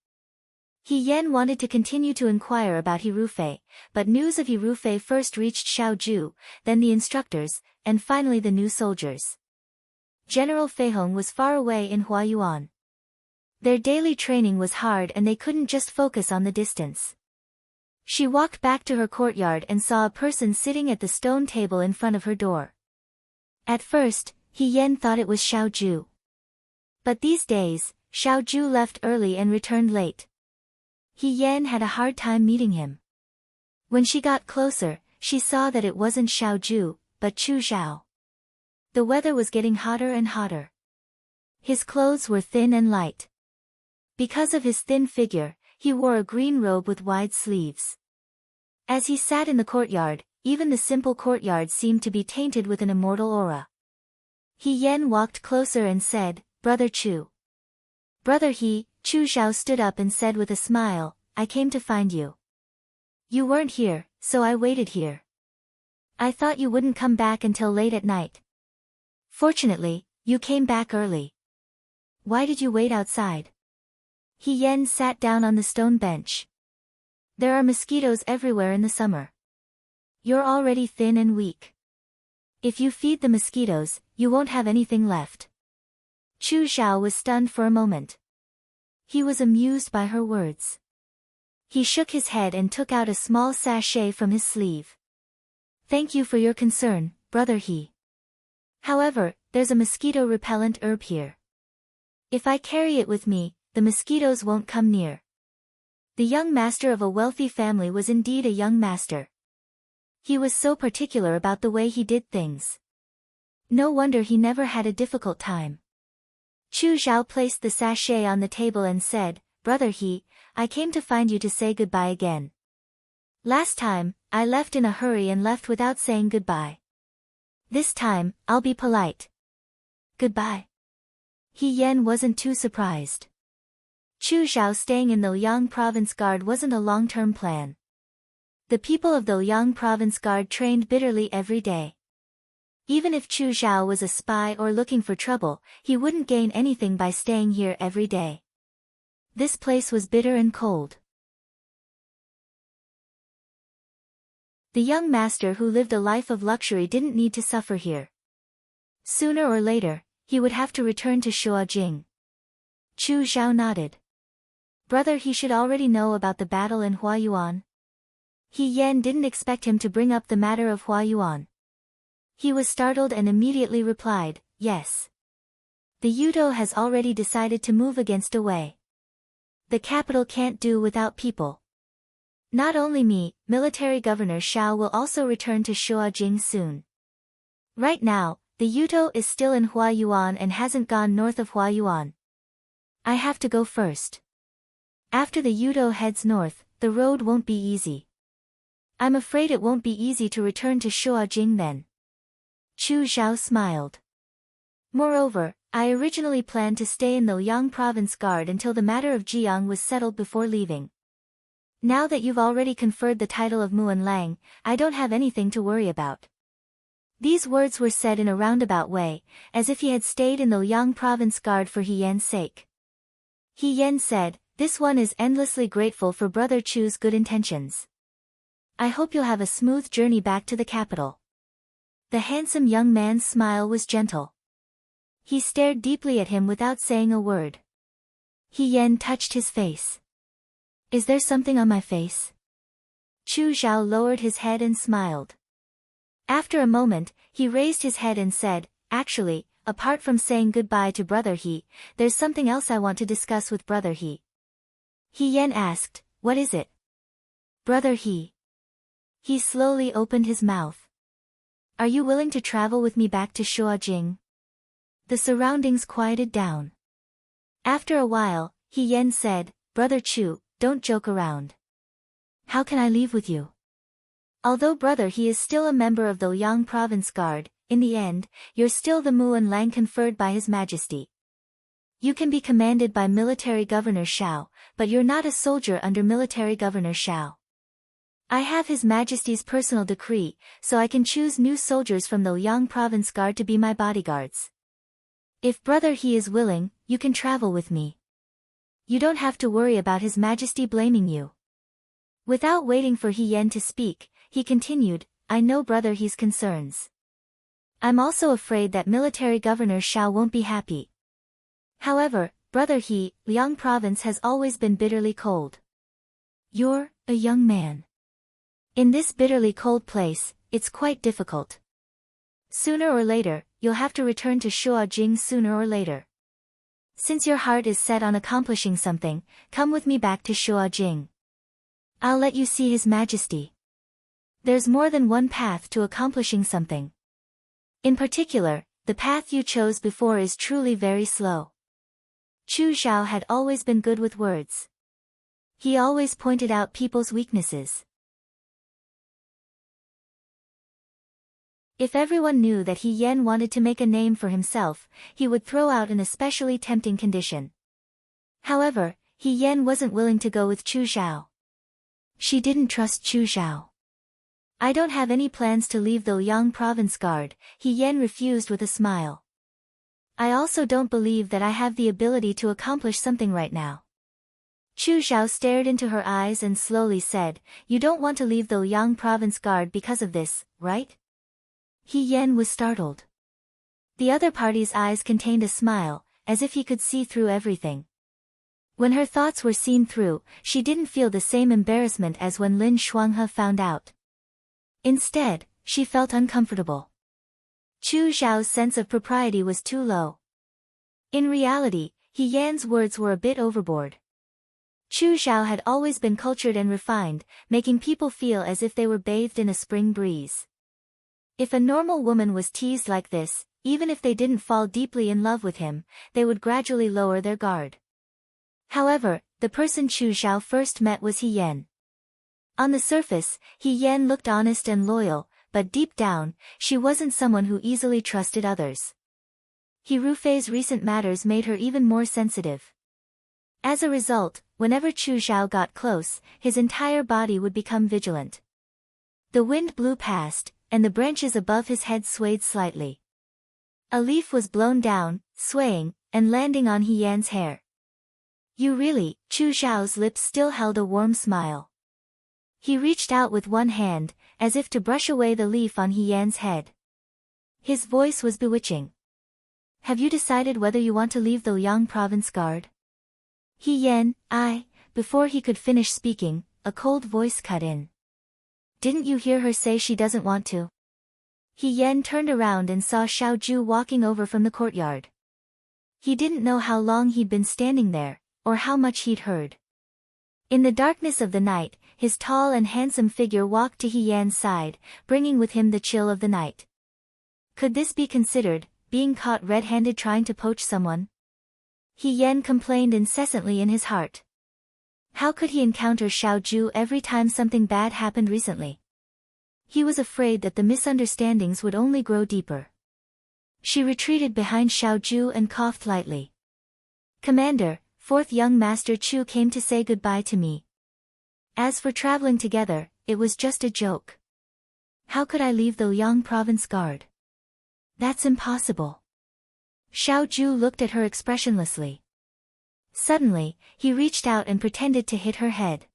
He Yen wanted to continue to inquire about He Rufei, but news of He Rufei first reached Xiaoju, then the instructors, and finally the new soldiers. General Feihong was far away in Huayuan. Their daily training was hard and they couldn't just focus on the distance. She walked back to her courtyard and saw a person sitting at the stone table in front of her door. At first, He Yen thought it was Xiaoju. But these days, Xiaoju left early and returned late. He Yen had a hard time meeting him. When she got closer, she saw that it wasn't Xiaoju, but Chu Zhao. The weather was getting hotter and hotter. His clothes were thin and light. Because of his thin figure, he wore a green robe with wide sleeves. As he sat in the courtyard, even the simple courtyard seemed to be tainted with an immortal aura. He Yen walked closer and said, "Brother Chu." "Brother He," Chu Zhao stood up and said with a smile, "I came to find you. You weren't here, so I waited here. I thought you wouldn't come back until late at night. Fortunately, you came back early. Why did you wait outside?" He Yen sat down on the stone bench. "There are mosquitoes everywhere in the summer. You're already thin and weak. If you feed the mosquitoes, you won't have anything left." Chu Zhao was stunned for a moment. He was amused by her words. He shook his head and took out a small sachet from his sleeve. "Thank you for your concern, Brother He. However, there's a mosquito-repellent herb here. If I carry it with me, the mosquitoes won't come near." The young master of a wealthy family was indeed a young master. He was so particular about the way he did things. No wonder he never had a difficult time. Chu Zhao placed the sachet on the table and said, "Brother He, I came to find you to say goodbye again. Last time, I left in a hurry and left without saying goodbye. This time, I'll be polite. Goodbye." He Yen wasn't too surprised. Chu Zhao staying in the Liang Province Guard wasn't a long-term plan. The people of the Liang Province Guard trained bitterly every day. Even if Chu Zhao was a spy or looking for trouble, he wouldn't gain anything by staying here every day. This place was bitter and cold. The young master who lived a life of luxury didn't need to suffer here. Sooner or later, he would have to return to Shuajing. Chu Zhao nodded. Brother He should already know about the battle in Huayuan. He Yen didn't expect him to bring up the matter of Huayuan. He was startled and immediately replied, "Yes. The Yudo has already decided to move against Away. The capital can't do without people. Not only me, Military Governor Xiao will also return to Shuajing soon. Right now, the Yudo is still in Huayuan and hasn't gone north of Huayuan. I have to go first." After the Yudo heads north, the road won't be easy. I'm afraid it won't be easy to return to Shuajing then. Chu Xiao smiled. Moreover, I originally planned to stay in the Liang province guard until the matter of Jiang was settled before leaving. Now that you've already conferred the title of Muan Lang, I don't have anything to worry about. These words were said in a roundabout way, as if he had stayed in the Liang province guard for He Yan's sake. He Yan said, "This one is endlessly grateful for Brother Chu's good intentions. I hope you'll have a smooth journey back to the capital." The handsome young man's smile was gentle. He stared deeply at him without saying a word. He Yan touched his face. "Is there something on my face?" Chu Xiao lowered his head and smiled. After a moment, he raised his head and said, "Actually, apart from saying goodbye to Brother He, there's something else I want to discuss with Brother He." He Yan asked, "What is it?" "Brother He." He slowly opened his mouth. "Are you willing to travel with me back to Shuajing?" The surroundings quieted down. After a while, He Yan said, "Brother Chu, don't joke around. How can I leave with you?" Although Brother He is still a member of the Liang Province Guard, in the end, you're still the Muan Lang conferred by His Majesty. You can be commanded by Military Governor Shao, but you're not a soldier under Military Governor Shao. I have His Majesty's personal decree, so I can choose new soldiers from the Liang Province Guard to be my bodyguards. If Brother He is willing, you can travel with me. You don't have to worry about His Majesty blaming you." Without waiting for He Yan to speak, he continued, "I know Brother He's concerns. I'm also afraid that Military Governor Shao won't be happy. However, Brother He, Liang Province has always been bitterly cold. You're a young man. In this bitterly cold place, it's quite difficult. Sooner or later, you'll have to return to Shuajing sooner or later. Since your heart is set on accomplishing something, come with me back to Shuajing. I'll let you see His Majesty. There's more than one path to accomplishing something. In particular, the path you chose before is truly very slow." Chu Xiao had always been good with words. He always pointed out people's weaknesses. If everyone knew that He Yan wanted to make a name for himself, he would throw out an especially tempting condition. However, He Yan wasn't willing to go with Chu Xiao. She didn't trust Chu Xiao. "I don't have any plans to leave the Liang Province Guard," He Yan refused with a smile. "I also don't believe that I have the ability to accomplish something right now." Chu Xiao stared into her eyes and slowly said, "You don't want to leave the Liang Province Guard because of this, right?" He Yan was startled. The other party's eyes contained a smile, as if he could see through everything. When her thoughts were seen through, she didn't feel the same embarrassment as when Lin Shuanghe found out. Instead, she felt uncomfortable. Chu Xiao's sense of propriety was too low. In reality, He Yan's words were a bit overboard. Chu Xiao had always been cultured and refined, making people feel as if they were bathed in a spring breeze. If a normal woman was teased like this, even if they didn't fall deeply in love with him, they would gradually lower their guard. However, the person Chu Xiao first met was He Yan. On the surface, He Yan looked honest and loyal, but deep down, she wasn't someone who easily trusted others. He Rufei's recent matters made her even more sensitive. As a result, whenever Chu Xiao got close, his entire body would become vigilant. The wind blew past, and the branches above his head swayed slightly. A leaf was blown down, swaying, and landing on He Yan's hair. "You really," Chu Xiao's lips still held a warm smile. He reached out with one hand, as if to brush away the leaf on He Yan's head. His voice was bewitching. "Have you decided whether you want to leave the Liang Province Guard?" He Yan, before he could finish speaking, a cold voice cut in. "Didn't you hear her say she doesn't want to?" He Yan turned around and saw Xiaoju walking over from the courtyard. He didn't know how long he'd been standing there, or how much he'd heard. In the darkness of the night, his tall and handsome figure walked to He Yan's side, bringing with him the chill of the night. Could this be considered, being caught red-handed trying to poach someone? He Yan complained incessantly in his heart. How could he encounter Xiaoju every time something bad happened recently? He was afraid that the misunderstandings would only grow deeper. She retreated behind Xiaoju and coughed lightly. Commander, fourth young Master Chu came to say goodbye to me. As for traveling together, it was just a joke. How could I leave the Liang province guard? That's impossible. Xiaoju looked at her expressionlessly. Suddenly, he reached out and pretended to hit her head.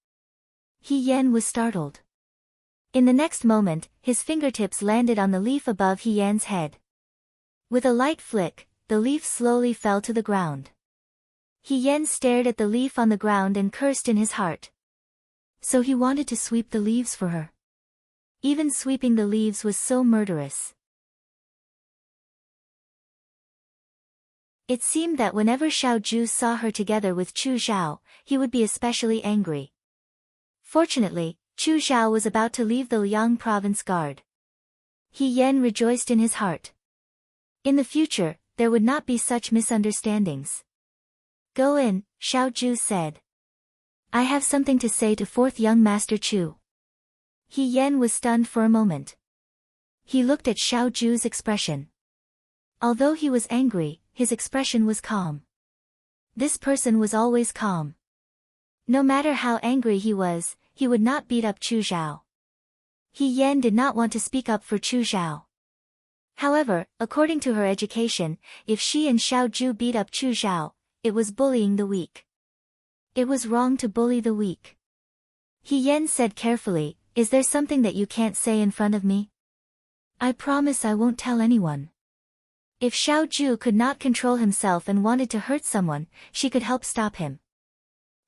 He Yan was startled. In the next moment, his fingertips landed on the leaf above He Yan's head. With a light flick, the leaf slowly fell to the ground. He Yan stared at the leaf on the ground and cursed in his heart. So he wanted to sweep the leaves for her. Even sweeping the leaves was so murderous. It seemed that whenever Xiaoju saw her together with Chu Zhao, he would be especially angry. Fortunately, Chu Zhao was about to leave the Liang province guard. He Yan rejoiced in his heart. In the future, there would not be such misunderstandings. Go in, Xiaoju said. I have something to say to fourth young Master Chu. He Yan was stunned for a moment. He looked at Xiaoju's expression. Although he was angry, his expression was calm. This person was always calm. No matter how angry he was, he would not beat up Chu Zhao. He Yan did not want to speak up for Chu Zhao. However, according to her education, if she and Xiaoju beat up Chu Zhao, it was bullying the weak. It was wrong to bully the weak. He Yan said carefully, is there something that you can't say in front of me? I promise I won't tell anyone. If Xiaoju could not control himself and wanted to hurt someone, she could help stop him.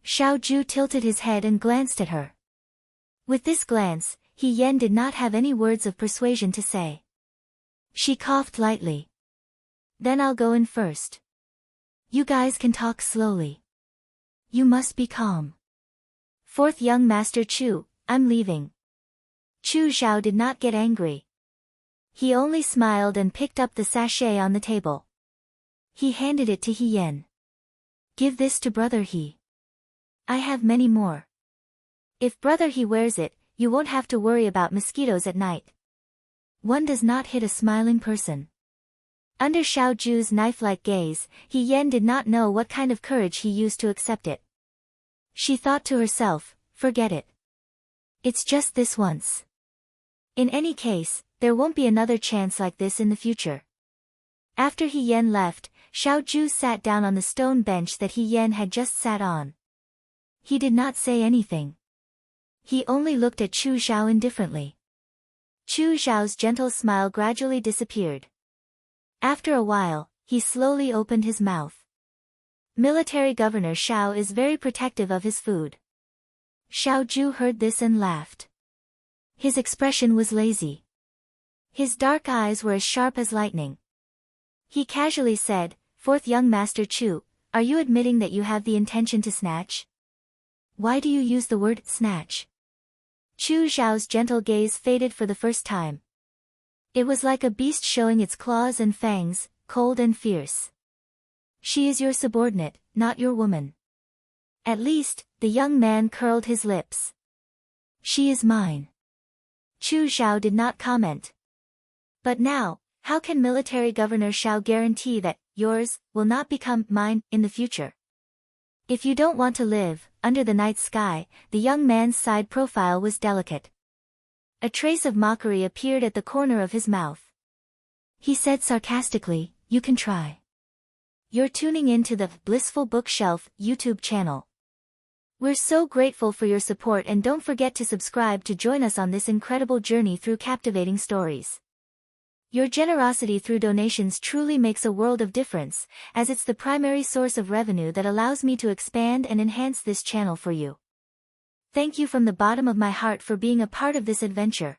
Xiaoju tilted his head and glanced at her. With this glance, He Yan did not have any words of persuasion to say. She coughed lightly. Then I'll go in first. You guys can talk slowly. You must be calm. Fourth young Master Chu, I'm leaving. Chu Zhao did not get angry. He only smiled and picked up the sachet on the table. He handed it to He Yan. Give this to Brother He. I have many more. If Brother He wears it, you won't have to worry about mosquitoes at night. One does not hit a smiling person. Under Xiaoju's knife-like gaze, He Yan did not know what kind of courage he used to accept it. She thought to herself, forget it. It's just this once. In any case, there won't be another chance like this in the future. After He Yan left, Xiaoju sat down on the stone bench that He Yan had just sat on. He did not say anything. He only looked at Chu Zhao indifferently. Chu Zhao's gentle smile gradually disappeared. After a while, he slowly opened his mouth. Military Governor Xiao is very protective of his food. Xiaoju heard this and laughed. His expression was lazy. His dark eyes were as sharp as lightning. He casually said, fourth young Master Chu, are you admitting that you have the intention to snatch? Why do you use the word snatch? Chu Zhao's gentle gaze faded for the first time. It was like a beast showing its claws and fangs, cold and fierce. She is your subordinate, not your woman. At least, the young man curled his lips. She is mine. Chu Zhao did not comment. But now, how can Military Governor Xiao guarantee that yours will not become mine in the future? If you don't want to live under the night sky, the young man's side profile was delicate. A trace of mockery appeared at the corner of his mouth. He said sarcastically, you can try. You're tuning into the Blissful Bookshelf YouTube channel. We're so grateful for your support and don't forget to subscribe to join us on this incredible journey through captivating stories. Your generosity through donations truly makes a world of difference, as it's the primary source of revenue that allows me to expand and enhance this channel for you. Thank you from the bottom of my heart for being a part of this adventure.